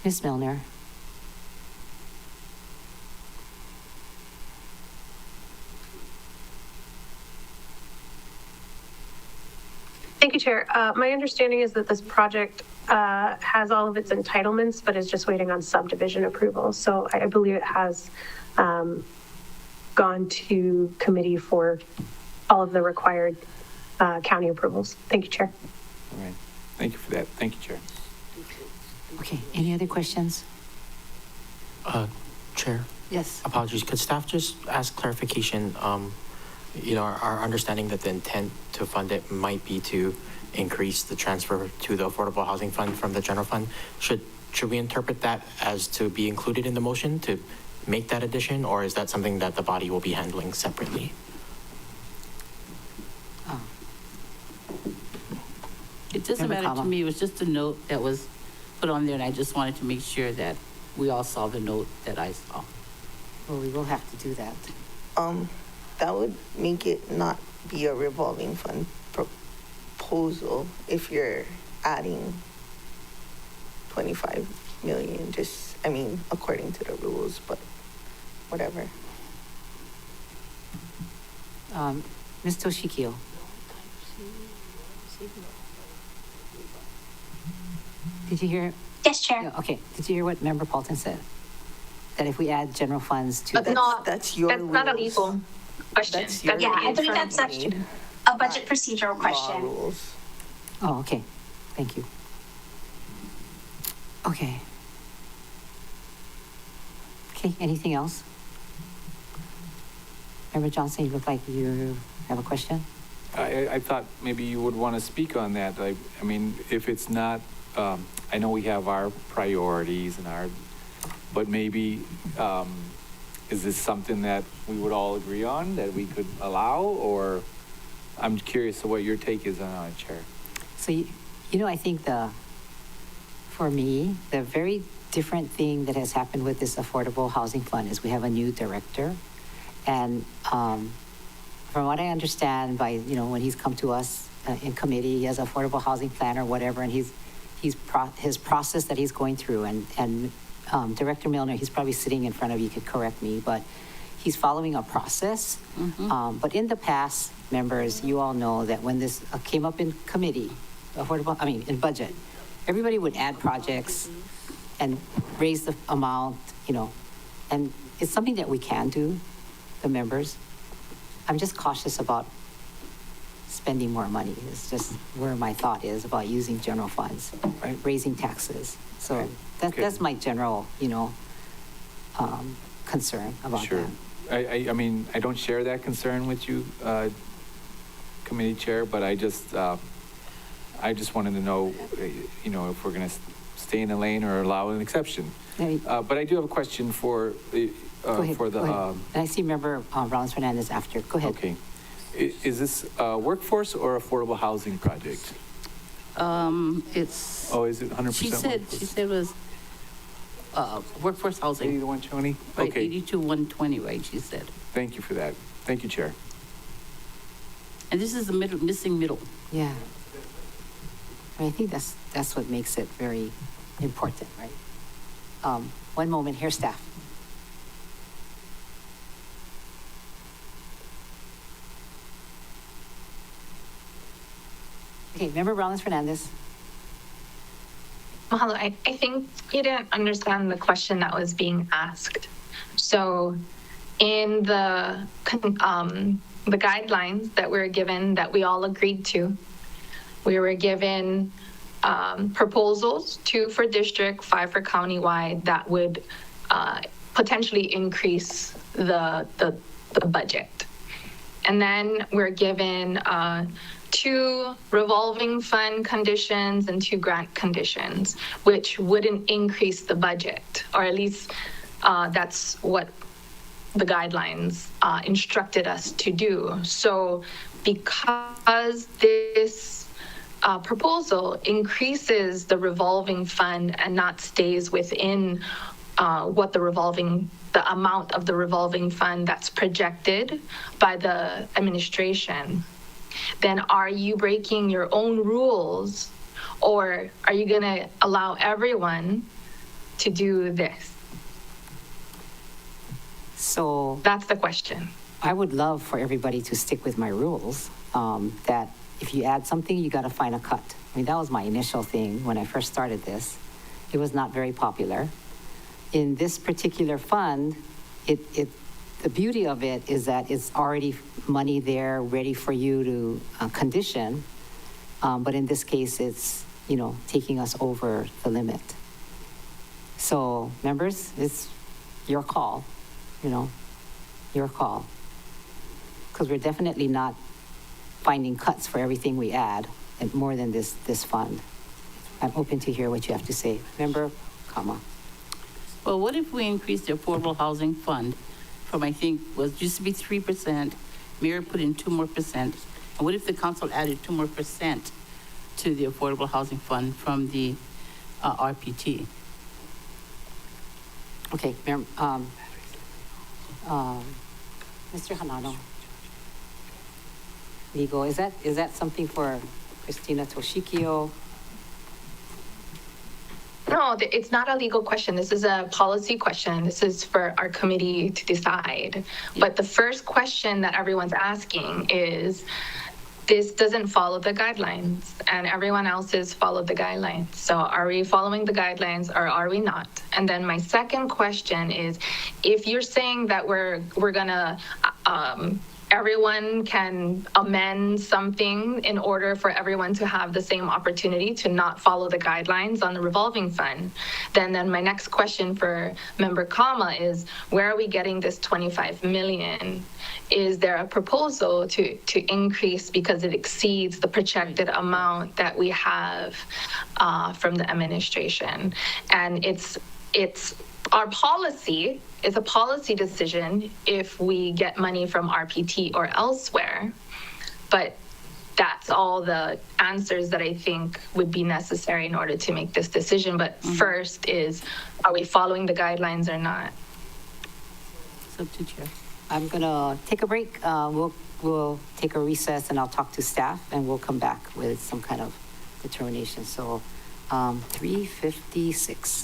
Ms. Milner. you, Chair. My understanding is that this project has all of its entitlements, but is just waiting on subdivision approval. So I believe it has gone to committee for all of the required county approvals. Thank you, Chair. All right. Thank you for that. Thank you, Chair. Okay, any other questions? Chair, Yes. apologies. Could staff just ask clarification? Our understanding that the intent to fund it might be to increase the transfer to the Affordable Housing Fund from the general fund. Should we interpret that as to be included in the motion to make that addition, or is that something that the body will be handling separately? Oh, It doesn't Member matter to Kama. me. It was just a note that was put on there, and I just wanted to make sure that we all saw the note that I saw. well, we will have to do that. That would make it not be a revolving fund proposal if you're adding 25 million, according to the rules, but whatever. Ms. Toshikio? Did you hear? Yes, Chair. Yeah, okay, did you hear what Member Paulton said? That if we add general funds to. But not, That's your that's not a rules. legal question. That's your Yeah, I believe rules. that's a budget procedural Law question. rules. Oh, okay, thank you. Okay. Okay, anything else? Member Johnson, you look like you have a question? I thought maybe you would want to speak on that. I mean, if it's not, I know we have our priorities but maybe, is this something that we would all agree on, that we could allow? Or I'm curious of what your take is on it, Chair. So, I think for me, the very different thing that has happened with this Affordable Housing Fund is we have a new director. And from what I understand when he's come to us in committee, he has an affordable housing plan or whatever, and his process that he's going through, and Director Milner, he's probably sitting in front of you, could correct me, but he's following a process. But in the past, members, you all know that when this came up in committee, in budget, everybody would add projects and raise the amount, and it's something that we can do, the members. I'm just cautious about spending more money. It's just where my thought is about using general funds, Right. raising taxes. So Okay. that's my general, concern about Sure. that. I mean, I don't share that concern with you, Committee Chair, but I just wanted to know, if we're going to stay in the lane or allow an exception. But I do have a question for the, Go ahead, for the. go ahead. And I see Member Rollins Fernandez after. Go ahead. Okay. Is this a workforce or affordable housing project? It's. Oh, is it 100%? She said it was workforce housing. 80 to 120? Right, Okay. 80 to 120, right, she said. Thank you for that. Thank you, Chair. And this is the missing middle. Yeah. I think that's what makes it very important, right? One moment here, staff. Okay, Member Rollins Fernandez. Mahalo, I think you didn't understand the question that was being asked. So in the guidelines that we were given, that we all agreed to, we were given proposals, 2 for district, 5 for countywide, that would potentially increase the budget. And then we're given 2 revolving fund conditions and 2 grant conditions, which wouldn't increase the budget, or at least that's what the guidelines instructed us to do. So because this proposal increases the revolving fund and not stays within what the amount of the revolving fund that's projected by the administration, then are you breaking your own rules, or are you going to allow everyone to do this? So That's the question. I would love for everybody to stick with my rules, that if you add something, you got to find a cut. I mean, that was my initial thing when I first started this. It was not very popular. In this particular fund, the beauty of it is that it's already money there ready for you to condition. But in this case, it's, taking us over the limit. So members, it's your call, your call. Because we're definitely not finding cuts for everything we add, and more than this fund. I'm open to hear what you have to say. Member Kama. Well, what if we increase the affordable housing fund from, I think, used to be 3%, Mayor put in 2 more percent, and what if the council added 2 more percent to the affordable housing fund from the RPT? Okay, Mr. Hanano. Legal, is that something for Christina Toshikio? No, it's not a legal question. This is a policy question. This is for our committee to decide. But the first question that everyone's asking is, this doesn't follow the guidelines, and everyone else's followed the guidelines. So are we following the guidelines or are we not? And then my second question is, if you're saying that we're gonna, everyone can amend something in order for everyone to have the same opportunity to not follow the guidelines on the revolving fund, then my next question for Member Kama is, where are we getting this 25 million? Is there a proposal to increase because it exceeds the projected amount that we have from the administration? And it's our policy. It's a policy decision if we get money from RPT or elsewhere, but that's all the answers that I think would be necessary in order to make this decision. But first is, are we following the guidelines or not? It's up to Chair. I'm gonna take a break. We'll take a recess and I'll talk to staff and we'll come back with some kind of determination. So 3:56.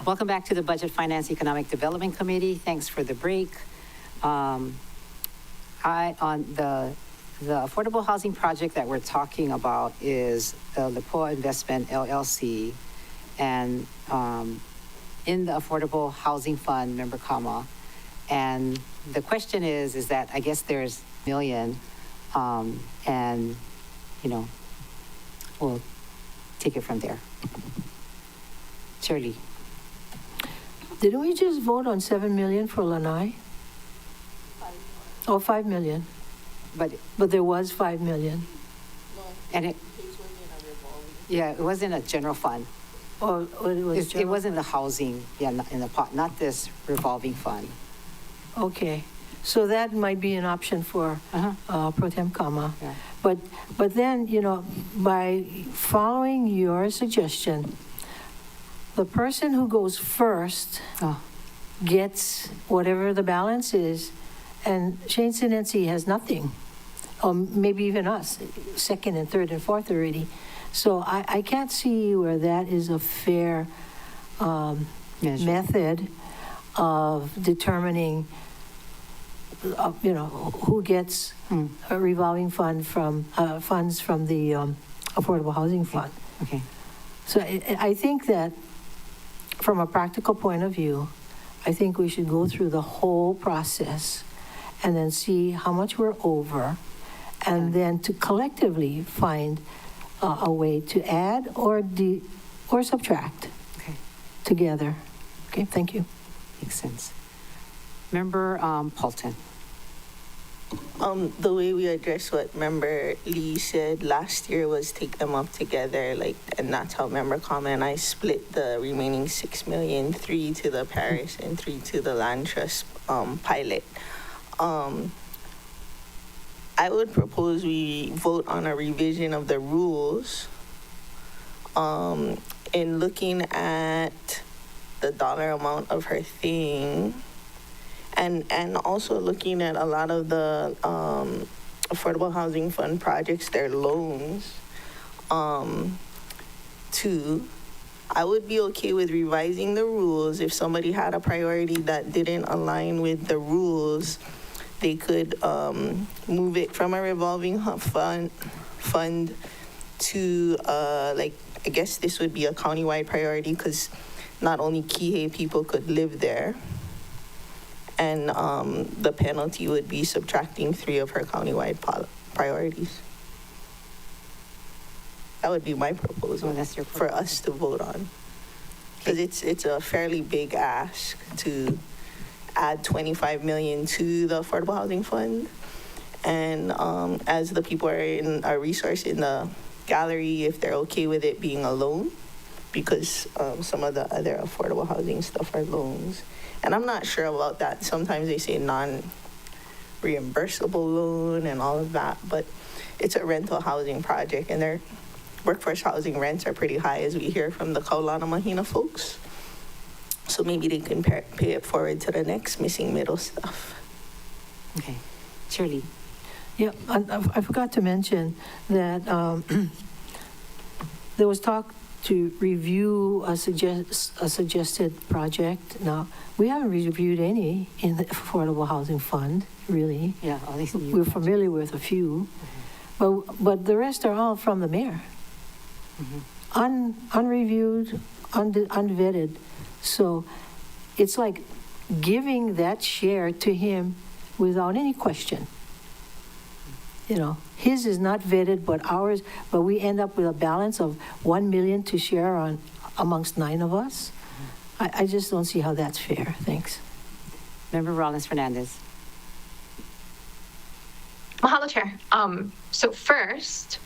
Welcome back to the Budget Finance Economic Development Committee. Thanks for the break. On the affordable housing project that we're talking about is the LePoa Investment LLC. And in the Affordable Housing Fund, member comma. And the question is that I guess there's $1 million, and, you know, we'll take it from there. Shirley. Didn't we just vote on 7 million for Lanai? Oh, 5 million. But there was 5 million. and it, yeah, it wasn't a general fund. Oh, it was It general wasn't the housing, yeah, in the pot, not this revolving fund. Okay, so that might be an option for Pro Tem Kama. Yeah. But then, you know, by following your suggestion, the person who goes first gets whatever the balance is, and Shane Sinensi has nothing, or maybe even us, second and third and fourth already. So I can't see where that is a fair method of determining, you know, who gets a revolving fund from funds from the Affordable Housing Fund. Okay. So I think that from a practical point of view, I think we should go through the whole process and then see how much we're over, and then to collectively find a way to add or subtract together. Okay, thank you. Makes sense. Member Paulton. The way we addressed what Member Lee said last year was take them up together, like, and that's how Member Kama and I split the remaining 6 million, 3 to the parish and 3 to the land trust pilot. I would propose we vote on a revision of the rules in looking at the dollar amount of her thing. And also looking at a lot of the Affordable Housing Fund projects, their loans, too. I would be okay with revising the rules. If somebody had a priority that didn't align with the rules, they could move it from a revolving fund to, like, I guess this would be a countywide priority because not only Kihei people could live there. And the penalty would be subtracting 3 of her countywide priorities. That would be my proposal, that's your for us to vote on. Because it's a fairly big ask to add 25 million to the Affordable Housing Fund. And as the people are in our resource in the gallery, if they're okay with it being a loan, because some of the other affordable housing stuff are loans. And I'm not sure about that. Sometimes they say non-reimbursable loan and all of that, but it's a rental housing project, and their workforce housing rents are pretty high, as we hear from the Kaulana Mahina folks. So maybe they can pay it forward to the next missing middle stuff. Okay. Shirley. Yeah, I forgot to mention that there was talk to review a suggested project. Now, we haven't reviewed any in the Affordable Housing Fund, really. Yeah, all these new We're familiar with a few, but the rest are all from the mayor. Unreviewed, unvetted. So it's like giving that share to him without any question. You know, his is not vetted, but ours, but we end up with a balance of 1 million to share on amongst 9 of us. I just don't see how that's fair. Thanks. Member Rollins Fernandez. Mahalo, Chair. So first,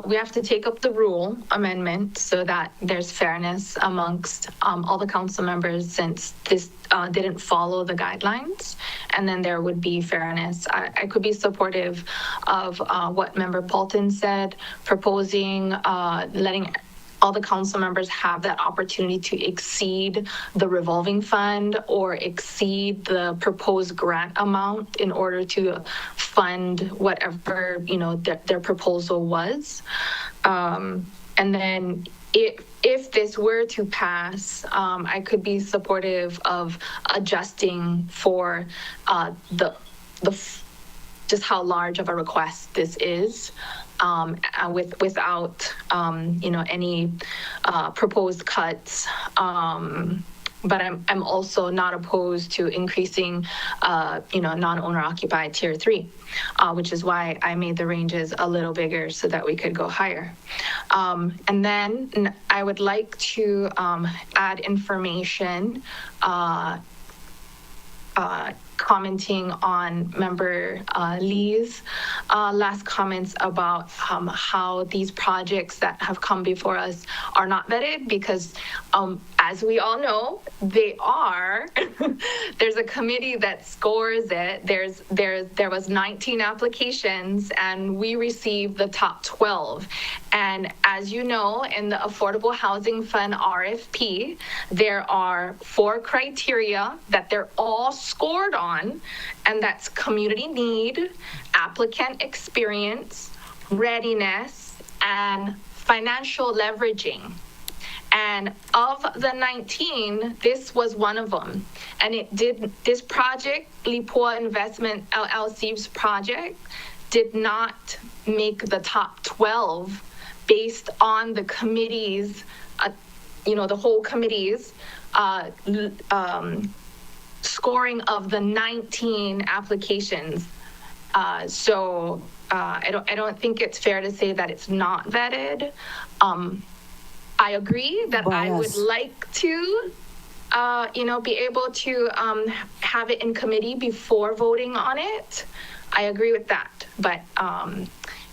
we have to take up the rule amendment so that there's fairness amongst all the council members since this didn't follow the guidelines. And then there would be fairness. I could be supportive of what Member Paulton said, proposing letting all the council members have that opportunity to exceed the revolving fund or exceed the proposed grant amount in order to fund whatever, their proposal was. And then if this were to pass, I could be supportive of adjusting for just how large of a request this is, without any proposed cuts. But I'm also not opposed to increasing, non-owner occupied tier 3, which is why I made the ranges a little bigger so that we could go higher. And then I would like to add information commenting on Member Lee's last comments about how these projects that have come before us are not vetted, because as we all know, they are. There's a committee that scores it. There was 19 applications and we received the top 12. And as you know, in the Affordable Housing Fund RFP, there are 4 criteria that they're all scored on, and that's community need, applicant experience, readiness, and financial leveraging. And of the 19, this was one of them. And this project, Lipua Investment LLC's project, did not make the top 12 based on the committee's, the whole committee's scoring of the 19 applications. So I don't think it's fair to say that it's not vetted. I agree that I would like to, be able to have it in committee before voting on it. I agree with that, but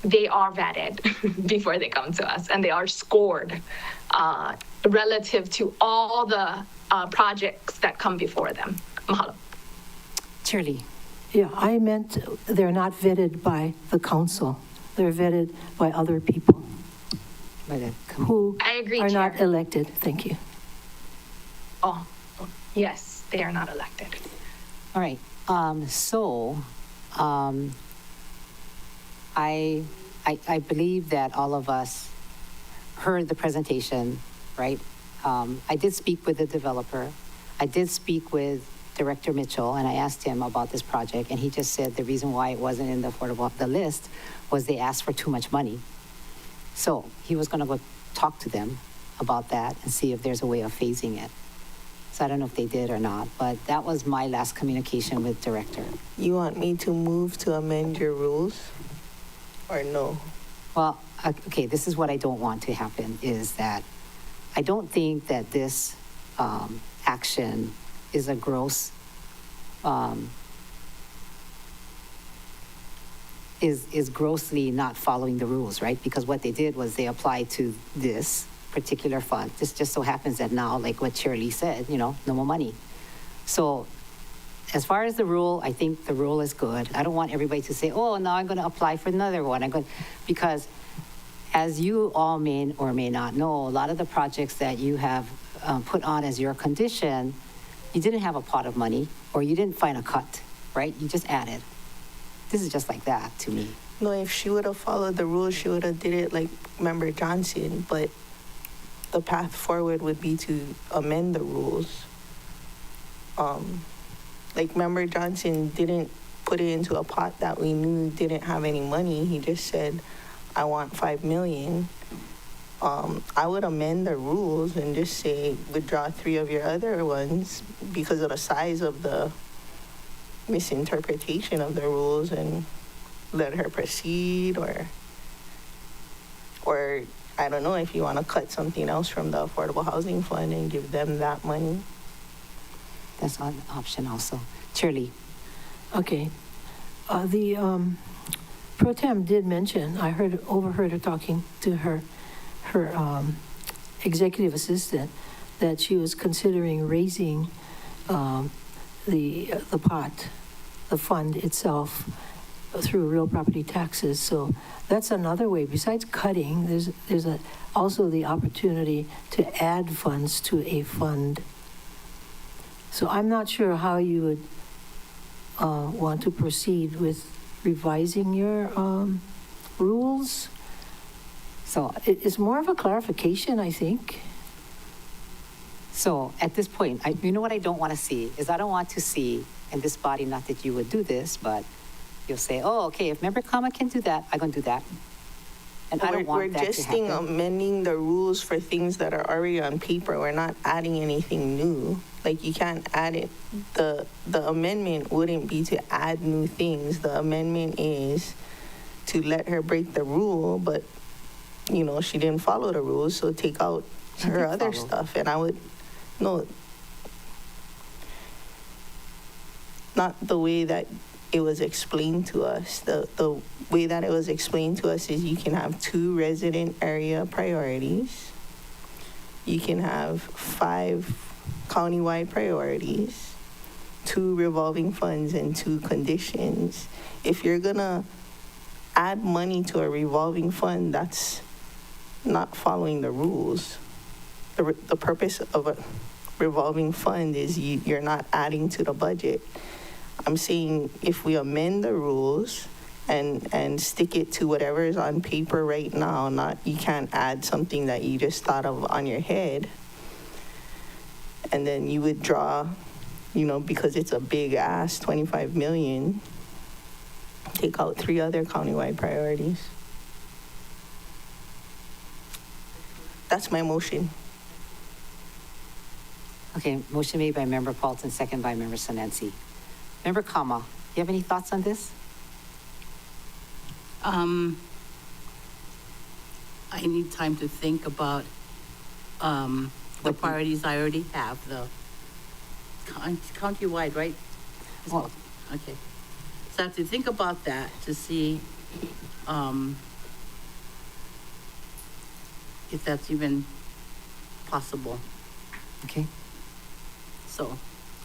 they are vetted before they come to us, and they are scored relative to all the projects that come before them. Mahalo. Shirley. Yeah, I meant they're not vetted by the council. They're vetted by other people who I agree, are Chair. not elected. Thank you. Oh, yes, they are not elected. All right. I believe that all of us heard the presentation, right? I did speak with the developer. I did speak with Director Mitchell, and I asked him about this project, and he just said the reason why it wasn't in the list was they asked for too much money. So he was going to go talk to them about that and see if there's a way of phasing it. So I don't know if they did or not, but that was my last communication with Director. You want me to move to amend your rules or no? Well, okay, this is what I don't want to happen, is that I don't think that this action is a gross, is grossly not following the rules, right? Because what they did was they applied to this particular fund. This just so happens that now, like what Shirley said, no more money. So as far as the rule, I think the rule is good. I don't want everybody to say, oh, now I'm going to apply for another one. Because as you all may or may not know, a lot of the projects that you have put on as your condition, you didn't have a pot of money or you didn't find a cut, right? You just added. This is just like that to me. No, if she would have followed the rules, she would have did it like Member Johnson, but the path forward would be to amend the rules. Like Member Johnson didn't put it into a pot that we knew didn't have any money. He just said, I want $5 million. I would amend the rules and just say withdraw 3 of your other ones because of the size of the misinterpretation of the rules, and let her proceed, or I don't know, if you want to cut something else from the Affordable Housing Fund and give them that money. That's an option also. Shirley. Okay. Pro Tem did mention, overheard her talking to her executive assistant, that she was considering raising the pot, the fund itself, through real property taxes. So that's another way. Besides cutting, there's also the opportunity to add funds to a fund. So I'm not sure how you would want to proceed with revising your rules. So it's more of a clarification, I think. So at this point, you know what I don't want to see is I don't want to see in this body, not that you would do this, but you'll say, oh, okay, if Member Kama can do that, I'm going to do that. And I don't want that to happen. We're just amending the rules for things that are already on paper. We're not adding anything new. Like, you can't add it. The amendment wouldn't be to add new things. The amendment is to let her break the rule, but, you know, she didn't follow the rules, so take out her other stuff. And I would, no, not the way that it was explained to us. The way that it was explained to us is you can have 2 resident area priorities. You can have 5 countywide priorities, 2 revolving funds, and 2 conditions. If you're gonna add money to a revolving fund, that's not following the rules. The purpose of a revolving fund is you're not adding to the budget. I'm saying if we amend the rules and stick it to whatever is on paper right now, not, you can't add something that you just thought of on your head. And then you would draw, you know, because it's a big ass, 25 million, take out 3 other countywide priorities. That's my motion. Okay, motion made by Member Paulson, second by Member Sinensi. Member Kama, you have any thoughts on this? I need time to think about the priorities I already have, the countywide, right? Well, okay. So I have to think about that to see if that's even possible. okay. So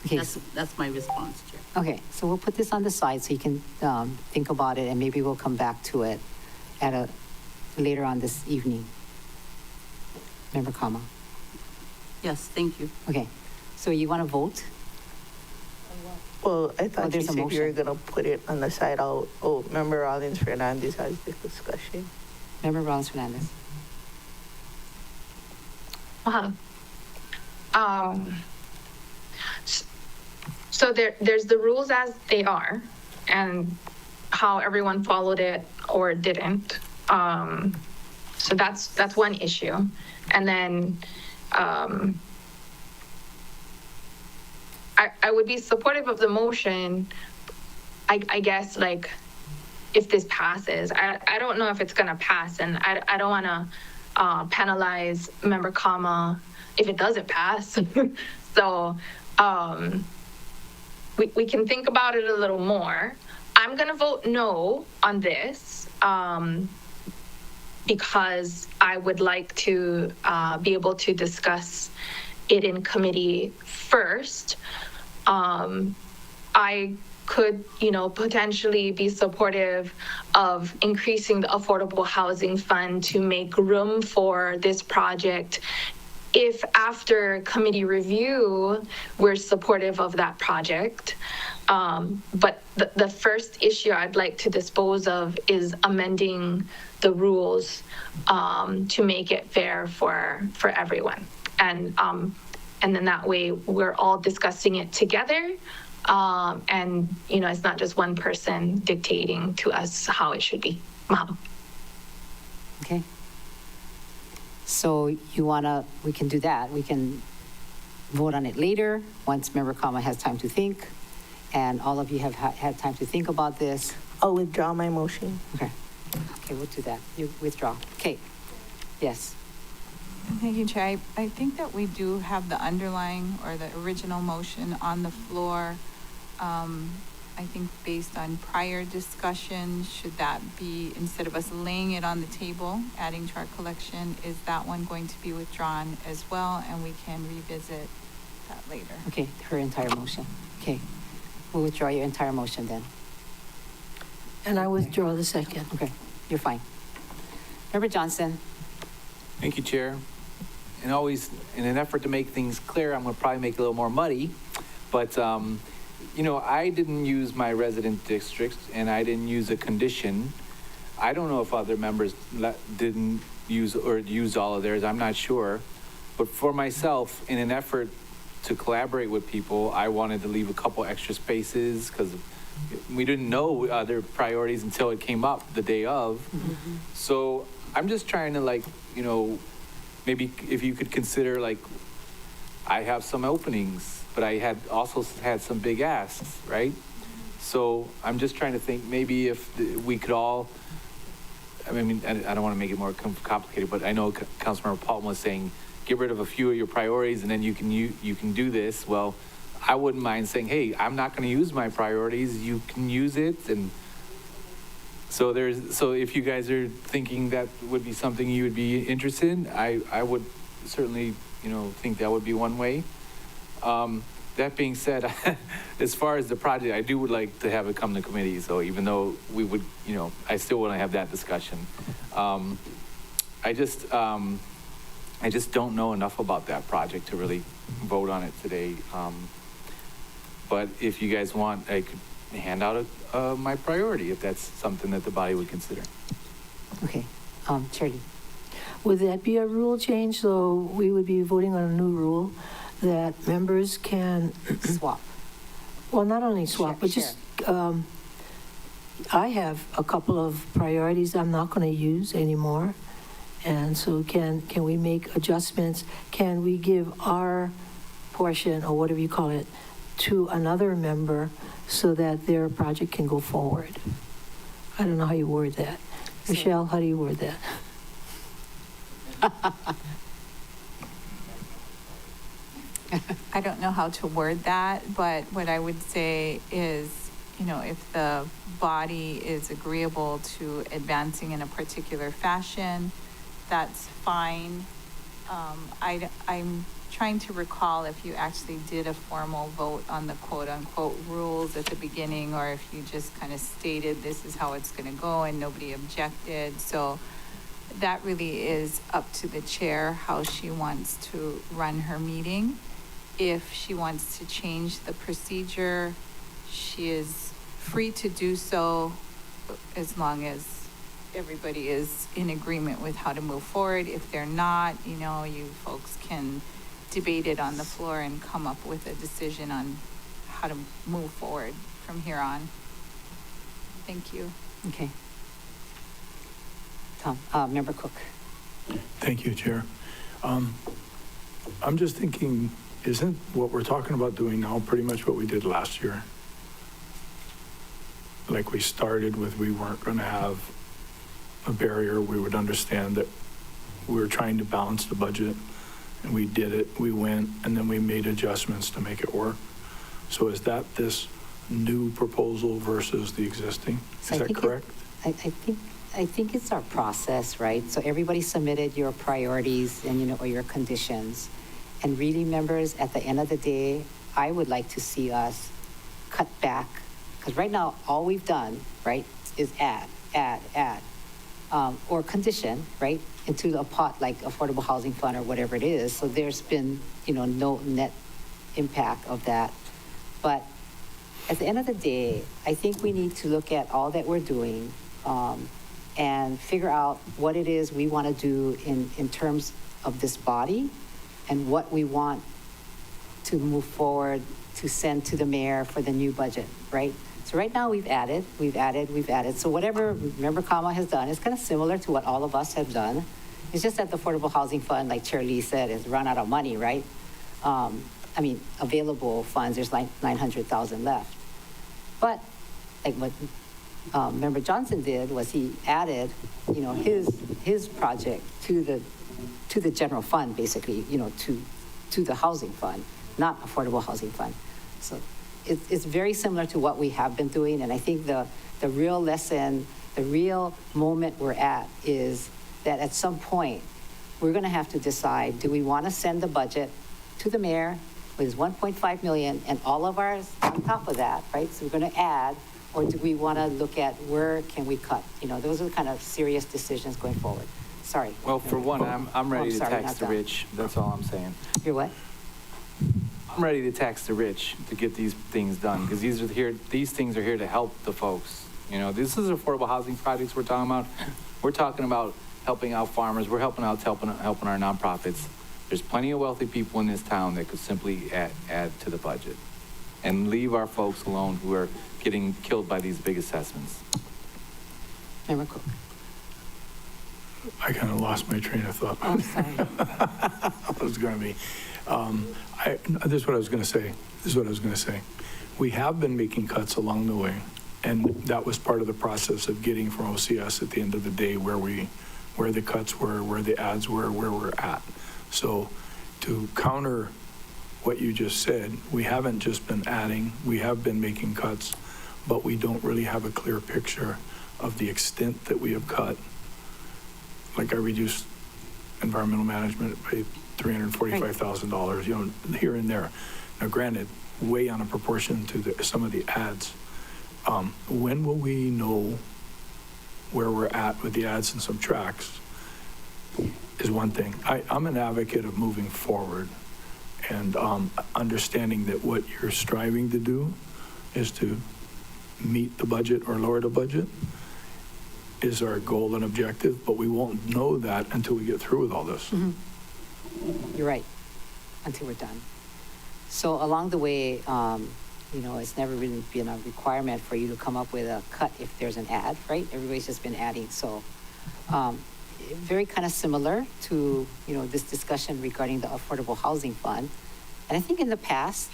Okay, that's my response, Chair. Okay, so we'll put this on the side so you can think about it, and maybe we'll come back to it at later on this evening. Member Kama. Yes, thank you. Okay, so you want to vote? Well, I thought you there's a said you were motion. gonna put it on the side. Member Rollins Fernandez has this discussion. Member Rollins Fernandez. So there's the rules as they are and how everyone followed it or didn't. So that's one issue. And then I would be supportive of the motion, I guess, like, if this passes. I don't know if it's gonna pass, and I don't wanna penalize Member Kama if it doesn't pass. So we can think about it a little more. I'm gonna vote no on this because I would like to be able to discuss it in committee first. I could, potentially be supportive of increasing the affordable housing fund to make room for this project if after committee review, we're supportive of that project. But the first issue I'd like to dispose of is amending the rules to make it fair for everyone. And then that way we're all discussing it together. And, it's not just one person dictating to us how it should be. Mahalo. Okay. So we can do that. We can vote on it later, once Member Kama has time to think, and all of you have had time to think about this. I'll withdraw my motion. Okay, we'll do that. You withdraw. Okay, yes. Thank you, Chair. I think that we do have the underlying or the original motion on the floor. I I think based on prior discussion, should that be, instead of us laying it on the table, adding to our collection, is that one going to be withdrawn as well? And we can revisit that later. Okay, her entire motion. Okay, we'll withdraw your entire motion then. And I withdraw the second. Okay, you're fine. Member Johnson? Thank you, Chair. And always, in an effort to make things clear, I'm going to probably make it a little more muddy. But, you know, I didn't use my resident district and I didn't use a condition. I don't know if other members didn't use or used all of theirs. I'm not sure. But for myself, in an effort to collaborate with people, I wanted to leave a couple extra spaces because we didn't know other priorities until it came up the day of. Mm-hmm. So I'm just trying to, like, you know, maybe if you could consider, like, I have some openings, but I had also had some big asks, right? So I'm just trying to think maybe if we could all, I mean, I don't want to make it more complicated, but I know Councilmember Paulton was saying, get rid of a few of your priorities and then you can do this. Well, I wouldn't mind saying, hey, I'm not going to use my priorities. You can use it. And so if you guys are thinking that would be something you would be interested in, I would certainly, you know, think that would be one way. That being said, as far as the project, I would like to have it come to committee. So even though we would, you know, I still want to have that discussion. I just don't know enough about that project to really vote on it today. But if you guys want, I could hand out my priority if that's something that the body would consider. Okay, Charlie? Would that be a rule change? So we would be voting on a new rule that members can, Swap. well, not only swap, but just, I have a couple of priorities I'm not going to use anymore. And so can we make adjustments? Can we give our portion, or whatever you call it, to another member so that their project can go forward? I don't know how you word that. Michelle, how do you word that? I don't know how to word that, but what I would say is, you know, if the body is agreeable to advancing in a particular fashion, that's fine. I'm trying to recall if you actually did a formal vote on the quote-unquote rules at the beginning, or if you just kind of stated this is how it's going to go and nobody objected. So that really is up to the chair how she wants to run her meeting. If she wants to change the procedure, she is free to do so as long as everybody is in agreement with how to move forward. If they're not, you know, you folks can debate it on the floor and come up with a decision on how to move forward from here on. Thank you. Okay. Tom, Member Cook. Thank you, Chair. I'm just thinking, isn't what we're talking about doing now pretty much what we did last year? Like we started with, we weren't going to have a barrier. We would understand that we were trying to balance the budget, and we did it. We went, and then we made adjustments to make it work. So is that this new proposal versus the existing? Is that correct? I think it's our process, right? So everybody submitted your priorities and, you know, or your conditions. And really, members, at the end of the day, I would like to see us cut back. Because right now, all we've done, right, is add, or condition, right, into a pot like Affordable Housing Fund or whatever it is. So there's been, you know, no net impact of that. But at the end of the day, I think we need to look at all that we're doing and figure out what it is we want to do in terms of this body and what we want to move forward to send to the mayor for the new budget, right? So right now we've added. So whatever Member Kama has done is kind of similar to what all of us have done. It's just that the Affordable Housing Fund, like Chair Lee said, has run out of money, right? I mean, available funds, there's like 900,000 left. But like what Member Johnson did was he added, you know, his project to the general fund, basically, you know, to the housing fund, not Affordable Housing Fund. So it's very similar to what we have been doing. And I think the real lesson, the real moment we're at is that at some point, we're going to have to decide, do we want to send the budget to the mayor with his 1.5 million and all of ours on top of that, right? So we're going to add, or do we want to look at where can we cut? You know, those are the kind of serious decisions going forward. Sorry. Well, for one, I'm ready to sorry, tax not the done. rich. That's all I'm saying. You're what? I'm ready to tax the rich to get these things done, because these things are here to help the folks. You know, this is affordable housing projects we're talking about. We're talking about helping out farmers. We're helping our nonprofits. There's plenty of wealthy people in this town that could simply add to the budget and leave our folks alone who are getting killed by these big assessments. Member Cook. I kind of lost my train of thought. I'm sorry. It was going to be, this is what I was going to say. We have been making cuts along the way, and that was part of the process of getting from OCS at the end of the day where the cuts were, where the ads were, where we're at. So to counter what you just said, we haven't just been adding, we have been making cuts, but we don't really have a clear picture of the extent that we have cut. Like I reduced environmental management by $345,000, you know, here and there. Now, granted, way on a proportion to some of the ads. When will we know where we're at with the ads and subtracts is one thing. I'm an advocate of moving forward and understanding that what you're striving to do is to meet the budget or lower the budget is our goal and objective, but we won't know that until we get through with all this. Mm-hmm. You're right, until we're done. So along the way, you know, it's never really been a requirement for you to come up with a cut if there's an ad, right? Everybody's just been adding. So very kind of similar to, you know, this discussion regarding the Affordable Housing Fund. And I think in the past,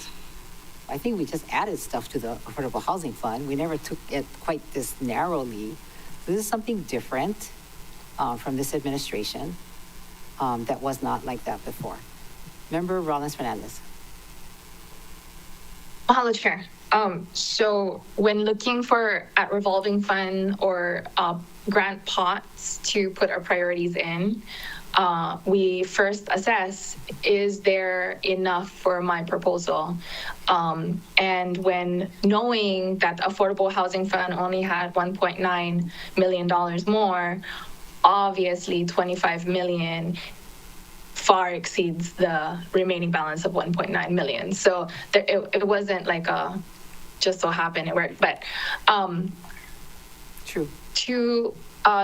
I think we just added stuff to the Affordable Housing Fund. We never took it quite this narrowly. This is something different from this administration that was not like that before. Member Rollins-Fernandez. Hello, Chair. So when looking at revolving fund or grant pots to put our priorities in, we first assess, is there enough for my proposal? And when knowing that the Affordable Housing Fund only had $1.9 million more, obviously 25 million far exceeds the remaining balance of 1.9 million. So it wasn't like just so happened it worked, but True. To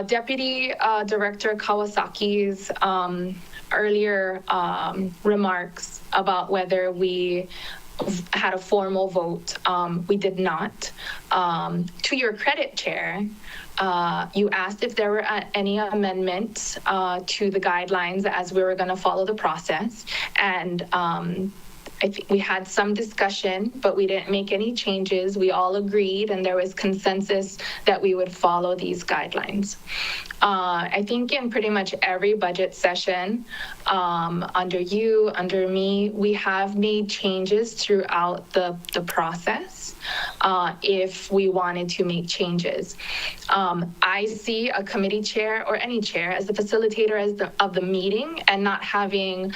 Deputy Director Kawasaki's earlier remarks about whether we had a formal vote, we did not. To your credit, Chair, you asked if there were any amendments to the guidelines as we were going to follow the process. And I think we had some discussion, but we didn't make any changes. We all agreed, and there was consensus that we would follow these guidelines. I think in pretty much every budget session, under you, under me, we have made changes throughout the process if we wanted to make changes. I see a committee chair or any chair as the facilitator of the meeting and not having,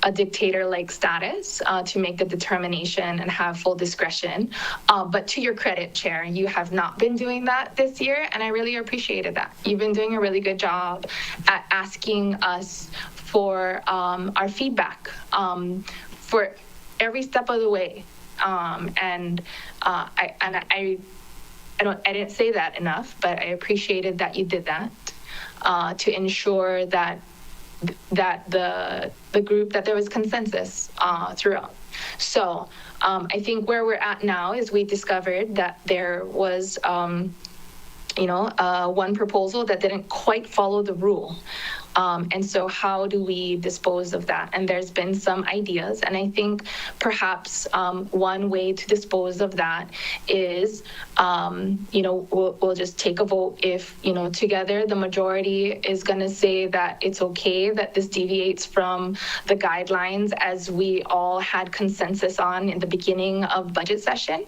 a dictator-like status to make the determination and have full discretion. But to your credit, Chair, you have not been doing that this year, and I really appreciated that. You've been doing a really good job at asking us for our feedback for every step of the way. I didn't say that enough, but I appreciated that you did that to ensure that the group, that there was consensus throughout. So I think where we're at now is we discovered that there was, one proposal that didn't quite follow the rule. And so how do we dispose of that? And there's been some ideas. And I think perhaps one way to dispose of that is, we'll just take a vote if, together the majority is going to say that it's okay that this deviates from the guidelines as we all had consensus on in the beginning of budget session.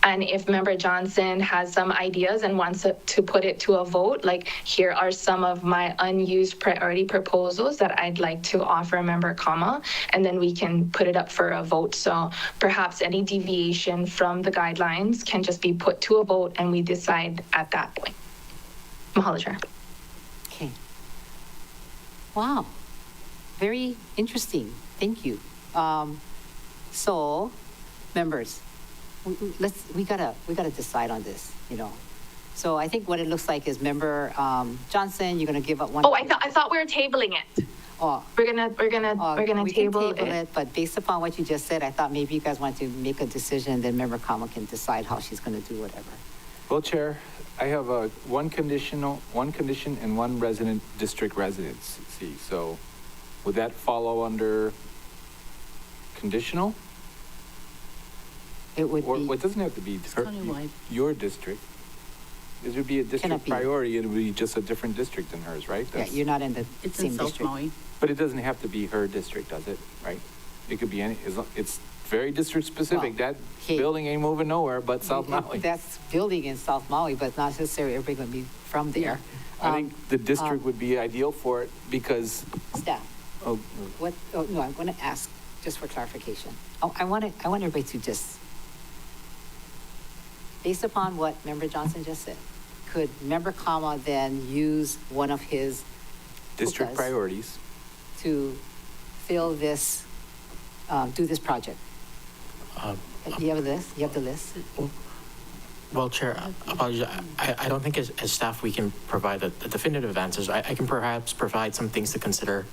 And if Member Johnson has some ideas and wants to put it to a vote, like here are some of my unused priority proposals that I'd like to offer Member Kama, and then we can put it up for a vote. So perhaps any deviation from the guidelines can just be put to a vote and we decide at that point. Mahalo, Chair. Okay. Wow. Very interesting. Thank you. So, members, we gotta decide on this, So I think what it looks like is Member Johnson, you're gonna give up one. Oh, I thought we were tabling it. Oh, We're gonna we can table it. But based upon what you just said, I thought maybe you guys want to make a decision, then Member Kama can decide how she's gonna do whatever. Well, Chair, I have one condition and one resident district residency. So would that follow under conditional? It would Or be, it doesn't have to be countywide. your district. It would be a Cannot district be. priority, and it would be just a different district than hers, right? yeah, you're not in the It's same in South district. Maui. But it doesn't have to be her district, does it? Right? It could be any, it's very district specific. Well, That hey, building ain't moving nowhere but South Maui. That's building in South Maui, but not necessarily everybody gonna be from there. I think the district would be ideal for it because, Staff, oh, no, I'm gonna ask just for clarification. I want everybody to just, based upon what Member Johnson just said, could Member Kama then use one of his district pukas priorities. to fill this, do this project? You have this? You have the list? Well, Chair, apologies. I don't think as staff we can provide the definitive answers. I can perhaps provide some things to consider.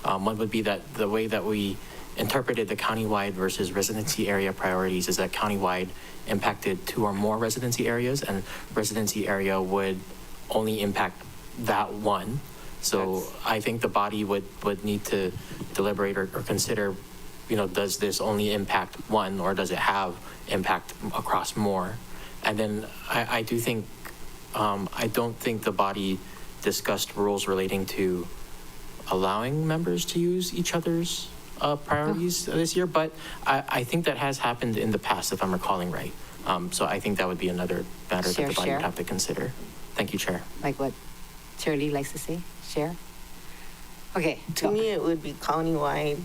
One would be that the way that we interpreted the countywide versus residency area priorities is that countywide impacted 2 or more residency areas, and residency area would only impact that one. So I think the body would need to deliberate or consider, does this only impact one, or does it have impact across more? And then I do think, I don't think the body discussed rules relating to allowing members to use each other's priorities this year, but I think that has happened in the past, if I'm recalling right. So I think that would be another matter that the body would have to consider. Thank you, Chair. Like what Chair Lee likes to say, share? Okay. To me, it would be countywide,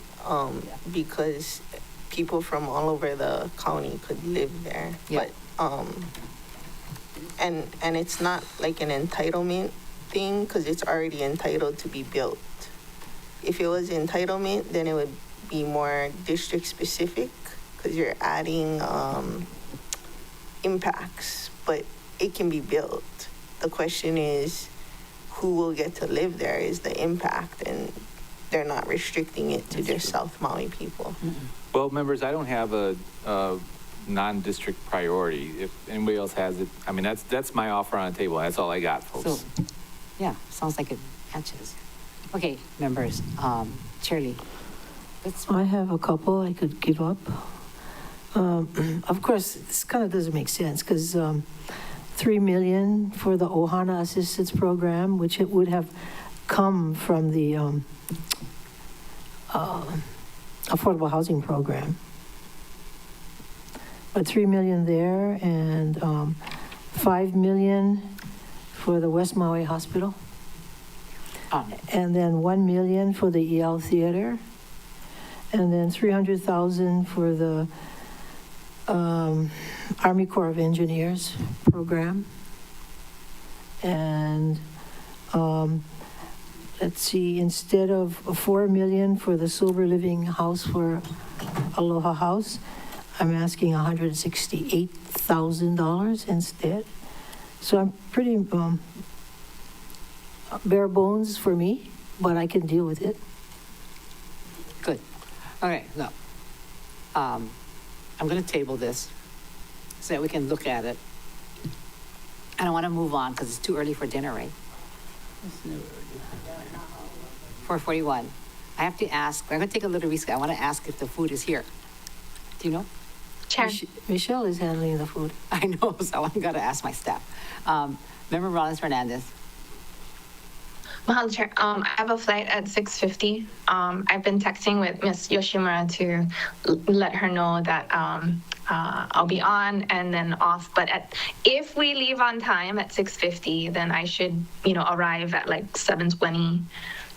because people from all over the county could live there. Yeah. But, and it's not like an entitlement thing, because it's already entitled to be built. If it was entitlement, then it would be more district specific, because you're adding impacts, but it can be built. The question is, who will get to live there is the impact, and they're not restricting it to just South Maui people. Well, members, I don't have a non-district priority. If anybody else has it, I mean, that's my offer on the table. That's all I got, folks. So, yeah, sounds like it matches. Okay, members, Chair Lee. I have a couple I could give up. Of course, this kind of doesn't make sense because $3 million for the Ohana Assistance Program, which it would have come from the Affordable Housing Program. But $3 million there and $5 million for the West Maui Hospital. And then $1 million for the EL Theater. And then $300,000 for the Army Corps of Engineers program. And let's see, instead of $4 million for the Silver Living House for Aloha House, I'm asking $168,000 instead. So I'm pretty bare bones for me, but I can deal with it. Good. All right, no. I'm going to table this so that we can look at it. I don't want to move on because it's too early for dinner, right? 4:41. I have to ask, I'm going to take a little risk. I want to ask if the food is here. Do you know? Chair. Michelle is handling the food. I know, so I'm going to ask my staff. Member Rollins Fernandez. Mahalo, Chair. I have a flight at 6:50. I've been texting with Miss Yoshimura to let her know that I'll be on and then off. But if we leave on time at 6:50, then I should, arrive at like 7:20,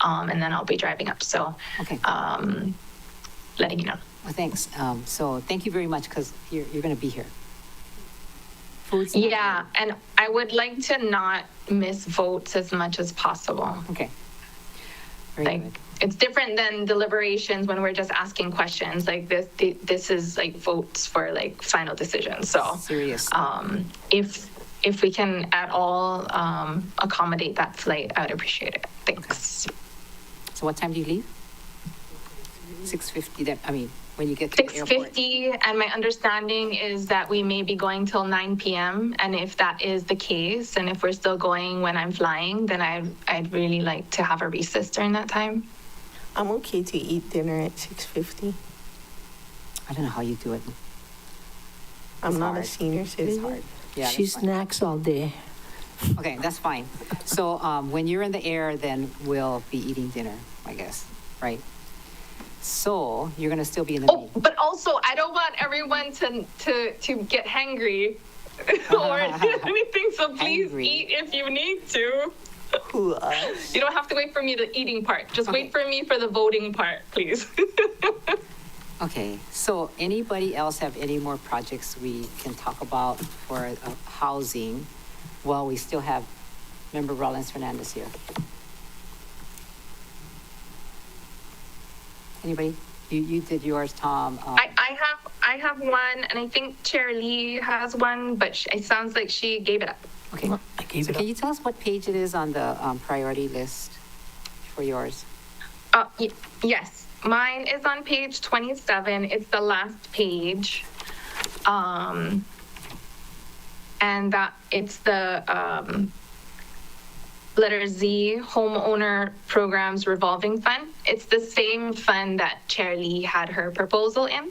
and then I'll be driving up. So, Okay. Letting you know. Well, thanks. So thank you very much because you're going to be here. Food's not Yeah, here. and I would like to not miss votes as much as possible. Okay. Very good. It's different than deliberations when we're just asking questions. Like this is like votes for like final decisions. So Serious. if we can at all accommodate that flight, I would appreciate it. Thanks. So what time do you leave? 6:50. That, I mean, when you get to the airport. 6:50, and my understanding is that we may be going till 9 p.m. And if that is the case, and if we're still going when I'm flying, then I'd really like to have a recess during that time. I'm okay to eat dinner at 6:50. I don't know how you do it. I'm It's not hard. a senior It's citizen. hard. Yeah, She that's fine. snacks all day. Okay, that's fine. So when you're in the air, then we'll be eating dinner, I guess, right? So you're going to still be in the Oh, meeting. but also I don't want everyone to get hangry or anything. So please Hangry. eat if you need to. Who, us? You don't have to wait for me the eating part. Just Okay. wait for me for the voting part, please. Okay, so anybody else have any more projects we can talk about for housing while we still have Member Rollins Fernandez here? Anybody? You did yours, Tom. I have one, and I think Chair Lee has one, but it sounds like she gave it up. Okay. I gave So it can up. you tell us what page it is on the priority list for yours? Yes, mine is on page 27. It's the last page. And that it's the letter Z, Homeowner Programs Revolving Fund. It's the same fund that Chair Lee had her proposal in.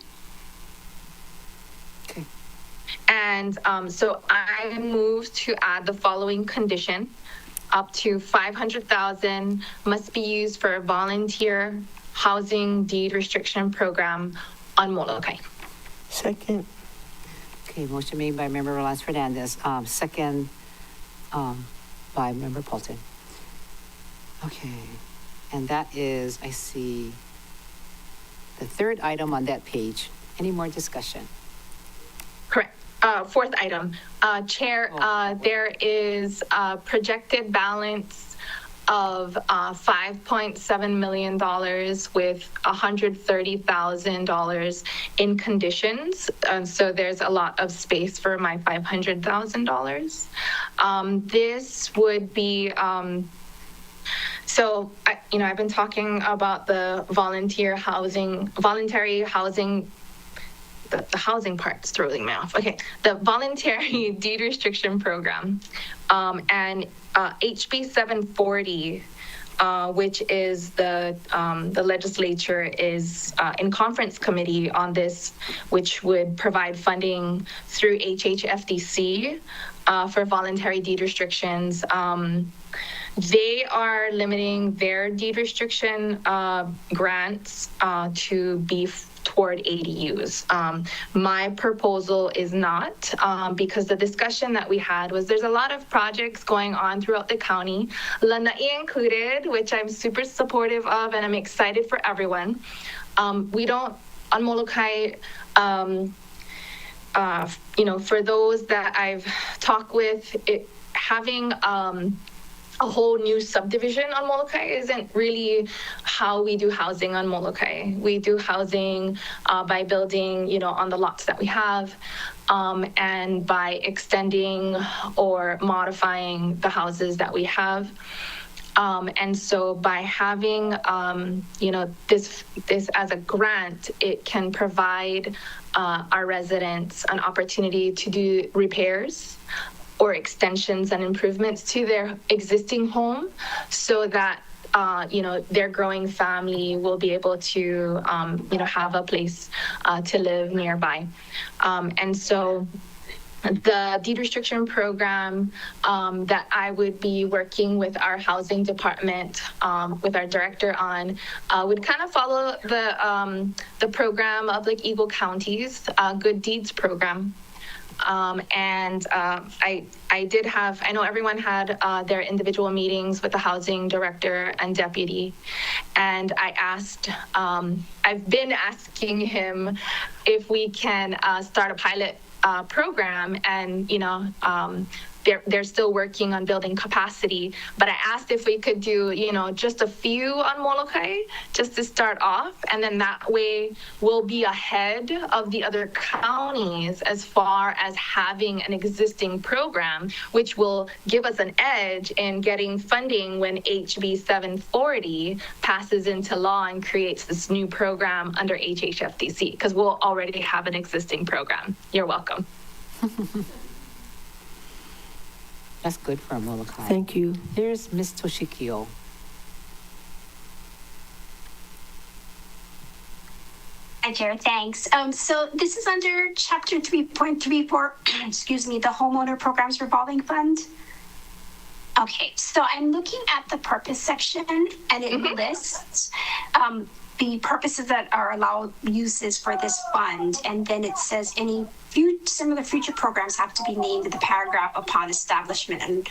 Okay. And so I moved to add the following condition. Up to 500,000 must be used for a volunteer housing deed restriction program on Molokai. Second. Okay, motion made by Member Rollins Fernandez, second by Member Paulton. Okay, and that is, I see, the third item on that page. Any more discussion? Correct. Fourth item, Chair, there is a projected balance of $5.7 million with $130,000 in conditions. So there's a lot of space for my $500,000. This would be, so I've been talking about the voluntary housing, the housing part's throwing me off. Okay, the voluntary deed restriction program, and HB 740, which is the legislature is in conference committee on this, which would provide funding through HHFDC for voluntary deed restrictions. They are limiting their deed restriction grants to be toward ADUs. My proposal is not, because the discussion that we had was there's a lot of projects going on throughout the county, Lanai included, which I'm super supportive of and I'm excited for everyone. We don't, on Molokai, for those that I've talked with, having a whole new subdivision on Molokai isn't really how we do housing on Molokai. We do housing by building, on the lots that we have, and by extending or modifying the houses that we have. And so by having, this as a grant, it can provide our residents an opportunity to do repairs or extensions and improvements to their existing home so that their growing family will be able to, have a place to live nearby. And so the deed restriction program that I would be working with our housing department, with our director on, would kind of follow the program of like Eagle County's Good Deeds program. I know everyone had their individual meetings with the housing director and deputy. And I asked, I've been asking him if we can start a pilot program, and they're still working on building capacity, but I asked if we could do just a few on Molokai just to start off, and then that way we'll be ahead of the other counties as far as having an existing program, which will give us an edge in getting funding when HB 740 passes into law and creates this new program under HHFDC, because we'll already have an existing program. You're welcome. That's good for Molokai. Thank you. Here's Ms. Toshikio. Hi, Chair, thanks. So this is under Chapter 3.34, excuse me, the Homeowner Programs Revolving Fund. Okay, so I'm looking at the purpose section, and it lists the purposes that are allowed uses for this fund, and then it says any similar future programs have to be named in the paragraph upon establishment and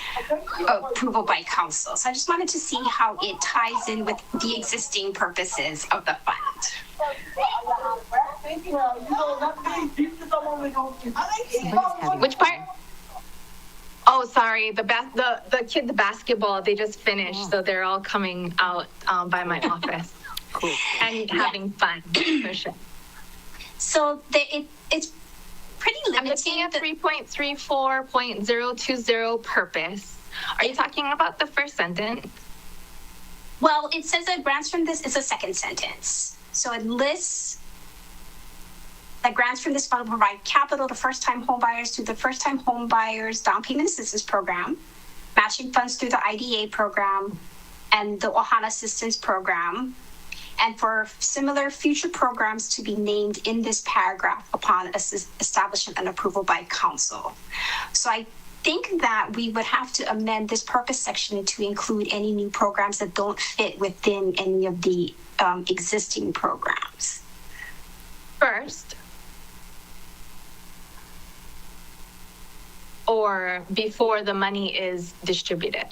approval by council. So I just wanted to see how it ties in with the existing purposes of the fund. Which part? Oh, sorry. The kids basketball, they just finished, so they're all coming out by my office. Cool. And having fun, for sure. So it's pretty I'm limiting. looking at 3.34.020 purpose. Are you talking about the first sentence? Well, it says that grants from this is a second sentence. So it lists that grants from this fund will provide capital to first-time home buyers through the first-time home buyers down payment assistance program, matching funds through the IDA program, and the Ohana assistance program, and for similar future programs to be named in this paragraph upon establishment and approval by council. So I think that we would have to amend this purpose section to include any new programs that don't fit within any of the existing programs. First, or before the money is distributed?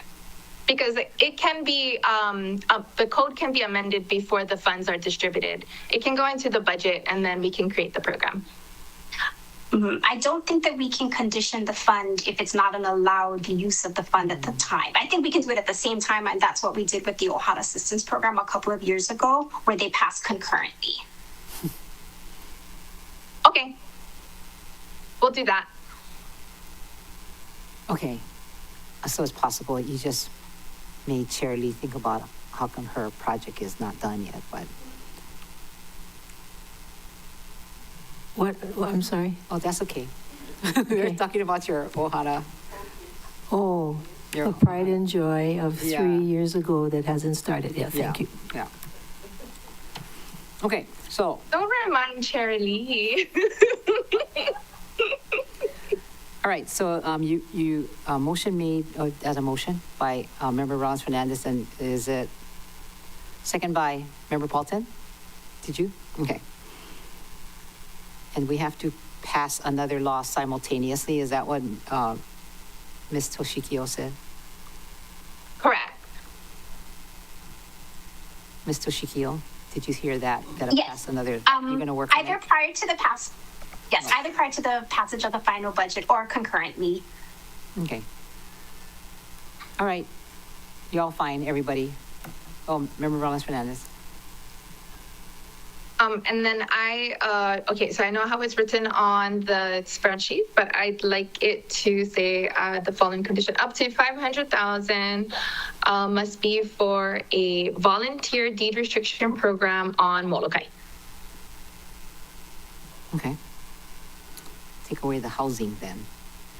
Because it can be, the code can be amended before the funds are distributed. It can go into the budget and then we can create the program. I don't think that we can condition the fund if it's not an allowed use of the fund at the time. I think we can do it at the same time, and that's what we did with the Ohana Assistance Program a couple of years ago, where they passed concurrently. Okay, we'll do that. Okay. So it's possible you just made Chair Lee think about how come her project is not done yet, but. What, I'm sorry? Oh, that's okay. We're talking about your Ohana. Oh, Your the pride and joy of Yeah. 3 years ago that hasn't started yet. Thank you. Yeah. Okay, so, Don't remind Lee. all right, so motion made as a motion by Member Rollins Fernandez, and is it second by Member Paulton? Did you? Okay. And we have to pass another law simultaneously. Is that what Ms. Toshikio said? Correct. Ms. Toshikio, did you hear that? Gotta Yes. pass another, you're gonna work on Either it? prior to the either prior to the passage of the final budget or concurrently. Okay. All right. Y'all fine, everybody? Oh, Member Rollins Fernandez. And then okay, so I know how it's written on the spreadsheet, but I'd like it to say the following condition: up to 500,000 must be for a volunteer deed restriction program on Molokai. Okay. Take away the housing then.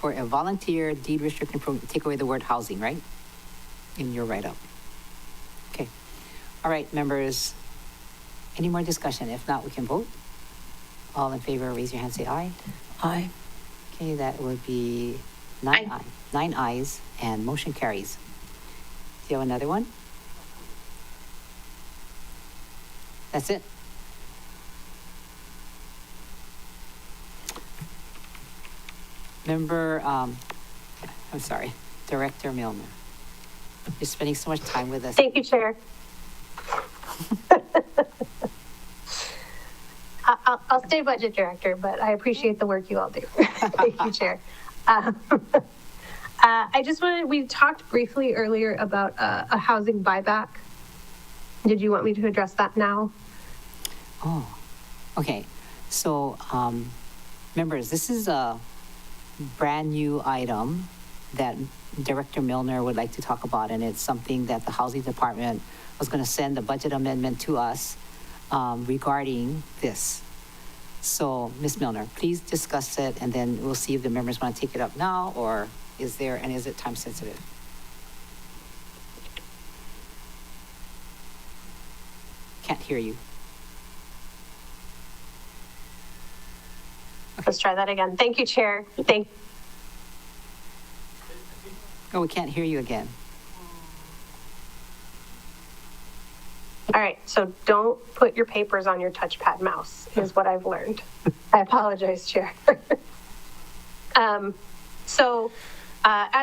For a volunteer deed restriction program, take away the word housing, right? In your write-up. Okay. All right, members, any more discussion? If not, we can vote. All in favor, raise your hand, say aye. Aye. Okay, that would be Aye. 9 ayes, and motion carries. Do you have another one? That's it? Member, I'm sorry, Director Milner. You're spending so much time with us. Thank you, Chair. I'll stay budget director, but I appreciate the work you all do. Thank you, Chair. I just wanted, we talked briefly earlier about a housing buyback. Did you want me to address that now? Oh, okay. So, members, this is a brand new item that Director Milner would like to talk about, and it's something that the Housing Department was going to send a budget amendment to us regarding this. So, Ms. Milner, please discuss it, and then we'll see if the members want to take it up now, or is it time sensitive? Can't hear you. Let's try that again. Thank you, Chair. Oh, we can't hear you again. All right, so don't put your papers on your touchpad mouse, is what I've learned. I apologize, Chair. As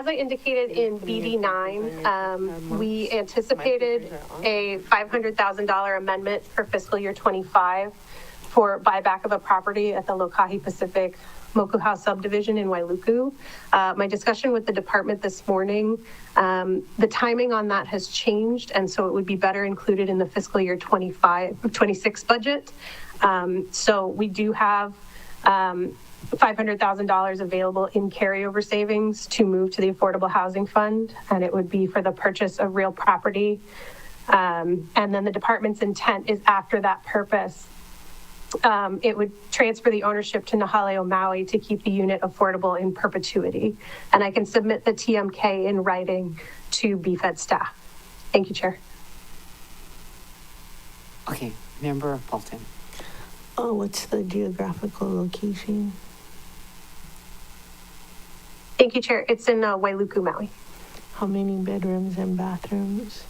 I indicated in BD9, we anticipated a $500,000 amendment for fiscal year 25 for buyback of a property at the Lokahi Pacific Moku House subdivision in Wailuku. My discussion with the department this morning, the timing on that has changed, and so it would be better included in the fiscal year 26 budget. So we do have $500,000 available in carryover savings to move to the Affordable Housing Fund, and it would be for the purchase of real property. And then the department's intent is after that purpose, it would transfer the ownership to Nahaleo Maui to keep the unit affordable in perpetuity. And I can submit the TMK in writing to BFED staff. Thank you, Chair. Okay, Member Paulton. Oh, what's the geographical location? Thank you, Chair. It's in Wailuku, Maui. How many bedrooms and bathrooms?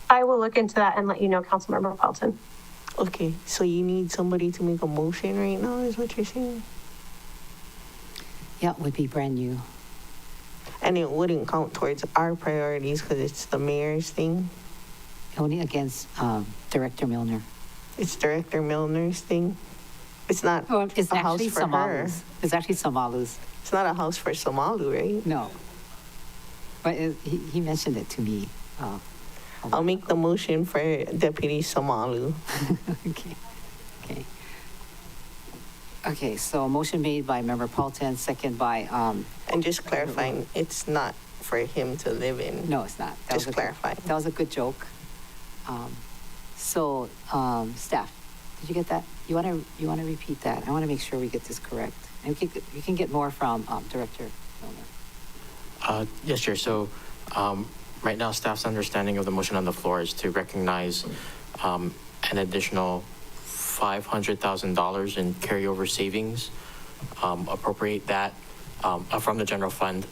I will look into that and let you know, Councilmember Paulton. Okay, so you need somebody to make a motion right now, is what you're saying? Yeah, it would be brand new. And it wouldn't count towards our priorities because it's the mayor's thing? Only against Director Milner. It's Director Milner's thing? It's not Oh, it's a house actually for her? Samalu's. It's actually Samalu's. It's not a house for Samalu, right? No. But he mentioned it to me. I'll make the motion for Deputy Samalu. Okay. Okay, so motion made by Member Paulton, second by, And just clarifying, it's not for him to live in. no, it's not. That Just was a good- clarifying. That was a good joke. So, staff, did you get that? You want to repeat that? I want to make sure we get this correct. And you can get more from Director Milner. Yes, Chair. So right now, staff's understanding of the motion on the floor is to recognize an additional $500,000 in carryover savings, appropriate that from the general fund,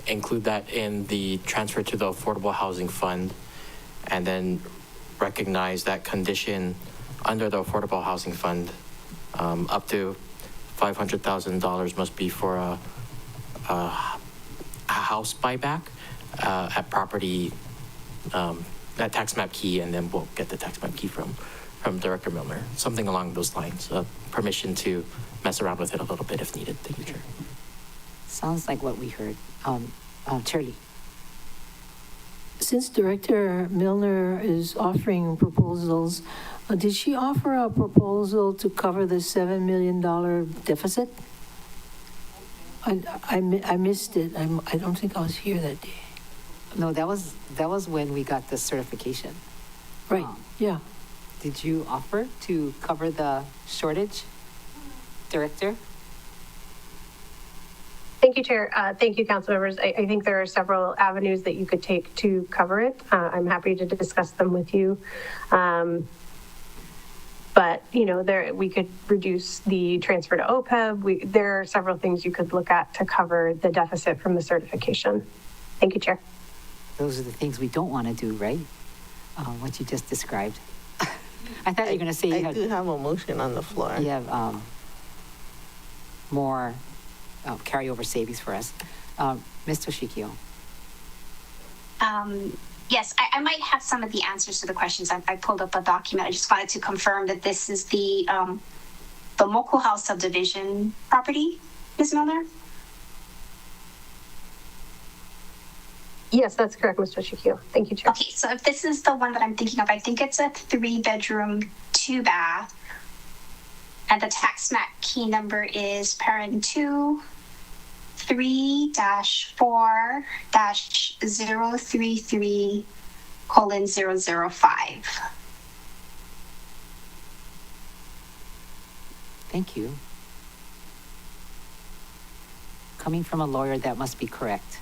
include that in the transfer to the Affordable Housing Fund, and then recognize that condition under the Affordable Housing Fund. Up to $500,000 must be for a house buyback at property, at tax map key, and then we'll get the tax map key from Director Milner, something along those lines. Permission to mess around with it a little bit if needed. Thank you, Chair. Sounds like what we heard. Chair Lee. Since Director Milner is offering proposals, did she offer a proposal to cover the $7 million deficit? I missed it. I don't think I was here that day. No, that was when we got the certification. Right, yeah. did you offer to cover the shortage, Director? Thank you, Chair. Thank you, council members. I think there are several avenues that you could take to cover it. I'm happy to discuss them with you. But, you know, we could reduce the transfer to OPEB. There are several things you could look at to cover the deficit from the certification. Thank you, Chair. Those are the things we don't want to do, right? What you just described. I thought you were going to say I do have a motion on the floor. you have more carryover savings for us. Ms. Toshikio. Yes, I might have some of the answers to the questions. I pulled up a document. I just wanted to confirm that this is the Moku House subdivision property, Ms. Miller? Yes, that's correct, Mr. Shikio. Thank you, Chair. Okay, so if this is the one that I'm thinking of, I think it's a 3-bedroom, 2-bath. And the tax map key number is parent 2 3-4-033:005. Thank you. Coming from a lawyer, that must be correct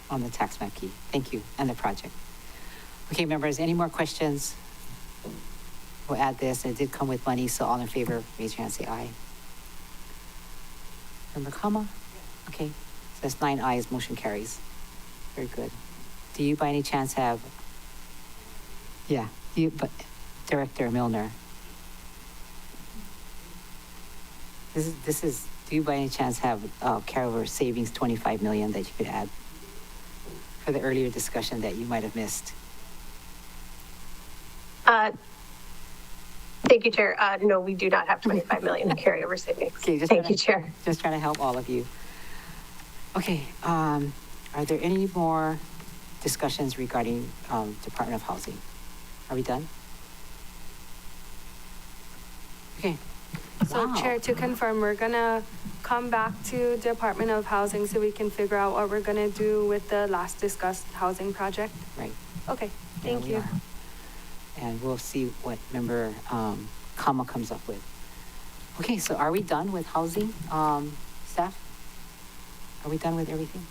on the tax map key. Thank you, and the project. Okay, members, any more questions? We'll add this, and it did come with money, so all in favor, raise your hand, say aye. Member Kama? Okay, so that's 9 ayes, motion carries. Very good. Do you by any chance have, but Director Milner? This is, do you by any chance have carryover savings 25 million that you could add for the earlier discussion that you might have missed? Thank you, Chair. No, we do not have 25 million in carryover savings. Okay, Thank you, Chair. Just trying to help all of you. Okay, are there any more discussions regarding Department of Housing? Are we done? Okay. So Wow. Chair, to confirm, we're gonna come back to Department of Housing so we can figure out what we're gonna do with the last discussed housing project? Right. Okay, There thank we you. are. And we'll see what member Kama comes up with. Okay, so are we done with housing, staff? Are we done with everything?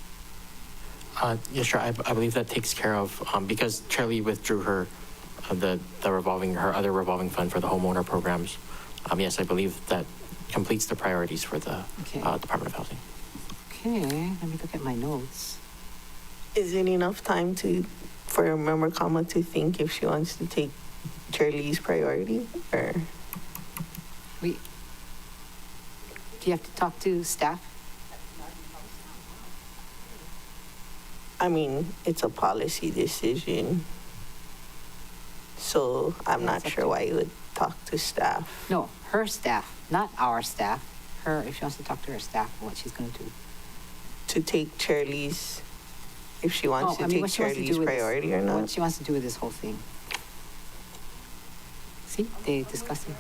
Yes, sure. I believe that takes care of, because Chair Lee withdrew her other revolving fund for the homeowner programs. Yes, I believe that completes the priorities for the Okay. Department of Housing. Okay, let me look at my notes. Is it enough time for Member Kama to think if she wants to take Charlie's priority, or? Do you have to talk to staff? I mean, it's a policy decision, so I'm not sure why you would talk to staff. No, her staff, not our staff. Her, if she wants to talk to her staff, what she's gonna do. To take Charlie's, if she wants to I mean, take what she wants to do Charlie's with this- priority or not. What she wants to do with this whole thing. See, they discussed it.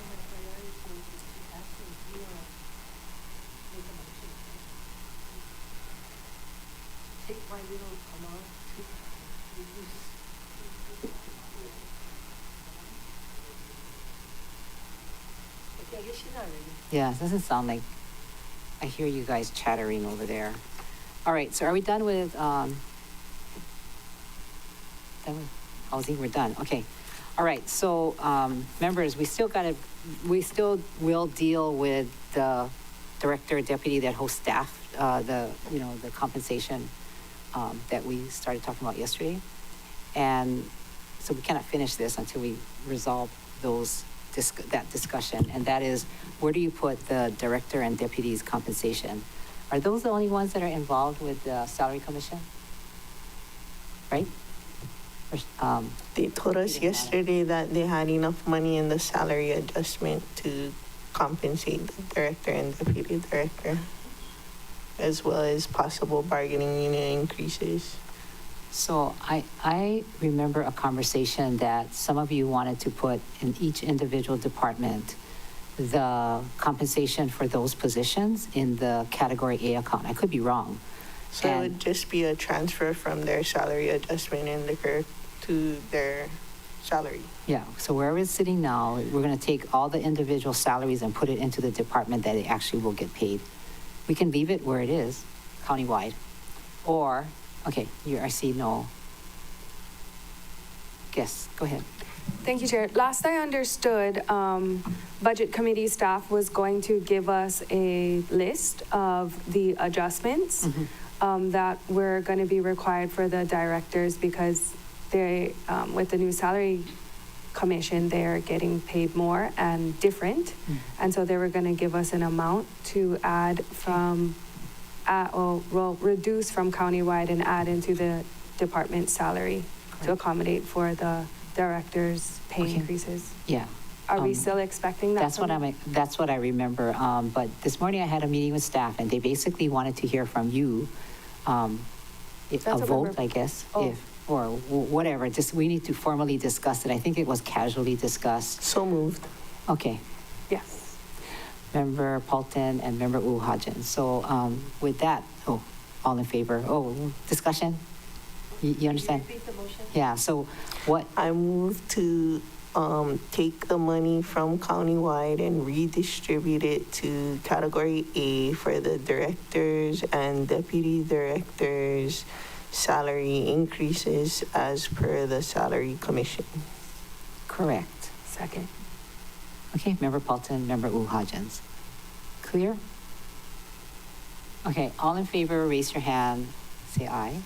Yeah, it doesn't sound like, I hear you guys chattering over there. All right, so are we done with housing? We're done, okay. All right, so, members, we still will deal with the director, deputy that hosts staff, the compensation, that we started talking about yesterday. And so we cannot finish this until we resolve that discussion, and that is, where do you put the director and deputy's compensation? Are those the only ones that are involved with the salary commission? Right? They told us yesterday that they had enough money in the salary adjustment to compensate the director and deputy director, as well as possible bargaining unit increases. So I remember a conversation that some of you wanted to put in each individual department the compensation for those positions in the category A account. I could be wrong. So it would just be a transfer from their salary adjustment indicator to their salary. Yeah, so wherever it's sitting now, we're gonna take all the individual salaries and put it into the department that it actually will get paid. We can leave it where it is, countywide. Or, okay, I see no. Yes, go ahead. Thank you, Chair. Last I understood, Budget Committee staff was going to give us a list of the adjustments that were going to be required for the directors because they, with the new salary commission, they're getting paid more and different. And so they were going to give us an amount to add from, reduce from countywide and add into the department salary to accommodate for the directors' pay increases. Yeah. Are we still expecting that? That's what I remember. But this morning I had a meeting with staff and they basically wanted to hear from you, a vote, I guess, or whatever. Just, we need to formally discuss it. I think it was casually discussed. So moved. Okay. Yes. Member Paulton and Member Uhajan. So with that, all in favor? Discussion? You understand? Can you repeat the motion? Yeah, so what? I move to take the money from countywide and redistribute it to category A for the directors and deputy directors' salary increases as per the salary commission. Correct. Second. Okay, Member Paulton, Member Uhajan. Clear? Okay, all in favor, raise your hand, say aye.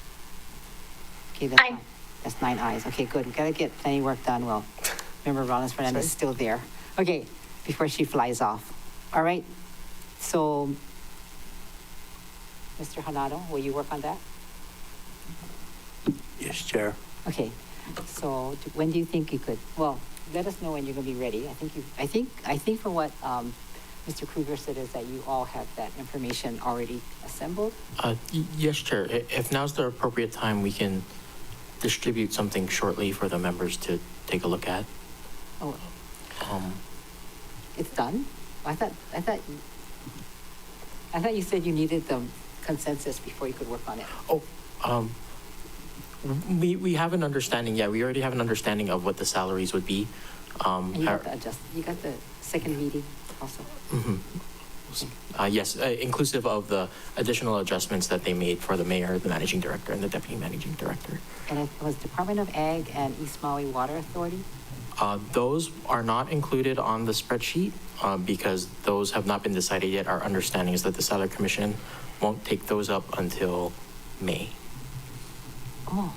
Okay, that's Aye. fine. That's 9 ayes. Okay, good. We gotta get plenty of work done. Well, remember Rollins Fernandez is still there. Okay, before she flies off. All right. So, Mr. Hanado, will you work on that? Yes, Chair. Okay. So, when do you think you could? Well, let us know when you're gonna be ready. I think from what Mr. Kruger said is that you all have that information already assembled. Yes, Chair. If now's the appropriate time, we can distribute something shortly for the members to take a look at. Oh, it's done? I thought you said you needed the consensus before you could work on it. We have an understanding. Yeah, we already have an understanding of what the salaries would be. And you got the second meeting also. Yes, inclusive of the additional adjustments that they made for the mayor, the managing director, and the deputy managing director. And it was Department of Ag and East Maui Water Authority? Those are not included on the spreadsheet because those have not been decided yet. Our understanding is that the salary commission won't take those up until May. Oh,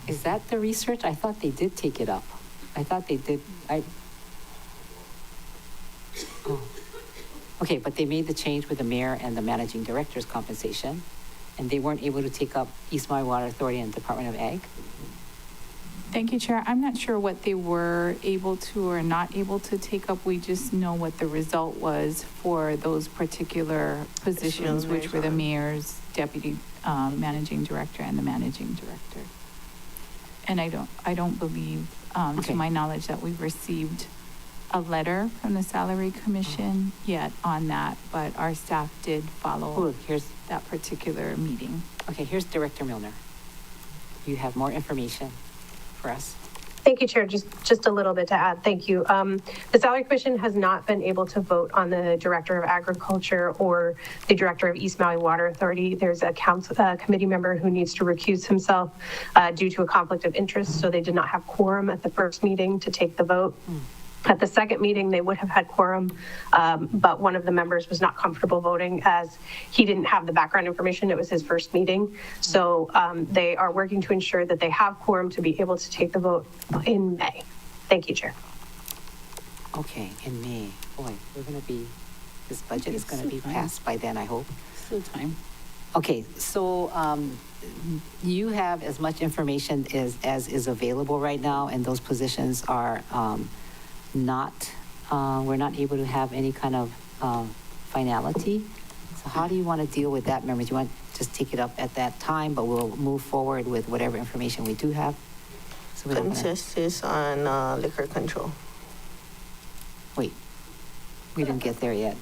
is that the research? I thought they did take it up. I thought they did. Okay, but they made the change with the mayor and the managing director's compensation, and they weren't able to take up East Maui Water Authority and Department of Ag? Thank you, Chair. I'm not sure what they were able to or not able to take up. We just know what the result was for those particular positions, which were the mayor's deputy managing director and the managing director. And I don't believe, to my knowledge, that we've received a letter from the Salary Commission yet on that, but our staff did follow that particular meeting. Okay, here's Director Milner. You have more information for us. Thank you, Chair. Just a little bit to add. Thank you. The Salary Commission has not been able to vote on the Director of Agriculture or the Director of East Maui Water Authority. There's a committee member who needs to recuse himself due to a conflict of interest, so they did not have quorum at the first meeting to take the vote. At the second meeting, they would have had quorum, but one of the members was not comfortable voting as he didn't have the background information. It was his first meeting. So they are working to ensure that they have quorum to be able to take the vote in May. Thank you, Chair. Okay, in May. Boy, this budget is going to be passed by then, I hope. Still time. Okay, so you have as much information as is available right now, and those positions are we're not able to have any kind of finality. So how do you want to deal with that, members? You want to just take it up at that time, but we'll move forward with whatever information we do have? So Consensus on liquor control. Wait, we didn't get there yet.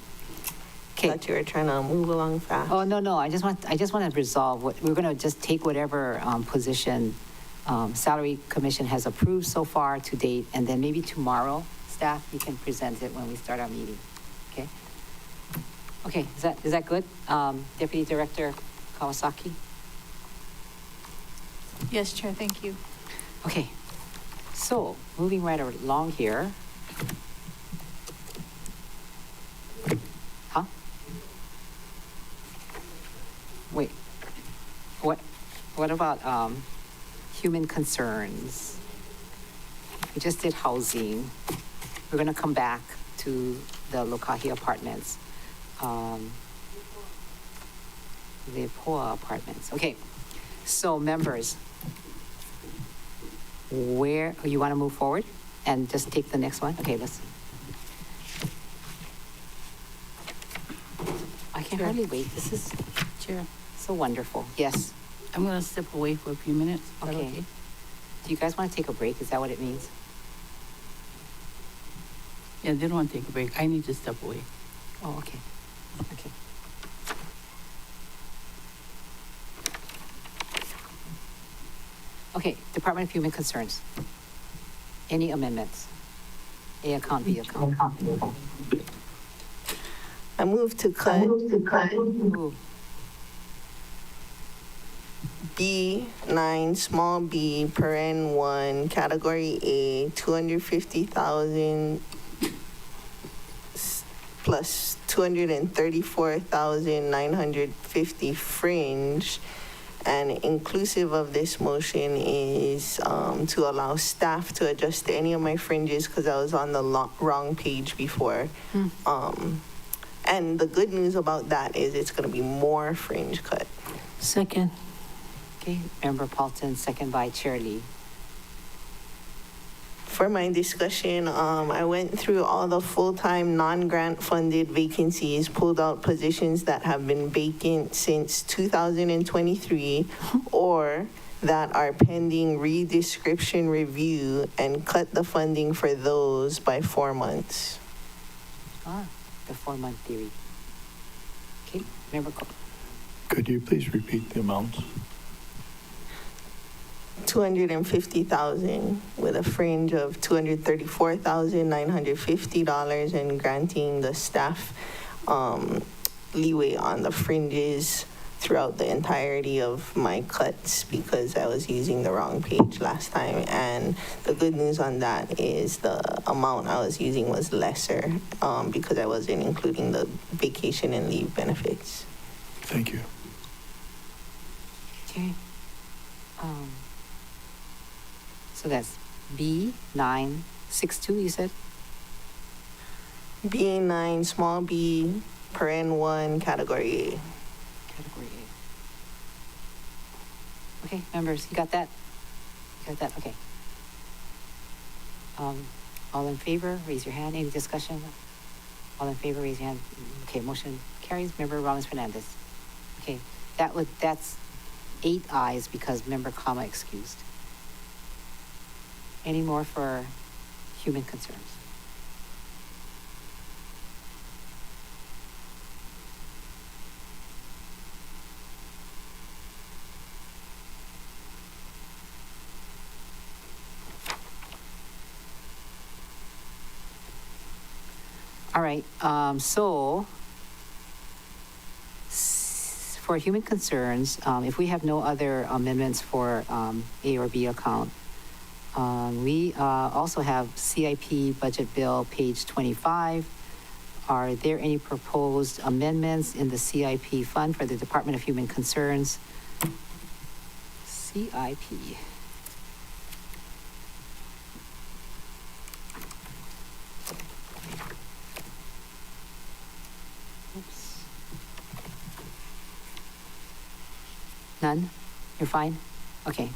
Okay. Thought you were trying to move along fast. Oh, no, I just want to resolve we're going to just take whatever position Salary Commission has approved so far to date, and then maybe tomorrow, staff, you can present it when we start our meeting, okay? Okay, is that good? Deputy Director Kawasaki? Yes, Chair, thank you. Okay, so moving right along here. Huh? Wait, what about human concerns? We just did housing. We're gonna come back to the Lokahi Apartments. The POA Apartments. Okay, so members, where, you want to move forward and just take the next one? Okay, let's. I can Sure. hardly wait. This is Chair, so wonderful. Yes. I'm going to step away for a few minutes. Is that Okay. Do you guys want to take a break? Is that what it means? Yeah, they don't want to take a break. I need to step away. Oh, okay. Okay. Okay, Department of Human Concerns. Any amendments? A account, B account. I move to cut Ooh, B9, small b, paren 1, category A, 250,000 plus 234,950 fringe. And inclusive of this motion is to allow staff to adjust any of my fringes because I was on the wrong page before. And the good news about that is it's going to be more fringe cut. Second. okay, Member Paulton, second by Chair Lee. For my discussion, I went through all the full-time, non-grant funded vacancies, pulled out positions that have been vacant since 2023 or that are pending redescription review, and cut the funding for those by 4 months. The 4-month theory. Okay, Member Cook. Could you please repeat the amounts? 250,000 with a fringe of $234,950 and granting the staff leeway on the fringes throughout the entirety of my cuts because I was using the wrong page last time. And the good news on that is the amount I was using was lesser because I wasn't including the vacation and leave benefits. Thank you. Okay. So that's B962, you said? B9, small b, paren 1, category A. Category A. Okay, members, you got that? You got that? Okay. All in favor, raise your hand. Any discussion? All in favor, raise your hand. Okay, motion carries. Member Rollins Fernandez. Okay, that's 8 ayes because member Kama excused. Any more for human concerns? All right, so for human concerns, if we have no other amendments for A or B account, we also have CIP budget bill, page 25. Are there any proposed amendments in the CIP fund for the Department of Human Concerns? CIP. Oops. None? You're fine? Okay.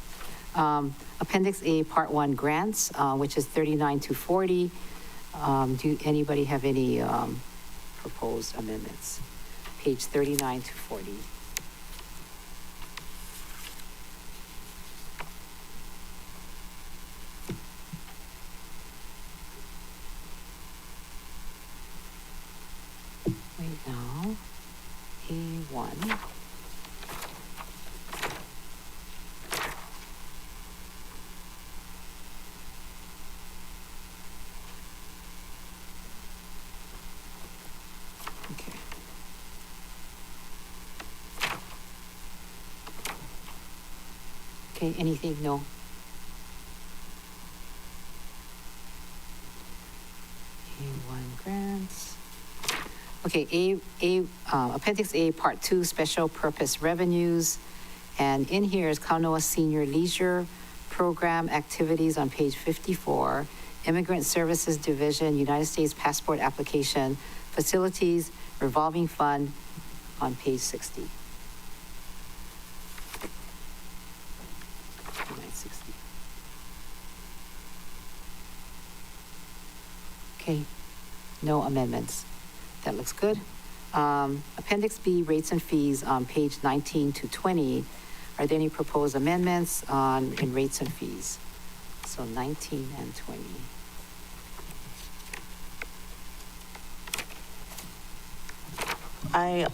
Appendix A, Part 1 grants, which is 39 to 40. Do anybody have any proposed amendments? Page 39 to 40. Wait now. A1. Okay, anything? No? A1 grants. Okay, Appendix A, Part 2, Special Purpose Revenues. And in here is Kaunoa Senior Leisure Program Activities on page 54. Immigrant Services Division, United States Passport Application, Facilities, Revolving Fund on page 60. 960. Okay, no amendments. That looks good. Appendix B, Rates and Fees on page 19 to 20. Are there any proposed amendments in rates and fees? So 19 and 20. I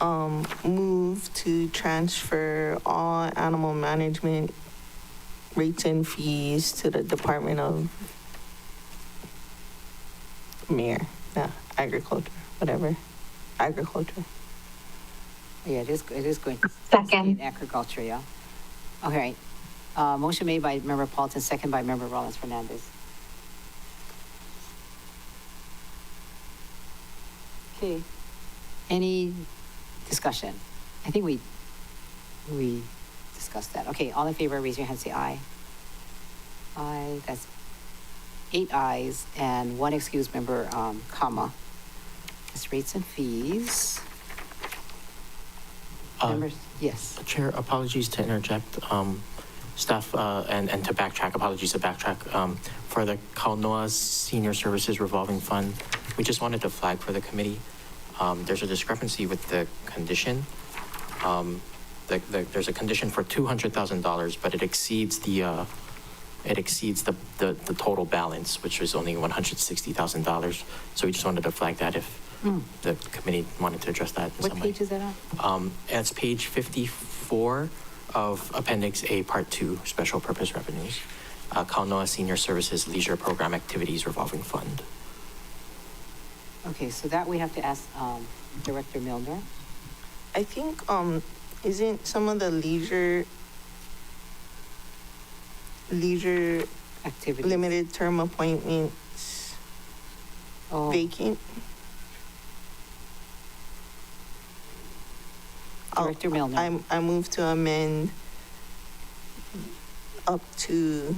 move to transfer all animal management rates and fees to the Department of Agriculture, whatever. Agriculture. Yeah, it is going to Second. in agriculture, yeah. All right. Motion made by Member Paulton, second by Member Rollins Fernandez. Okay. Any discussion? I think we discussed that. Okay, all in favor, raise your hand, say aye. Aye, that's 8 ayes and 1 excused member, comma. It's rates and fees. Members, yes. Chair, apologies to interject. Staff, and to backtrack, apologies to backtrack. For the Kaunoa Senior Services Revolving Fund, we just wanted to flag for the committee. There's a discrepancy with the condition. There's a condition for $200,000, but it exceeds the total balance, which was only $160,000. So we just wanted to flag that if the committee wanted to address that in some way. What page is that on? It's page 54 of Appendix A, Part 2, Special Purpose Revenues. Kaunoa Senior Services Leisure Program Activities Revolving Fund. Okay, so that we have to ask Director Milner. I think, isn't some of the leisure Activities. limited term appointments Oh, vacant? Director Milner. I move to amend up to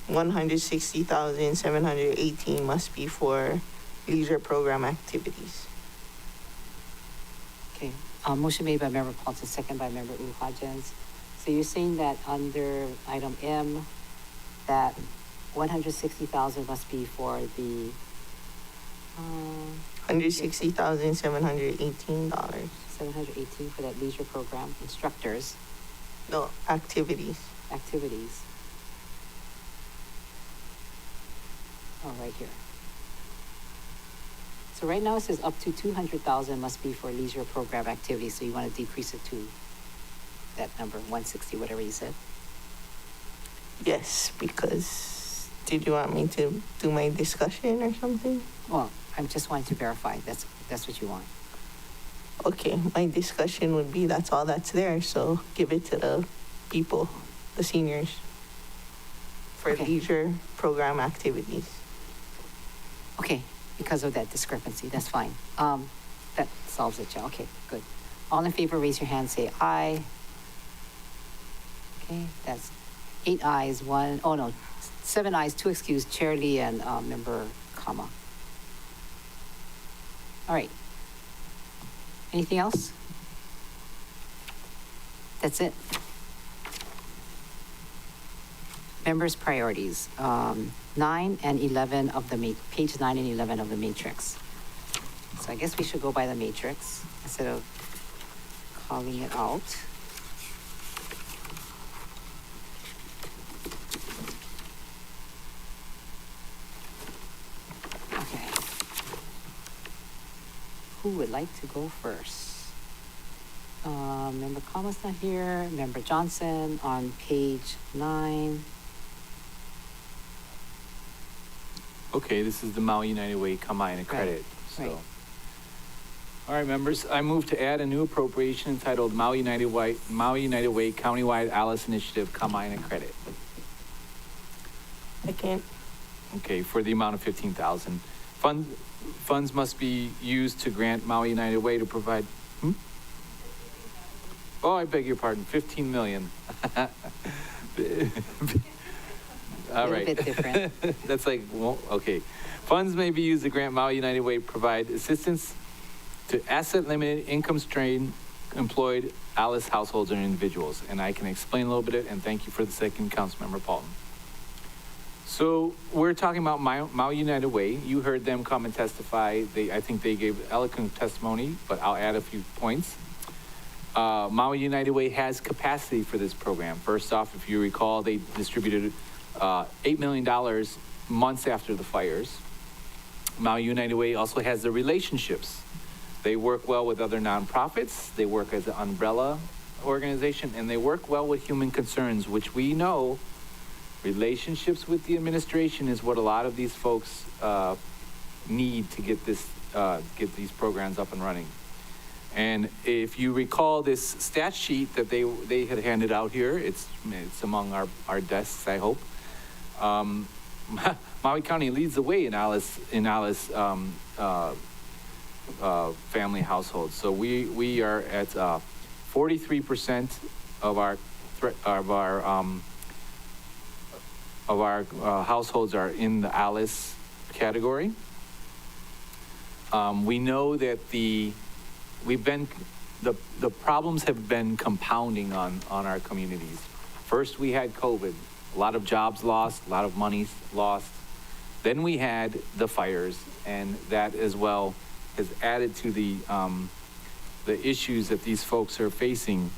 160,718 must be for leisure program activities. Okay, motion made by Member Paulson, second by Member Hodgins. So you're saying that under item M, that 160,000 must be for the, $160,718. 718 for that leisure program, instructors, No, activities. activities. Oh, right here. So right now it says up to 200,000 must be for leisure program activities, so you want to decrease it to that number, 160, whatever you said? Yes, because did you want me to do my discussion or something? Well, I'm just wanting to verify, that's what you want. Okay, my discussion would be that's all that's there, so give it to the people, the seniors, for Okay. leisure program activities. Okay, because of that discrepancy, that's fine. That solves it, yeah, okay, good. All in favor, raise your hand, say aye. Okay, that's 8 ayes, 7 ayes, 2 excused, Chair Lee and Member Kama. All right. Anything else? That's it. Members' priorities, 9 and 11 of the, page 9 and 11 of the matrix. So I guess we should go by the matrix instead of calling it out. Okay. Who would like to go first? Member Kama's not here. Member Johnson on page 9. Okay, this is the Maui United Way Kamai and Right, credit. right. So All right, members, I move to add a new appropriation entitled Maui United Way Countywide Alice Initiative Kama'aina Credit. Second. Okay, for the amount of 15,000. Funds must be used to grant Maui United Way to provide, Oh, I beg your pardon, 15 million. All right. A little bit different. That's like, well, okay. Funds may be used to grant Maui United Way provide assistance to asset-limited, income-strained, employed Alice households and individuals. And I can explain a little bit, and thank you for the second, Councilmember Paulton. So we're talking about Maui United Way. You heard them come and testify. I think they gave eloquent testimony, but I'll add a few points. Maui United Way has capacity for this program. First off, if you recall, they distributed $8 million months after the fires. Maui United Way also has the relationships. They work well with other nonprofits. They work as an umbrella organization, and they work well with human concerns, which we know relationships with the administration is what a lot of these folks need to get these programs up and running. And if you recall this stat sheet that they had handed out here, it's among our desks, I hope. Maui County leads the way in Alice family households. So we are at 43% of our households are in the Alice category. We know that the problems have been compounding on our communities. First, we had COVID, a lot of jobs lost, a lot of money lost. Then we had the fires, and that as well has added to the issues that these folks are facing.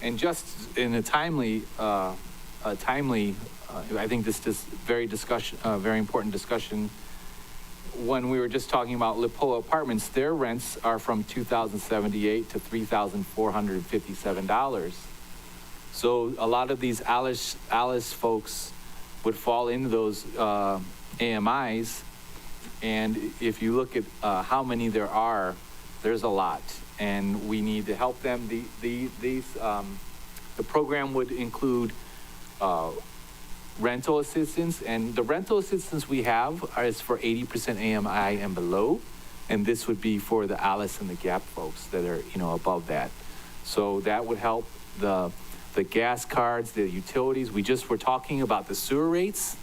And just in a timely, I think this is very important discussion. When we were just talking about Lipoa Apartments, their rents are from $2,078 to $3,457. So a lot of these Alice folks would fall into those AMIs. And if you look at how many there are, there's a lot, and we need to help them. The program would include rental assistance, and the rental assistance we have is for 80% AMI and below, and this would be for the Alice and the Gap folks that are above that. So that would help the gas cards, the utilities. We just were talking about the sewer rates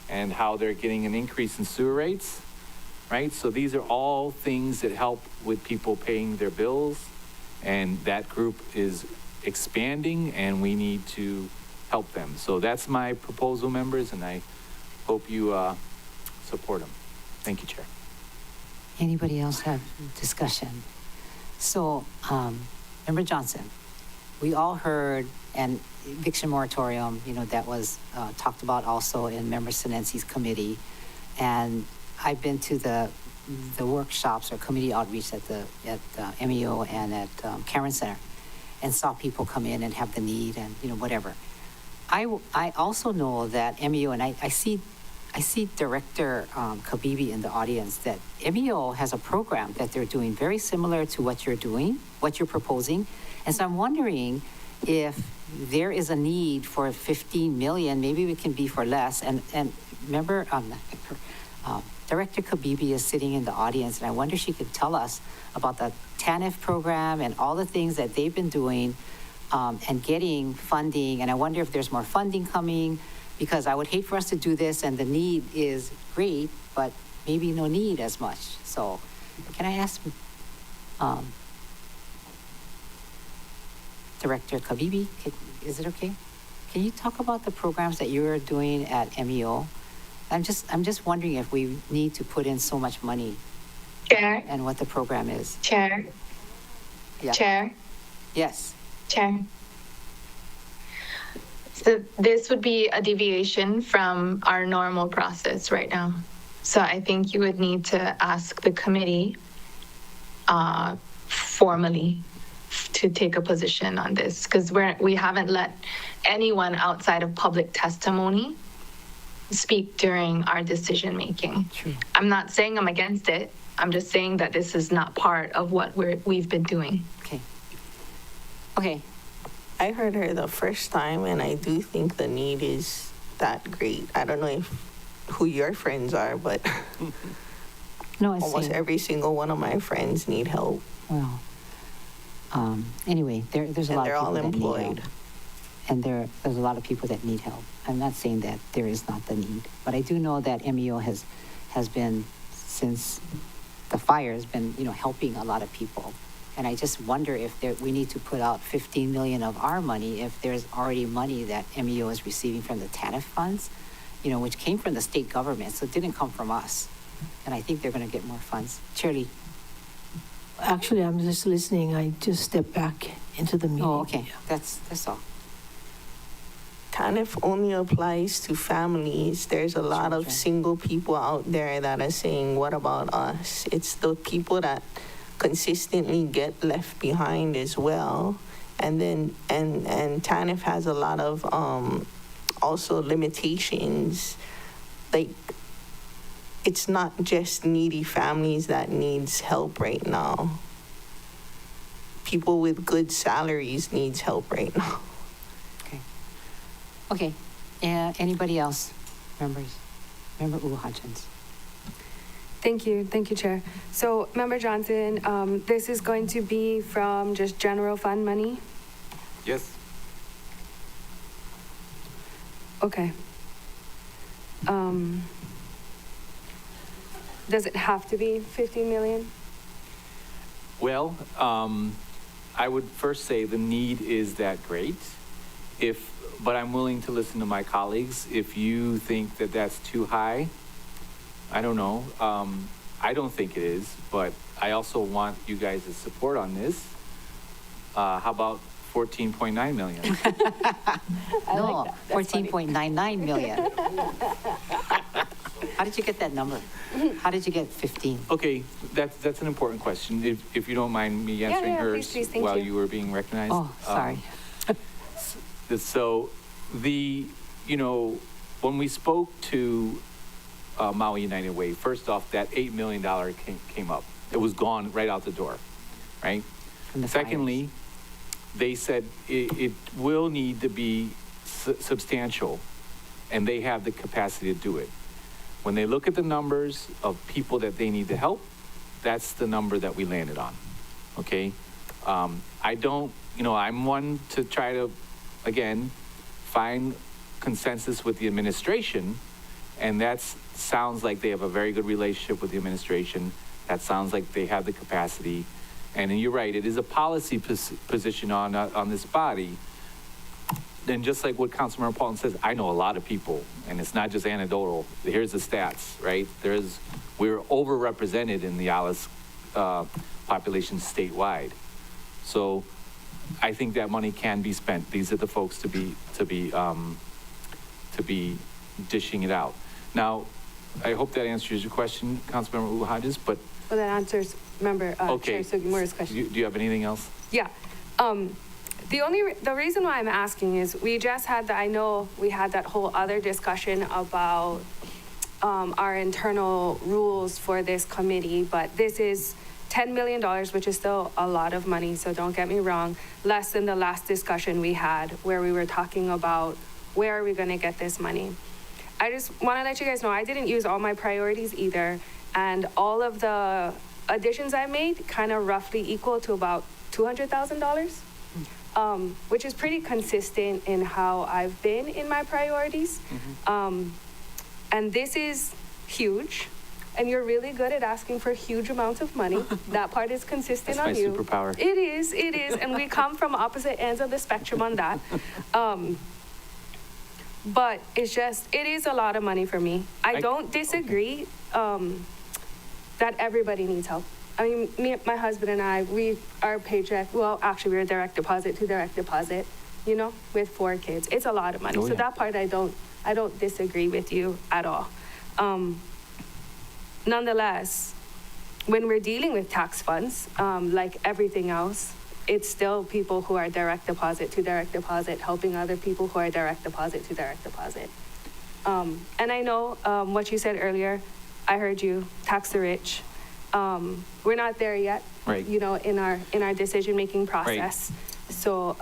and how they're getting an increase in sewer rates. Right? So these are all things that help with people paying their bills, and that group is expanding, and we need to help them. So that's my proposal, members, and I hope you support them. Thank you, Chair. Anybody else have discussion? So, Member Johnson, we all heard an eviction moratorium, that was talked about also in Member Sinensi's committee, and I've been to the workshops or committee outreach at MEO and at Cameron Center, and saw people come in and have the need and whatever. I also know that MEO, and I see Director Kabibi in the audience, that MEO has a program that they're doing very similar to what you're doing, what you're proposing, and so I'm wondering if there is a need for 15 million. Maybe we can be for less. And remember, Director Kabibi is sitting in the audience, and I wonder if she could tell us about the TANF program and all the things that they've been doing and getting funding. And I wonder if there's more funding coming, because I would hate for us to do this and the need is great, but maybe no need as much. So can I ask Director Kabibi, is it okay? Can you talk about the programs that you're doing at MEO? I'm just wondering if we need to put in so much money. Chair. And what the program is. Chair. Yeah. Chair. Yes. Chair. So this would be a deviation from our normal process right now. So I think you would need to ask the committee formally to take a position on this, because we haven't let anyone outside of public testimony speak during our decision making. True. I'm not saying I'm against it. I'm just saying that this is not part of what we've been doing. Okay. Okay, I heard her the first time, and I do think the need is that great. I don't know who your friends are, but no, I almost see. every single one of my friends need help. Well, anyway, there's a And lot they're of all people that need help. employed. And there's a lot of people that need help. I'm not saying that there is not the need, but I do know that MEO has been, since the fire, has been, helping a lot of people. And I just wonder if we need to put out 15 million of our money if there's already money that MEO is receiving from the TANF funds, which came from the state government, so it didn't come from us. And I think they're going to get more funds. Shirley? Actually, I'm just listening. I just stepped back into the meeting. Oh, okay. That's all. TANF only applies to families. There's a lot of single people out there that are saying, what about us? It's the people that consistently get left behind as well. And then, and TANF has a lot of also limitations. Like, it's not just needy families that needs help right now. People with good salaries needs help right now. Okay. Anybody else? Members? Member Hodgins. Thank you, Chair. So, Member Johnson, this is going to be from just general fund money? Yes. Okay. Does it have to be 15 million? Well, I would first say the need is that great. But I'm willing to listen to my colleagues. If you think that that's too high, I don't know. I don't think it is, but I also want you guys' support on this. How about 14.9 million? No, 14.99 million. How did you get that number? How did you get 15? Okay, that's an important question. If you don't mind me answering hers please, thank while you. you were being recognized. Oh, sorry. So when we spoke to Maui United Way, first off, that $8 million came up. It was gone right out the door, right? From the Secondly, they said it will need to be substantial, and they have the capacity to do it. When they look at the numbers of people that they need to help, that's the number that we landed on, okay? I don't, I'm one to try to, again, find consensus with the administration, and that sounds like they have a very good relationship with the administration. That sounds like they have the capacity. And you're right, it is a policy position on this body. Then just like what Councilmember Paulton says, I know a lot of people, and it's not just anecdotal. Here's the stats, right? We're overrepresented in the Alice population statewide. So I think that money can be spent. These are the folks to be dishing it out. Now, I hope that answers your question, Councilmember Hodges, but. Well, that answers Member Okay. Chair Sugimura's question. Do you have anything else? Yeah. The reason why I'm asking is we just had I know we had that whole other discussion about our internal rules for this committee, but this is $10 million, which is still a lot of money, so don't get me wrong, less than the last discussion we had where we were talking about where are we going to get this money. I just want to let you guys know I didn't use all my priorities either, and all of the additions I made kind of roughly equal to about $200,000, which is pretty consistent in how I've been in my priorities. And this is huge. And you're really good at asking for huge amounts of money. That part is consistent That's on my you. superpower. It is. And we come from opposite ends of the spectrum on that. But it is a lot of money for me. I don't disagree that everybody needs help. I mean, my husband and I, our paycheck, well, actually we're direct deposit to direct deposit, with 4 kids. It's a lot of money. Oh, So yeah. that part I don't disagree with you at all. Nonetheless, when we're dealing with tax funds, like everything else, it's still people who are direct deposit to direct deposit, helping other people who are direct deposit to direct deposit. And I know what you said earlier, I heard you, tax the rich. we're not there yet. Right. You know, in our decision-making process. So,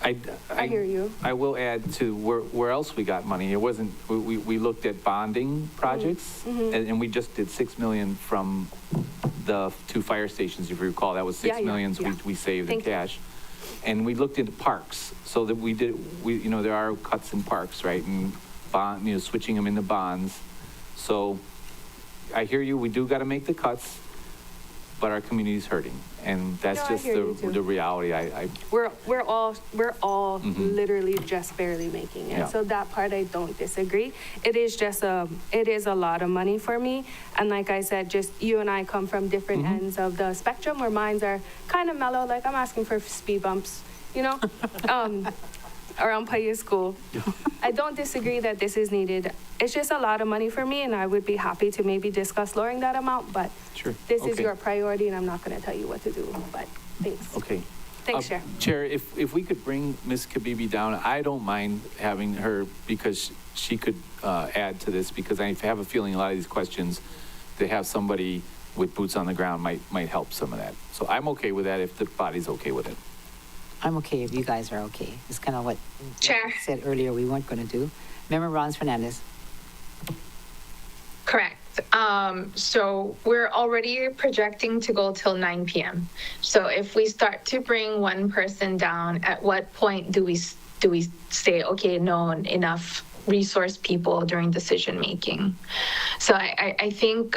I hear you. I will add to where else we got money. It wasn't, we looked at bonding projects, and we just did 6 million from the 2 fire stations, if you recall. That was 6 million we saved in Thank you. cash. And we looked into parks, so that we, you know, there are cuts in parks, right? And bond, you know, switching them into bonds. So I hear you, we do got to make the cuts, but our community's hurting. And that's No, I just hear you too. the reality. We're all literally just barely making it. Yeah. So that part I don't disagree. It is a lot of money for me. And like I said, just you and I come from different ends of the spectrum where mines are kind of mellow. Like I'm asking for speed bumps, you know, around Paya School. I don't disagree that this is needed. It's just a lot of money for me, and I would be happy to maybe discuss lowering that amount, but Sure. this is Okay. your priority, and I'm not going to tell you what to do, but thanks. Okay. Thanks, Chair. Chair, if we could bring Ms. Kabibi down, I don't mind having her, because she could add to this, because I have a feeling a lot of these questions, to have somebody with boots on the ground might help some of that. So I'm okay with that if the body's okay with it. I'm okay if you guys are okay. It's kind of what Chair. I said earlier we weren't going to do. Member Rons Fernandez. Correct. So we're already projecting to go till 9 p.m. So if we start to bring one person down, at what point do we say, okay, no, enough resource people during decision making? So I think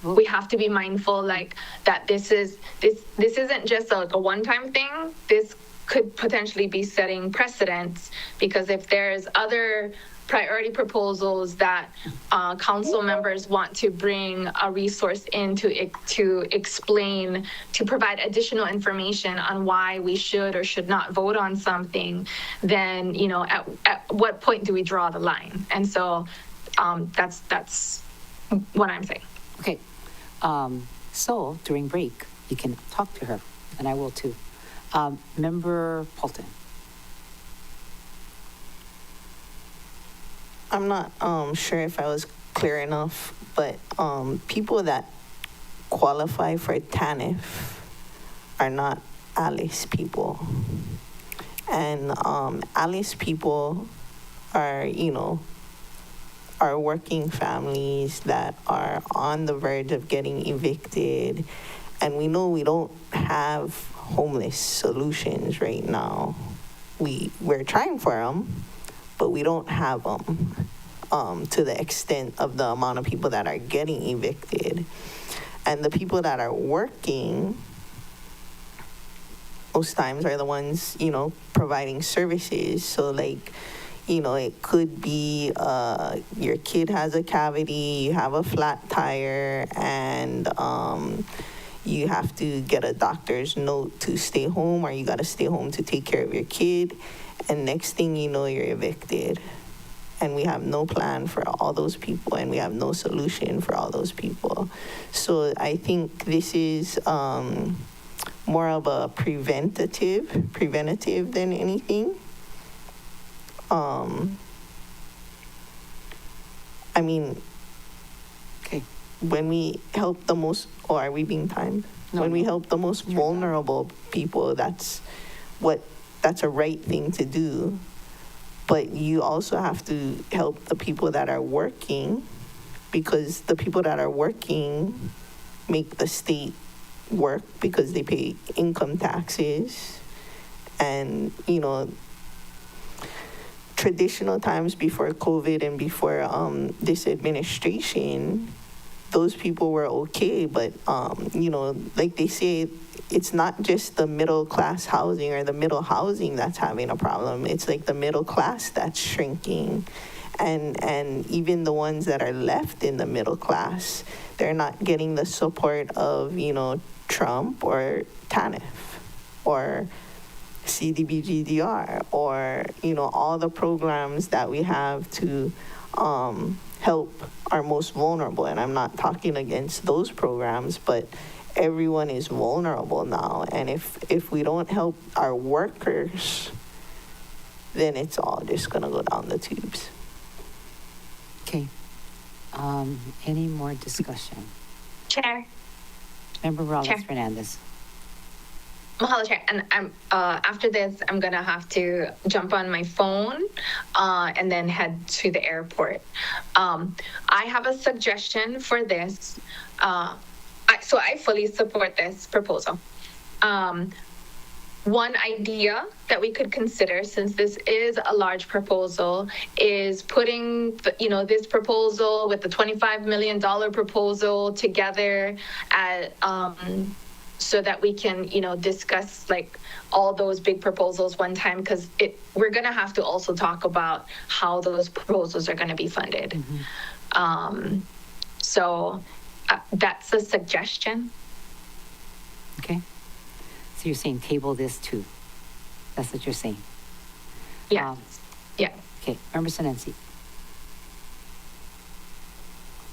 we have to be mindful, like, that this isn't just like a one-time thing. This could potentially be setting precedents, because if there's other priority proposals that council members want to bring a resource in to explain, to provide additional information on why we should or should not vote on something, then, you know, at what point do we draw the line? And so that's what I'm saying. Okay. So during break, you can talk to her, and I will too. Member Paulton. I'm not sure if I was clear enough, but people that qualify for TANF are not ALICE people. And ALICE people are, you know, are working families that are on the verge of getting evicted. And we know we don't have homeless solutions right now. We're trying for them, but we don't have them to the extent of the amount of people that are getting evicted. And the people that are working most times are the ones, you know, providing services. So like, you know, it could be your kid has a cavity, you have a flat tire, and you have to get a doctor's note to stay home, or you got to stay home to take care of your kid. And next thing you know, you're evicted. And we have no plan for all those people, and we have no solution for all those people. So I think this is more of a preventative than anything. I mean, Okay. when we help the most, or are we being timed? No, When we no. help the most vulnerable people, that's a right thing to do. But you also have to help the people that are working, because the people that are working make the state work because they pay income taxes. And, you know, traditional times before COVID and before this administration, those people were okay. But, you know, like they say, it's not just the middle class housing or the middle housing that's having a problem. It's like the middle class that's shrinking. And even the ones that are left in the middle class, they're not getting the support of, you know, Trump or TANF or CDBGDR or, you know, all the programs that we have to help our most vulnerable. And I'm not talking against those programs, but everyone is vulnerable now. And if we don't help our workers, then it's all just gonna go down the tubes. Okay. Any more discussion? Chair. Member Rollins Chair. Fernandez. Mahalo, Chair. And I'm after this, I'm gonna have to jump on my phone and then head to the airport. I have a suggestion for this. So I fully support this proposal. One idea that we could consider, since this is a large proposal, is putting, this proposal with the $25 million proposal together at, so that we can, discuss like all those big proposals one time, because we're going to have to also talk about how those proposals are going to be funded. So that's a suggestion. Okay. So you're saying table this too? That's what you're saying? Yeah. Yeah. Okay. Member Senensi.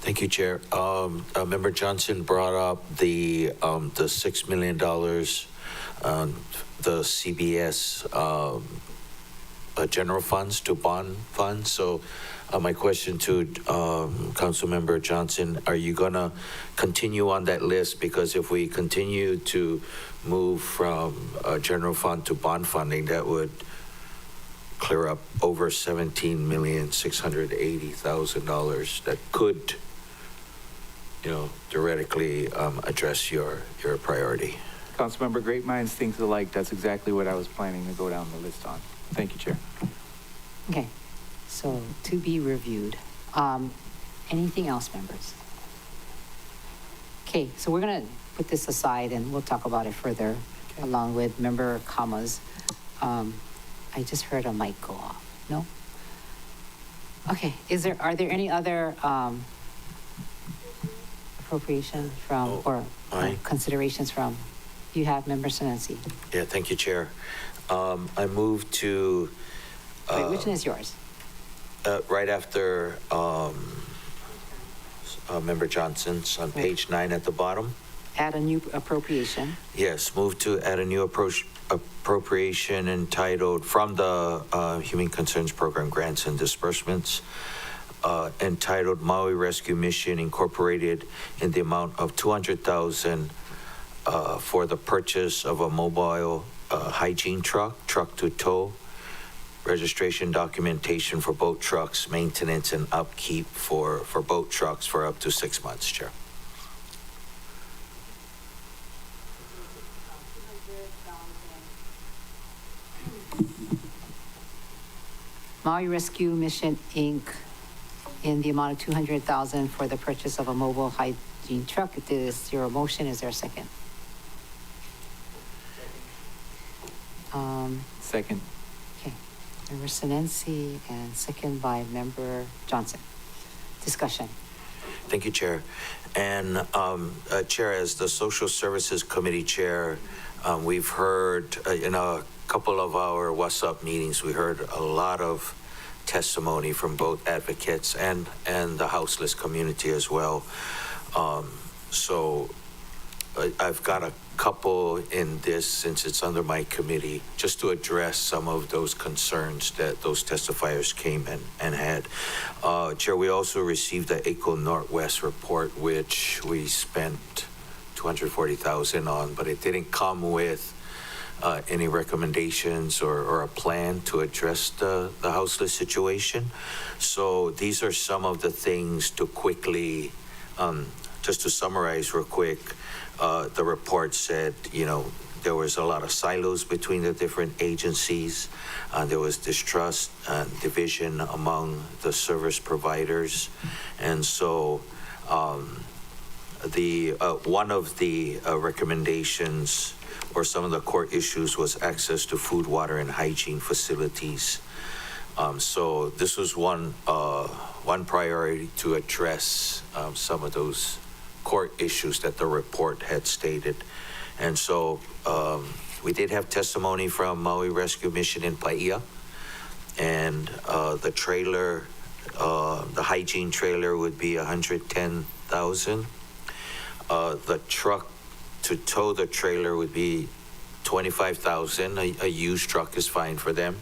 Thank you, Chair. Member Johnson brought up the $6 million, the CBS general funds to bond funds. So my question to Councilmember Johnson, are you going to continue on that list? Because if we continue to move from general fund to bond funding, that would clear up over $17,680,000 that could, theoretically address your priority. Councilmember, great minds think alike. That's exactly what I was planning to go down the list on. Thank you, Chair. Okay. So to be reviewed. Anything else, members? Okay. So we're going to put this aside and we'll talk about it further along with Member Kama's. I just heard a mic go off. No? Okay. Are there any other appropriation from or considerations from? You have Member Senensi. Yeah, thank you, Chair. I move to... Wait, which one is yours? Right after Member Johnson's on page 9 at the bottom. Add a new appropriation. Yes, move to add a new appropriation entitled from the Human Concerns Program Grants and Disbursements, entitled Maui Rescue Mission Incorporated, in the amount of $200,000 for the purchase of a mobile hygiene truck to tow, registration documentation for boat trucks, maintenance and upkeep for boat trucks for up to 6 months, Chair. Maui Rescue Mission, Inc., in the amount of $200,000 for the purchase of a mobile hygiene truck. It is your motion. Is there a second? Second. Okay. Member Senensi and second by Member Johnson. Discussion. Thank you, Chair. And Chair, as the Social Services Committee Chair, we've heard in a couple of our What's Up meetings, we heard a lot of testimony from both advocates and the houseless community as well. So I've got a couple in this, since it's under my committee, just to address some of those concerns that those testifiers came and had. Chair, we also received the ACO Northwest report, which we spent $240,000 on, but it didn't come with any recommendations or a plan to address the houseless situation. So these are some of the things to quickly, just to summarize real quick. The report said, there was a lot of silos between the different agencies. There was distrust and division among the service providers. And so one of the recommendations or some of the core issues was access to food, water, and hygiene facilities. So this was one priority to address some of those core issues that the report had stated. And so we did have testimony from Maui Rescue Mission in Paia, and the trailer, the hygiene trailer would be $110,000. The truck to tow the trailer would be $25,000. A used truck is fine for them.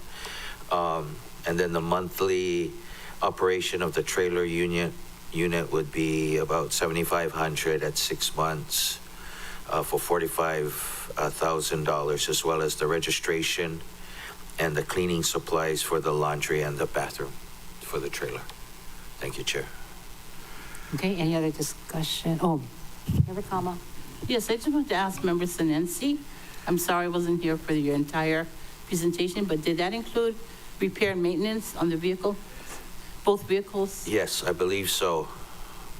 And then the monthly operation of the trailer unit unit would be about 7,500 at 6 months for $45,000, as well as the registration and the cleaning supplies for the laundry and the bathroom for the trailer. Thank you, Chair. Okay, any other discussion? Oh, Member Kama? Yes, I just want to ask Member Sinensi. I'm sorry I wasn't here for your entire presentation, but did that include repair and maintenance on the vehicle? Both vehicles? Yes, I believe so.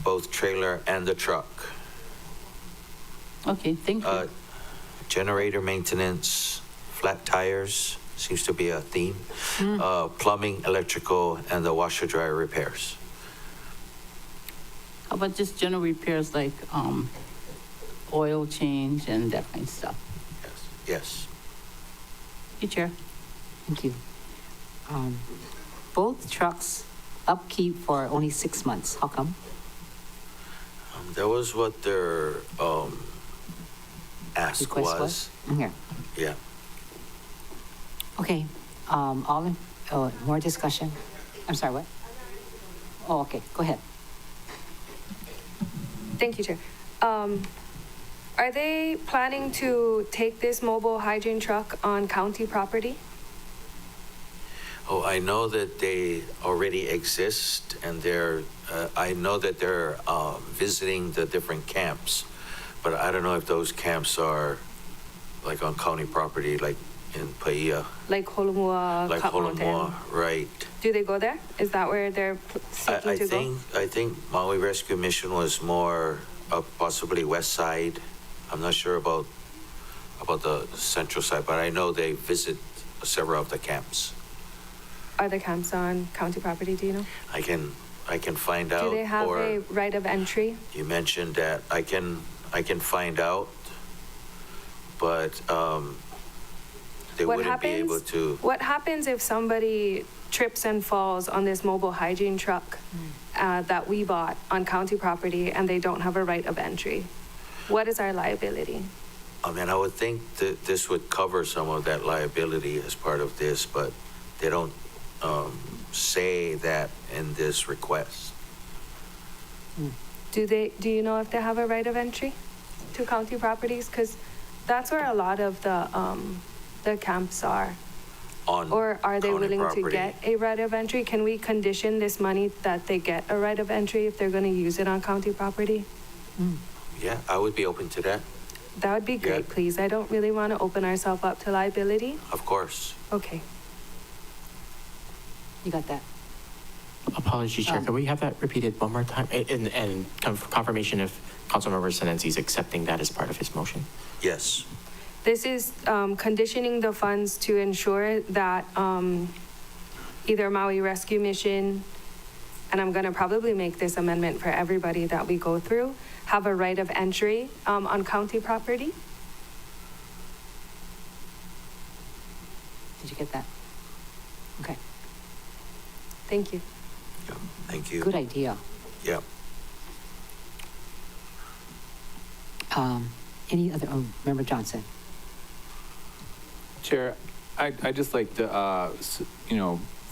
Both trailer and the truck. Okay, thank you. Generator maintenance, flat tires, seems to be a theme. Plumbing, electrical, and the washer dryer repairs. How about just general repairs like oil change and that kind of stuff? Yes. Thank you, Chair. Thank you. Both trucks upkeep for only 6 months. How come? That was what their ask Request was. Here. Yeah. Okay, more discussion? I'm sorry, what? Oh, okay, go ahead. Thank you, Chair. Are they planning to take this mobile hygiene truck on county property? Oh, I know that they already exist, and I know that they're visiting the different camps, but I don't know if those camps are like on county property, like in Paia. Like Holomua, Like Cut Mountain? Holomua, right. Do they go there? Is that where they're seeking to go? I think Maui Rescue Mission was more possibly west side. I'm not sure about the central side, but I know they visit several of the camps. Are the camps on county property, do you know? I can find out. Do they have or a right of entry? You mentioned that. I can find out, but they wouldn't be able to. What happens if somebody trips and falls on this mobile hygiene truck that we bought on county property and they don't have a right of entry? What is our liability? I mean, I would think that this would cover some of that liability as part of this, but they don't say that in this request. Do you know if they have a right of entry to county properties? Because that's where a lot of the camps are. Or are they willing to get a right of entry? Can we condition this money that they get a right of entry if they're going to use it on county property? Yeah, I would be open to that. That would be great, please. I don't really want to open ourselves up to liability. Of course. Okay. You got that? Apologies, Chair. Can we have that repeated one more time? And confirmation if Councilmember Sinensi is accepting that as part of his motion? Yes. This is conditioning the funds to ensure that either Maui Rescue Mission, and I'm going to probably make this amendment for everybody that we go through, have a right of entry on county property. Did you get that? Okay. Thank you. Yeah, thank you. Good idea. Yeah. Any other, Member Johnson? Chair, I'd just like to,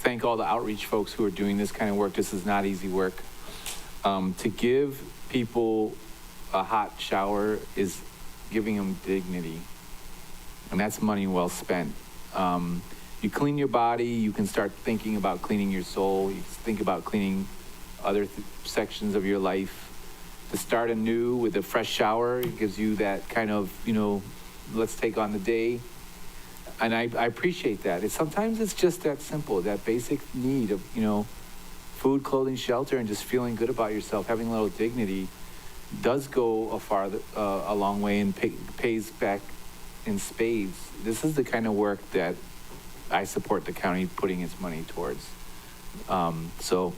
thank all the outreach folks who are doing this kind of work. This is not easy work. To give people a hot shower is giving them dignity, and that's money well spent. You clean your body, you can start thinking about cleaning your soul. You can think about cleaning other sections of your life. To start anew with a fresh shower, it gives you that kind of, let's take on the day. And I appreciate that. Sometimes it's just that simple, that basic need of, food, clothing, shelter, and just feeling good about yourself, having a little dignity does go a long way and pays back in spades. This is the kind of work that I support the county putting its money towards. So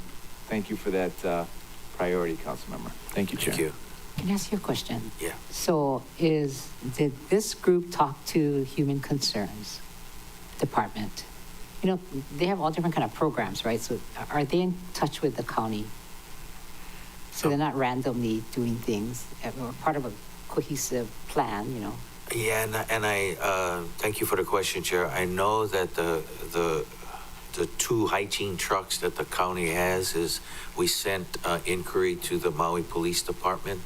thank you for that priority, Councilmember. Thank you, Chair. Thank you. Can I ask you a question? Yeah. So did this group talk to Human Concerns Department? They have all different kind of programs, right? So are they in touch with the county? So they're not randomly doing things, or part of a cohesive plan, Yeah, and I thank you for the question, Chair. I know that the the two hygiene trucks that the county has is we sent inquiry to the Maui Police Department.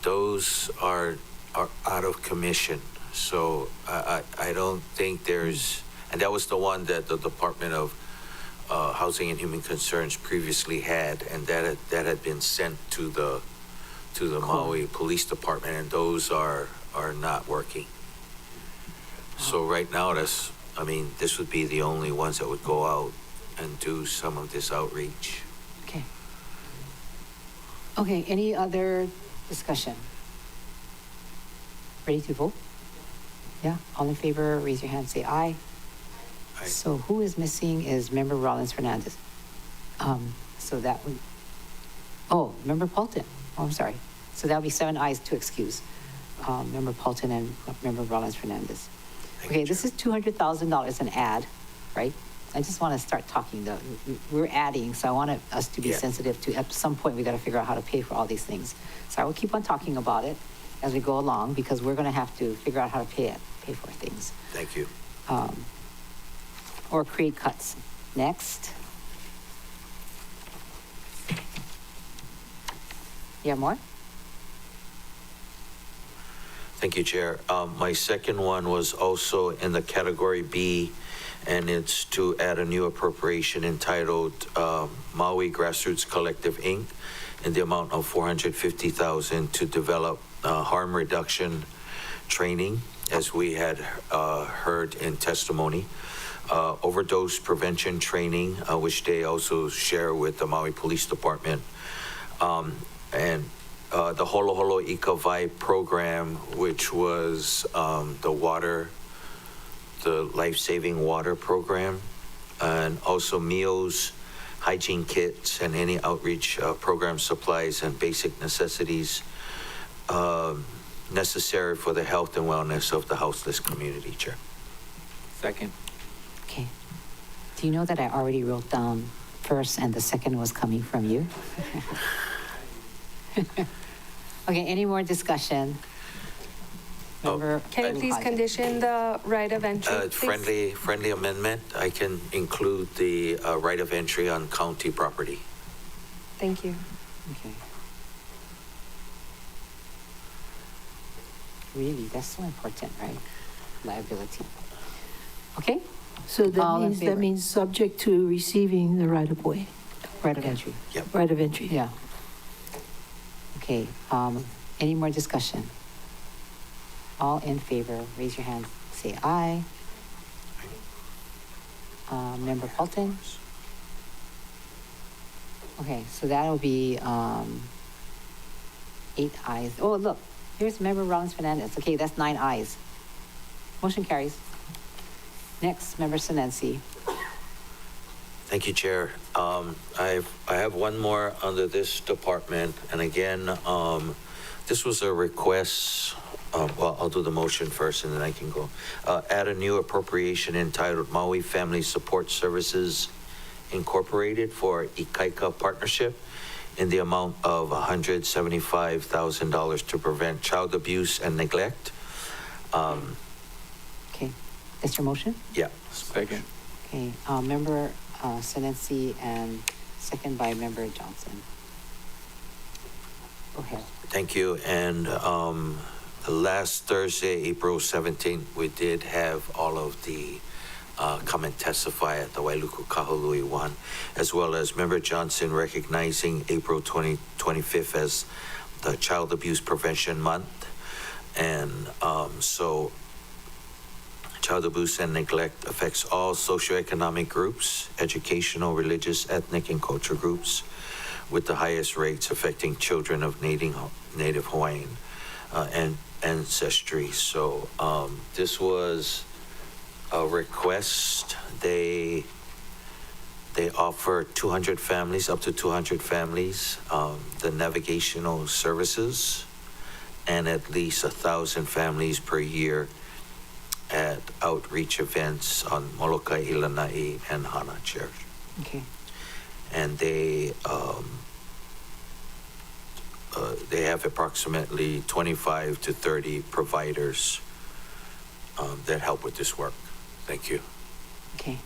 Those are out of commission. So I don't think there's, and that was the one that the Department of Housing and Human Concerns previously had, and that had been sent to the Maui Police Department, and those are not working. So right now, this would be the only ones that would go out and do some of this outreach. Okay. Okay, any other discussion? Ready to vote? Yeah, all in favor, raise your hand, say aye. Aye. So who is missing is Member Rollins Fernandez. So that would, Member Paulton. Oh, I'm sorry. So that'll be 7 ayes to excuse. Member Paulton and Member Rollins Fernandez. Okay, this is $200,000 an ad, right? I just want to start talking though. We're adding, so I want us to be sensitive to, at some point, we got to figure out how to pay for all these things. So I will keep on talking about it as we go along, because we're going to have to figure out how to pay for things. Thank you. Or create cuts. Next. You have more? Thank you, Chair. My second one was also in the category B, and it's to add a new appropriation entitled Maui Grassroots Collective, Inc., in the amount of $450,000 to develop harm reduction training, as we had heard in testimony, overdose prevention training, which they also share with the Maui Police Department, and the Holo Holo Ika Vibe program, which was the life-saving water program, and also meals, hygiene kits, and any outreach program supplies and basic necessities necessary for the health and wellness of the houseless community, Chair. Second. Okay. Do you know that I already wrote down first and the second was coming from you? Okay, any more discussion? Member, Can you please condition the right of entry, please? Friendly amendment. I can include the right of entry on county property. Thank you. Okay. Really, that's so important, right? Liability. Okay? So All in favor? that means subject to receiving the right-of-way, Right of entry. Yep. right of entry. Yeah. Okay, any more discussion? All in favor, raise your hand, say aye. Member Paulton? Okay, so that'll be 8 ayes. Oh, look, here's Member Rollins Fernandez. Okay, that's 9 ayes. Motion carries. Next, Member Sinensi. Thank you, Chair. I have one more under this department, and again, this was a request. Well, I'll do the motion first, and then I can go. Add a new appropriation entitled Maui Family Support Services Incorporated for Ikaika Partnership in the amount of $175,000 to prevent child abuse and neglect. Okay, that's your motion? Yeah. Second. Okay, Member Sinensi and second by Member Johnson. Go ahead. Thank you. And last Thursday, April 17th, we did have all of the come and testify at the Wailuku Kahului 1, as well as Member Johnson recognizing April 25th as the Child Abuse Prevention Month. And so child abuse and neglect affects all socioeconomic groups, educational, religious, ethnic, and cultural groups, with the highest rates affecting children of Native Hawaiian and ancestry. So this was a request. They offer 200 families, up to 200 families, the navigational services, and at least 1,000 families per year at outreach events on Molokai, Ilanai, and Hana Church. Okay. And they have approximately 25 to 30 providers that help with this work. Thank you. Okay.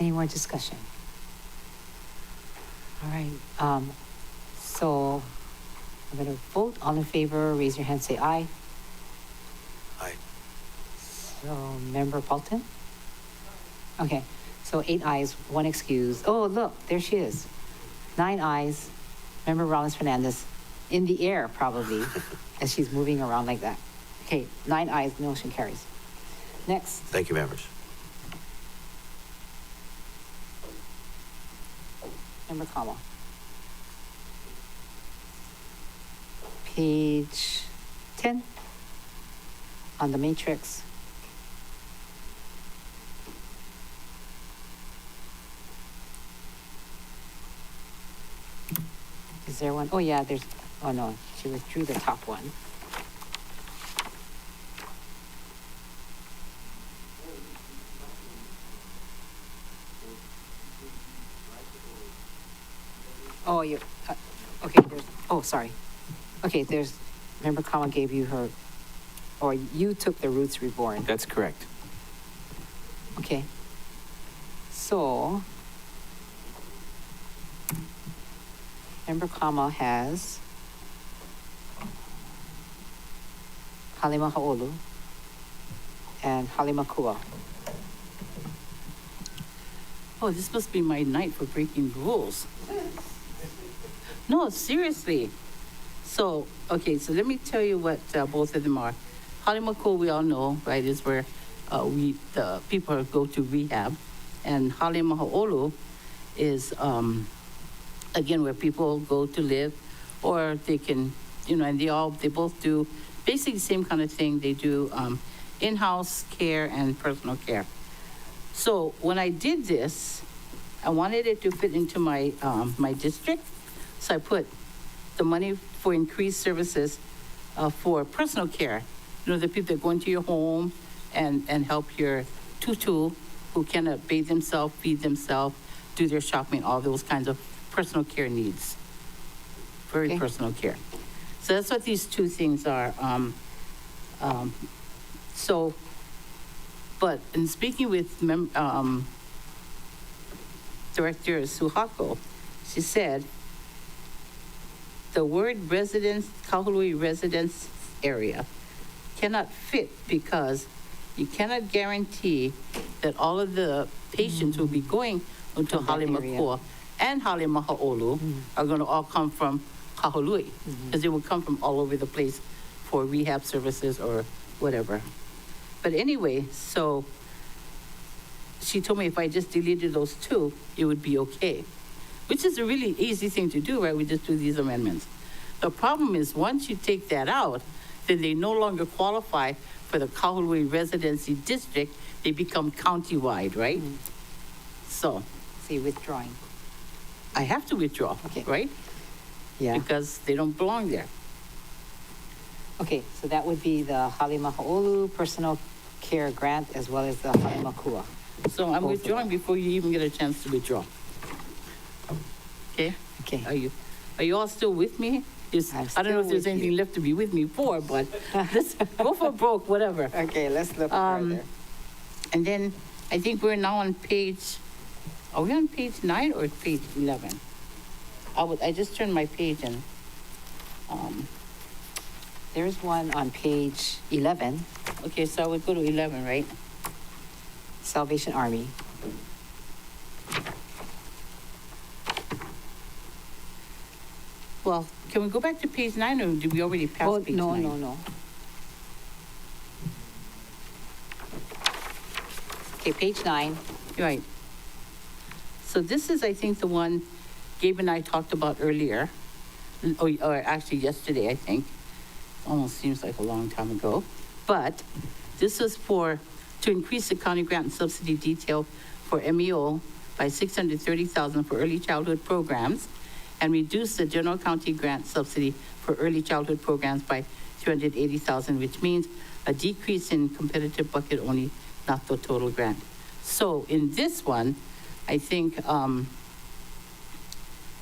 Any more discussion? All right, so I'm gonna vote. All in favor, raise your hand, say aye. Aye. So, Member Paulton? Okay, so 8 ayes, 1 excuse. Oh, look, there she is. 9 ayes. Member Rollins Fernandez in the air, probably, as she's moving around like that. Okay, 9 ayes, motion carries. Next, Thank you, members. Member Kama. Page 10 on the matrix. Is there one? Oh, yeah, there's, oh no, she withdrew the top one. Oh, you, okay, there's, oh, sorry. Okay, there's, remember Kama gave you her, or you took the Roots Reborn. That's correct. Okay. So, member Kama has Halima Ha'olu and Halima Kua. Oh, this must be my night for breaking rules. No, seriously. So, okay, so let me tell you what both of them are. Halimako, we all know, right, is where the people go to rehab. And Halima Ha'olu is, again, where people go to live, or they can, and they both do basically the same kind of thing. They do in-house care and personal care. So when I did this, I wanted it to fit into my my district. So I put the money for increased services for personal care. The people that go into your home and help your tutu who cannot bathe themselves, feed themselves, do their shopping, all those kinds of personal care needs. Very personal care. So that's what these two things are. But in speaking with Director Suhako, she said, the word residence, Kahului residence area cannot fit because you cannot guarantee that all of the patients who will be going into Halimakua and Halima Ha'olu are going to all come from Kahului, because they will come from all over the place for rehab services or whatever. But anyway, so she told me if I just deleted those two, it would be okay, which is a really easy thing to do, right? We just do these amendments. The problem is once you take that out, then they no longer qualify for the Kahului Residency District. They become countywide, right? So you're withdrawing. I have to withdraw, right? Yeah. Because they don't belong there. Okay, so that would be the Halima Ha'olu personal care grant as well as the Halima Kua. So I'm withdrawing before you even get a chance to withdraw. Okay? Okay. Are you all still with me? I don't know if there's anything left to be with me for, but let's go for broke, whatever. Okay, let's look further. And then I think we're now on page, are we on page 9 or page 11? I just turned my page and, there's one on page 11. Okay, so I would go to 11, right? Salvation Army. Well, can we go back to page 9 or did we already pass page 9? No. Okay, page 9. Right. So this is, I think, the one Gabe and I talked about earlier, or actually yesterday, I think. Almost seems like a long time ago. But this was to increase the county grant and subsidy detail for MEO by $630,000 for early childhood programs, and reduce the general county grant subsidy for early childhood programs by $280,000, which means a decrease in competitive bucket only, not the total grant. So in this one, I think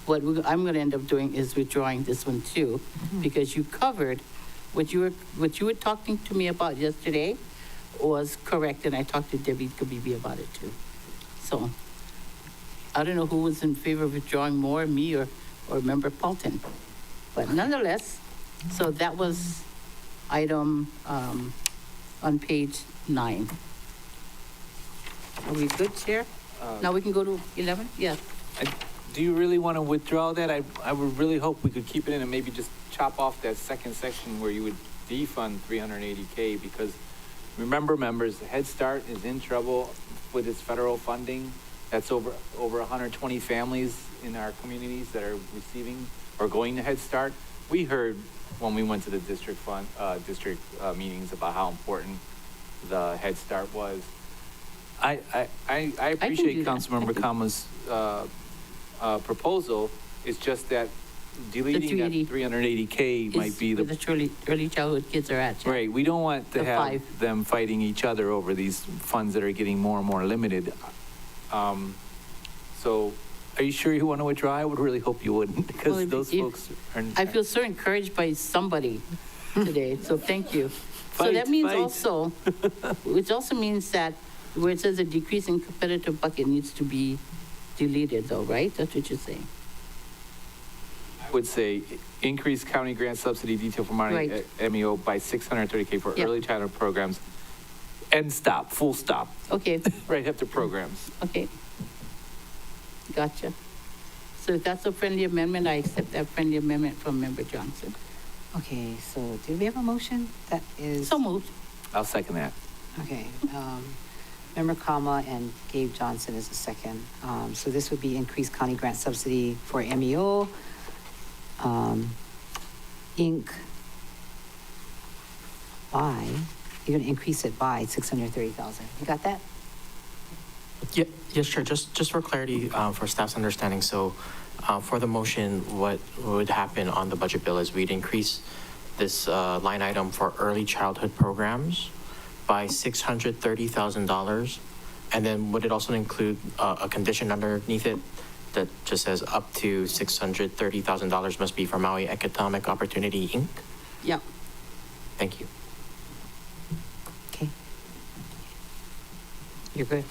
what I'm going to end up doing is withdrawing this one too, because you covered what you were talking to me about yesterday was correct, and I talked to Debbie Kabibi about it too. So I don't know who was in favor of withdrawing more, me or Member Paulton. But nonetheless, so that was item on page 9. Are we good, Chair? Now we can go to 11? Yes. Do you really want to withdraw that? I would really hope we could keep it in and maybe just chop off that second section where you would defund 380K, because remember, members, Head Start is in trouble with its federal funding. That's over 120 families in our communities that are receiving or going to Head Start. We heard when we went to the district meetings about how important the Head Start was. I appreciate Councilmember Kama's proposal. It's just that deleting that 380K might be the early childhood kids are at. Right. We don't want to The have 5. them fighting each other over these funds that are getting more and more limited. So are you sure you want to withdraw? I would really hope you wouldn't, because Well, those folks are. I feel so encouraged by somebody today, so thank you. So that means also, which also means that where it says a decrease in competitive bucket needs to be deleted though, right? That's what you're saying. I would say increase county grant subsidy detail for money Right. MEO by 630K for Yep. early childhood programs. End stop, full stop, Okay, right after programs. okay. Gotcha. So if that's a friendly amendment, I accept that friendly amendment from Member Johnson. Okay, so do we have a motion? That is. So moved. I'll second that. Okay, Member Kama and Gabe Johnson is the second. So this would be increased county grant subsidy for MEO, Inc. by, you're gonna increase it by 630,000. You got that? Yeah, yes, sure. Just for clarity, for staff's understanding, so for the motion, what would happen on the budget bill is we'd increase this line item for early childhood programs by $630,000. And then would it also include a condition underneath it that just says up to $630,000 must be for Maui Economic Opportunity, Inc.? Yeah. Thank you. Okay. You're good?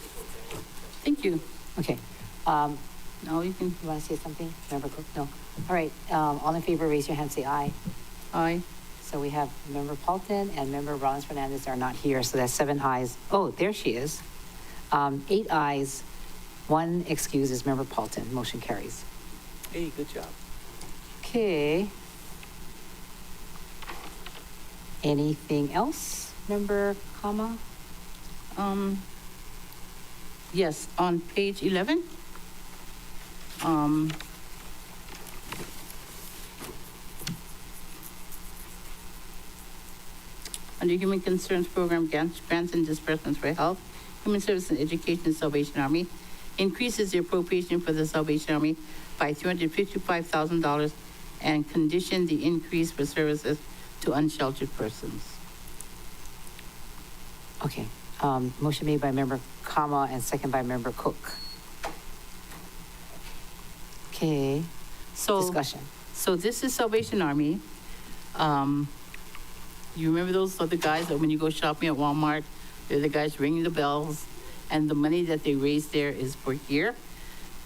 Thank you. Okay. Now you can, You want to say something? Member Cook? No. All right, all in favor, raise your hand, say aye. aye. So we have Member Paulton and Member Rollins Fernandez are not here, so that's 7 ayes. Oh, there she is. 8 ayes, 1 excuse is Member Paulton. Motion carries. Hey, good job. Okay. Anything else, Member Kama? Yes, on page 11. Under Human Concerns Program, grants and disbursements for health, human service and education, Salvation Army increases the appropriation for the Salvation Army by $355,000 and condition the increase for services to unsheltered persons. Okay. Motion made by Member Kama and second by Member Cook. Okay. So, Discussion. So this is Salvation Army. You remember those other guys that when you go shopping at Walmart, they're the guys ringing the bells, and the money that they raise there is for here.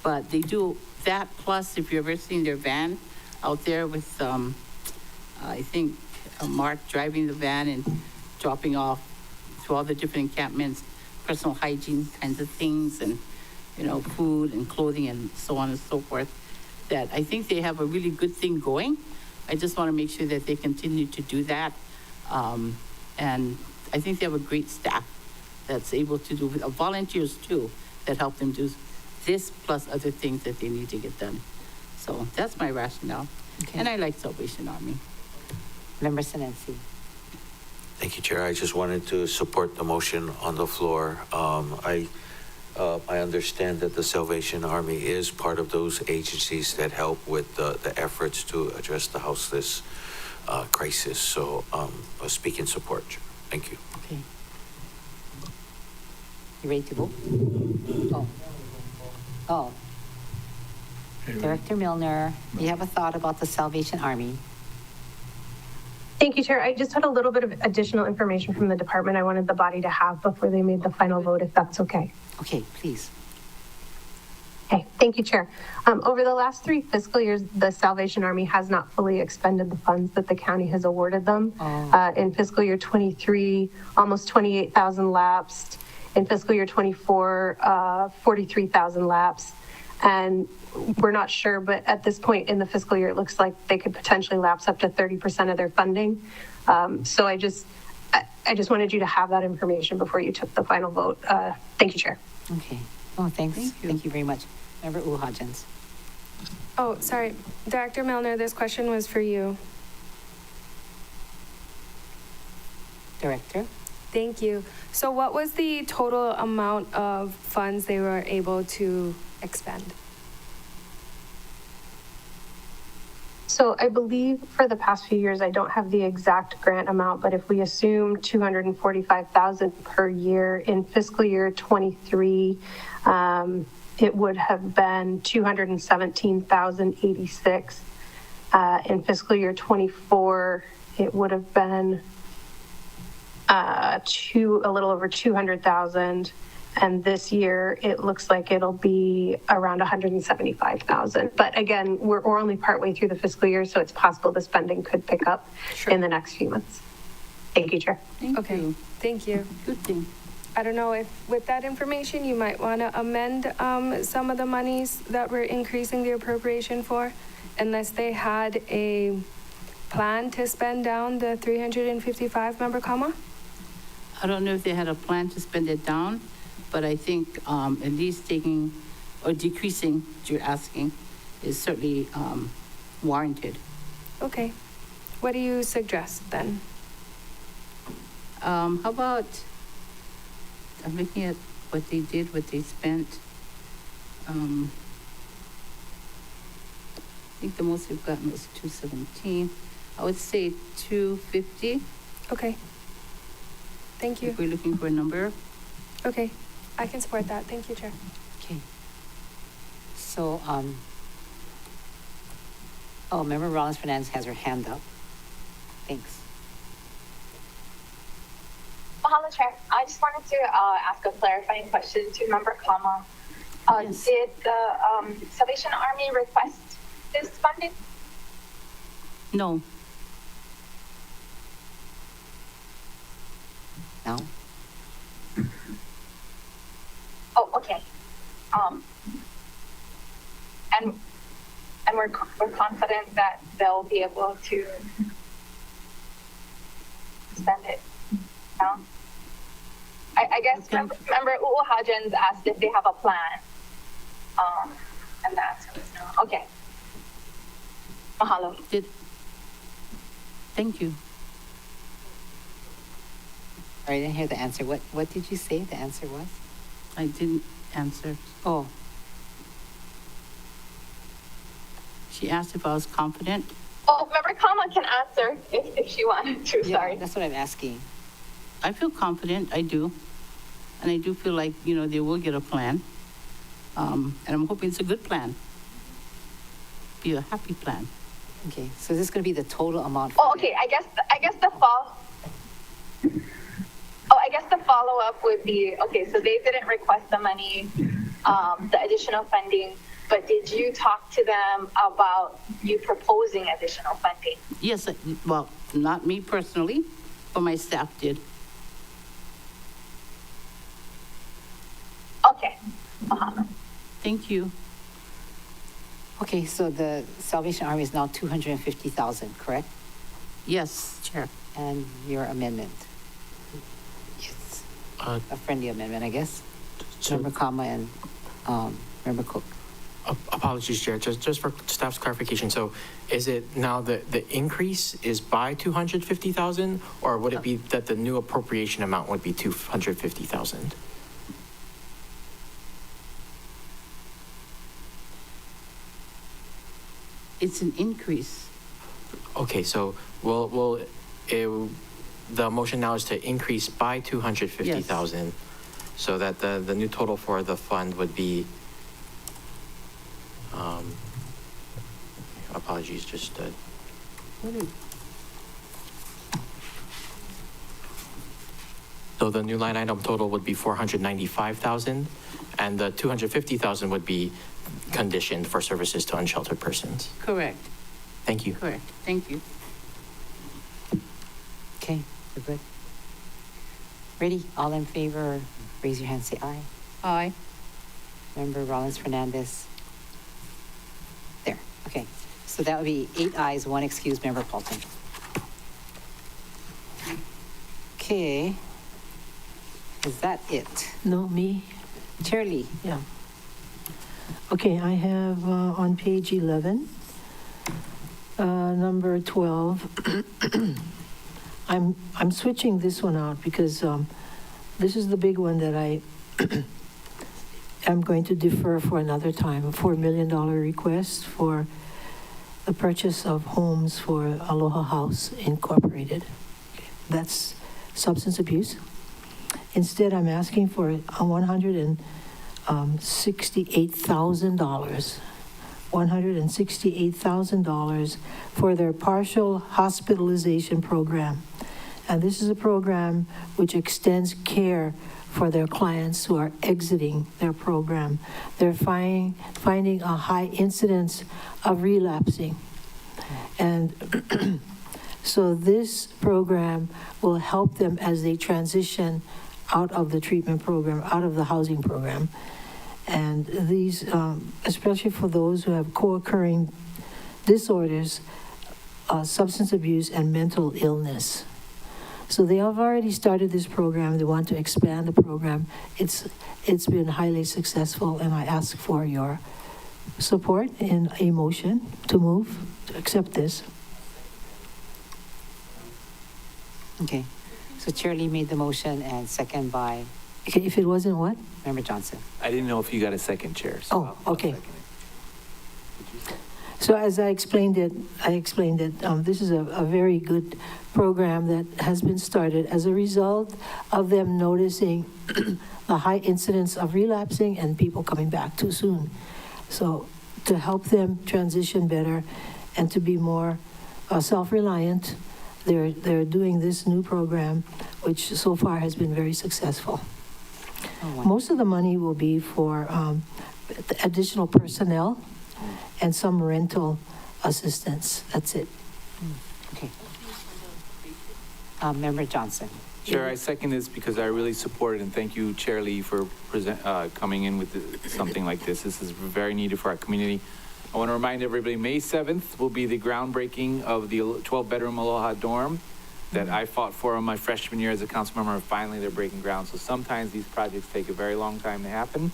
But they do that plus, if you've ever seen their van out there with, I think, Mark driving the van and dropping off to all the different encampments, personal hygiene kinds of things, and, you know, food and clothing and so on and so forth, that I think they have a really good thing going. I just want to make sure that they continue to do that. And I think they have a great staff that's able to do, volunteers too, that help them do this plus other things that they need to get done. So that's my rationale. Okay. And I like Salvation Army. Member Sinensi. Thank you, Chair. I just wanted to support the motion on the floor. I understand that the Salvation Army is part of those agencies that help with the efforts to address the houseless crisis. So I speak in support. Thank you. Okay. You ready to vote? Oh. Oh. Director Milner, you have a thought about the Salvation Army? Thank you, Chair. I just had a little bit of additional information from the department I wanted the body to have before they made the final vote, if that's okay. Okay, please. Okay, Thank you, Chair. Over the last 3 fiscal years, the Salvation Army has not fully expended the funds that the county has awarded them. In fiscal year 23, almost 28,000 lapsed. In fiscal year 24, 43,000 lapsed. And we're not sure, but at this point in the fiscal year, it looks like they could potentially lapse up to 30% of their funding. So I just wanted you to have that information before you took the final vote. Thank you, Chair. Okay. Oh, thanks. Thank you. Thank you very much. Member Hodgins. Oh, sorry. Director Milner, this question was for you. Director? Thank you. So what was the total amount of funds they were able to expend? So I believe for the past few years, I don't have the exact grant amount, but if we assume 245,000 per year in fiscal year 23, it would have been 217,086. In fiscal year 24, it would have been a little over 200,000. And this year, it looks like it'll be around 175,000. But again, we're only partway through the fiscal year, so it's possible the spending could pick up in the next few months. Thank you, Chair. Thank you. Thank you. Good thing. I don't know if with that information, you might want to amend some of the monies that we're increasing the appropriation for, unless they had a plan to spend down the 355 member comma. I don't know if they had a plan to spend it down, but I think at least taking or decreasing what you're asking is certainly warranted. Okay. What do you suggest then? How about, I'm looking at what they did, what they spent. I think the most they've gotten was 217. I would say 250. Okay. Thank you. If we're looking for a number. Okay. I can support that. Thank you, Chair. Okay. So, oh, Member Rollins Fernandez has her hand up. Thanks. Mahalo, Chair. I just wanted to ask a clarifying question to Member Kama. Yes. Did the Salvation Army request this funding? No. No? Oh, okay. And we're confident that they'll be able to spend it. No? I guess Okay. remember Hodgins asked if they have a plan. And the answer was no. Okay. Mahalo. Thank you. I didn't hear the answer. What did you say the answer was? I didn't answer. Oh, She asked if I was confident. Oh, member Kama can answer if she wanted to. yeah, Sorry. that's what I'm asking. I feel confident, I do. And I do feel like, they will get a plan. And I'm hoping it's a good plan. Be a happy plan. Okay, so this is going to be the total amount. Oh, okay. I guess the follow-up would be, okay, so they didn't request the money, the additional funding, but did you talk to them about you proposing additional funding? Yes, well, not me personally, but my staff did. Okay. Thank you. Okay, so the Salvation Army is now 250,000, correct? Yes, Chair. And your amendment? It's a friendly amendment, I guess. Member Kama and Member Cook. Apologies, Chair, just for staff's clarification. So is it now the increase is by 250,000, or would it be that the new appropriation amount would be 250,000? It's an increase. Okay, so the motion now is to increase by 250,000, so that the new total for the fund would be, apologies, just, so the new line item total would be 495,000, And the 250,000 would be conditioned for services to unsheltered persons. Correct, Thank you. correct. Thank you. Okay, we're good. Ready? All in favor, raise your hand, say aye. Aye. Member Rollins Fernandez. There, okay. So that would be 8 ayes, 1 excused, Member Paulton. Okay. Is that it? No, me? Chair Lee? Yeah. Okay, I have on page 11, number 12. I'm switching this one out because this is the big one that I am going to defer for another time, a $4 million request for the purchase of homes for Aloha House Incorporated. That's substance abuse. Instead, I'm asking for $168,000. $168,000 for their partial hospitalization program. And this is a program which extends care for their clients who are exiting their program. They're finding a high incidence of relapsing. And so this program will help them as they transition out of the treatment program, out of the housing program. And these, especially for those who have co-occurring disorders, substance abuse and mental illness. So they have already started this program. They want to expand the program. It's been highly successful, and I ask for your support in a motion to accept this. Okay. So Chair Lee made the motion and second by Okay, if it wasn't what? Member Johnson. I didn't know if you got a second, Chair. So Oh, okay. second it. So as I explained it, this is a very good program that has been started as a result of them noticing the high incidence of relapsing and people coming back too soon. So to help them transition better and to be more self-reliant, they're doing this new program, which so far has been very successful. Most of the money will be for additional personnel and some rental assistance. That's it. Okay. Member Johnson. Chair, I second this because I really support it, and thank you, Chair Lee, for coming in with something like this. This is very needed for our community. I want to remind everybody, May 7th will be the groundbreaking of the 12-bedroom Aloha dorm that I fought for in my freshman year as a council member, and finally they're breaking ground. So sometimes these projects take a very long time to happen,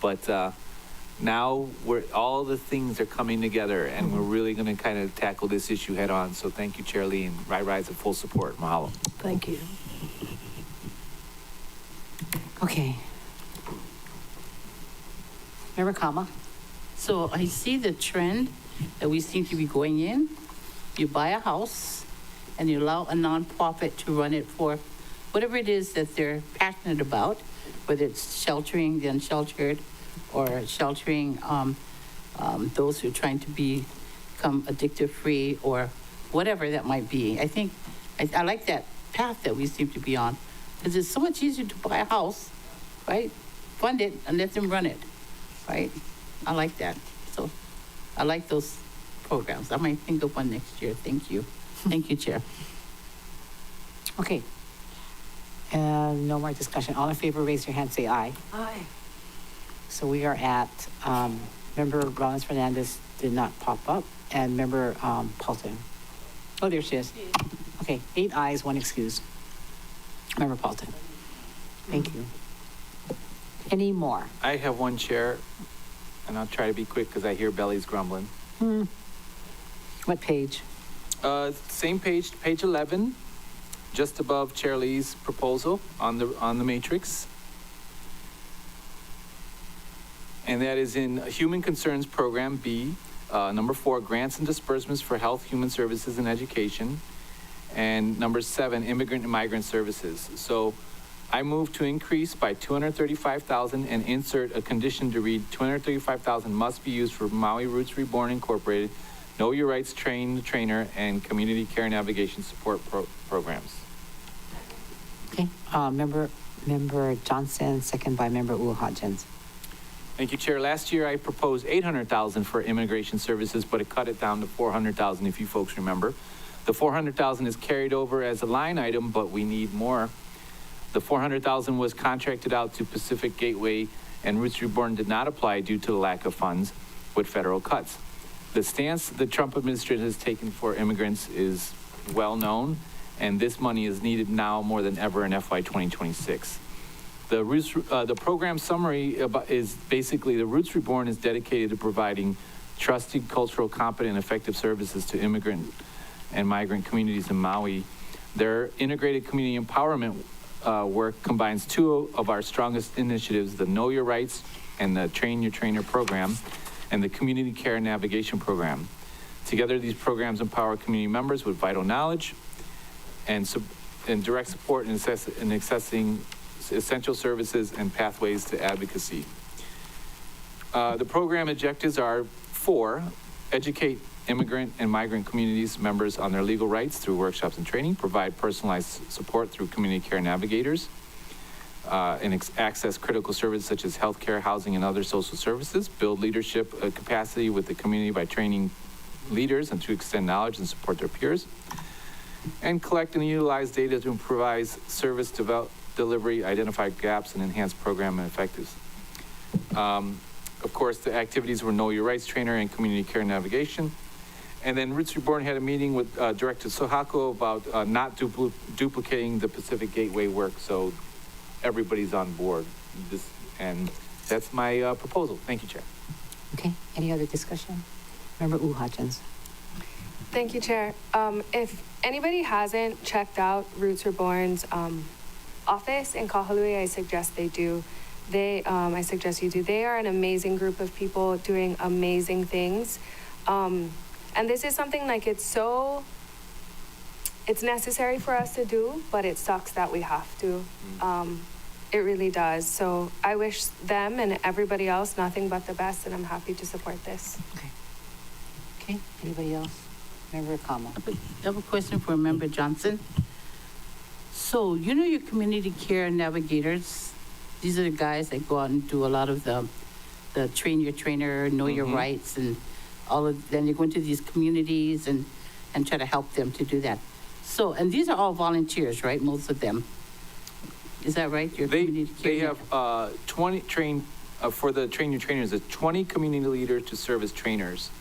but now all the things are coming together, and we're really going to kind of tackle this issue head on. So thank you, Chair Lee, and Rise in full support. Mahalo. Thank you. Okay. Member Kama. So I see the trend that we seem to be going in. You buy a house and you allow a nonprofit to run it for whatever it is that they're passionate about, whether it's sheltering the unsheltered or sheltering those who are trying to become addictive-free or whatever that might be. I think I like that path that we seem to be on, because it's so much easier to buy a house, right? Fund it and let them run it, right? I like that. So I like those programs. I might think of one next year. Thank you. Thank you, Chair. Okay. No more discussion. All in favor, raise your hand, say aye. Aye. So we are at, Member Rollins Fernandez did not pop up, and Member Paulton. Oh, there she is. Okay, 8 ayes, 1 excuse. Member Paulton. Thank you. Any more? I have one, Chair, and I'll try to be quick because I hear bellies grumbling. What page? Same page, page 11, just above Chair Lee's proposal on the matrix. And that is in Human Concerns Program B, number 4, Grants and Disbursements for Health, Human Services, and Education. And number 7, Immigrant and Migrant Services. So I move to increase by $235,000 and insert a condition to read $235,000 must be used for Maui Roots Reborn Incorporated, Know Your Rights Trainer, and Community Care Navigation Support Programs. Okay, Member Johnson, second by Member Hodgins. Thank you, Chair. Last year, I proposed $800,000 for immigration services, but it cut it down to $400,000, if you folks remember. The $400,000 is carried over as a line item, but we need more. The $400,000 was contracted out to Pacific Gateway, and Roots Reborn did not apply due to the lack of funds with federal cuts. The stance the Trump administration has taken for immigrants is well known, and this money is needed now more than ever in FY 2026. The program summary is basically the Roots Reborn is dedicated to providing trusted, cultural, competent, effective services to immigrant and migrant communities in Maui. Their integrated community empowerment work combines two of our strongest initiatives, the Know Your Rights and the Train Your Trainer program, and the Community Care Navigation program. Together, these programs empower community members with vital knowledge and direct support in accessing essential services and pathways to advocacy. The program objectives are 4, educate immigrant and migrant communities members on their legal rights through workshops and training, provide personalized support through community care navigators, and access critical services such as healthcare, housing, and other social services, build leadership capacity with the community by training leaders and to extend knowledge and support their peers, and collect and utilize data to improvise service delivery, identify gaps, and enhance program effectiveness. Of course, the activities were Know Your Rights Trainer and Community Care Navigation. And then Roots Reborn had a meeting with Director Sohako about not duplicating the Pacific Gateway work, so everybody's on board. And that's my proposal. Thank you, Chair. Okay, any other discussion? Member Hutchins. Thank you, Chair. If anybody hasn't checked out Roots Reborn's office in Kahului, I suggest they do. I suggest you do. They are an amazing group of people doing amazing things. And this is something like it's necessary for us to do, but it sucks that we have to. It really does. So I wish them and everybody else nothing but the best, and I'm happy to support this. Okay, anybody else? Member Kama. I have a question for Member Johnson. So, you know your community care navigators, these are the guys that go out and do a lot of the Train Your Trainer, Know Your Rights, and all of, then they go into these communities and try to help them to do that. So, and these are all volunteers, right? Most of them. Is that right? Your community care They have 20 trained, for the Train Your Trainers, 20 community leaders to serve as trainers,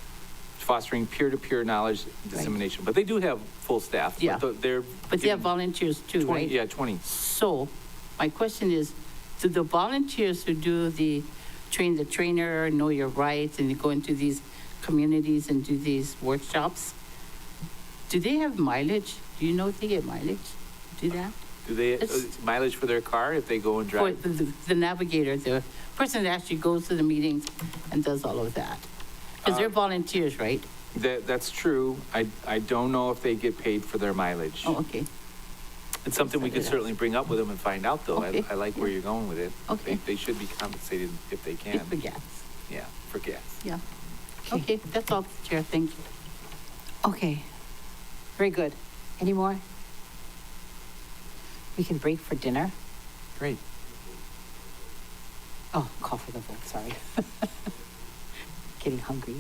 fostering peer-to-peer knowledge dissemination. Right. But they do have full staff. Yeah. But they have volunteers too, 20, right? Yeah, 20. So, my question is, do the volunteers who do the Train the Trainer, Know Your Rights, and you go into these communities and do these workshops, do they have mileage? Do you know if they get mileage? Do that? Do they mileage for their car if they go and drive? For the navigator, the person that actually goes to the meetings and does all of that. Because they're volunteers, right? That's true. I don't know if they get paid for their mileage. Oh, okay. It's something we could certainly bring up with them and find out, though. Okay. I like where you're going with it. Okay. They should be compensated if they can. For gas. Yeah, for gas. Yeah. Okay, that's all, Chair. Thank you. Okay, very good. Any more? We can break for dinner. Great. Oh, call for the vote, sorry. Getting hungry.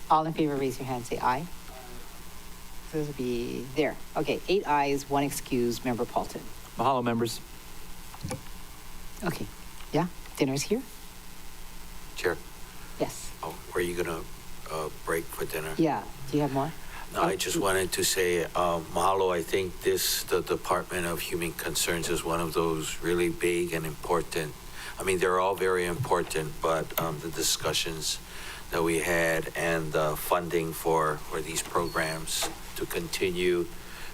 All in favor, raise your hand, say aye. So this will be there. Okay, 8 ayes, 1 excused, Member Paulton. Mahalo, members. Okay, yeah, dinner's here? Chair, Yes. were you gonna break for dinner? Yeah, do you have more? No, I just wanted to say, mahalo. I think the Department of Human Concerns is one of those really big and important. I mean, they're all very important, but the discussions that we had and the funding for these programs to continue,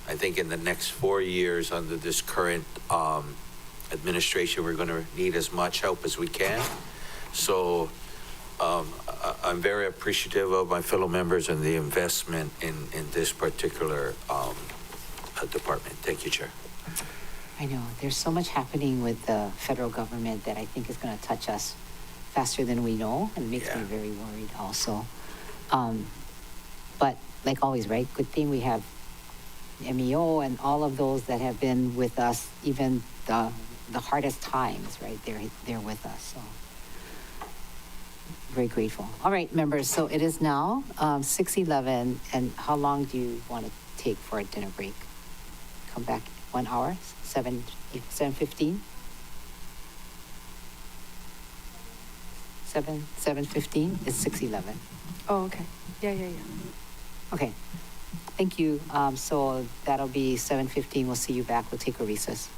I think in the next 4 years under this current administration, we're going to need as much help as we can. So I'm very appreciative of my fellow members and the investment in this particular department. Thank you, Chair. I know, there's so much happening with the federal government that I think is going to touch us faster than we know, and makes me very worried also. But like always, right, good thing we have MEO and all of those that have been with us, even the hardest times, right, they're with us, so. very grateful. All right, members, so it is now 6:11, and how long do you want to take for a dinner break? Come back 1 hour, 7:15? 7:15? It's 6:11. Oh, okay. Yeah. Okay, thank you. So that'll be 7:15. We'll see you back. We'll take a recess.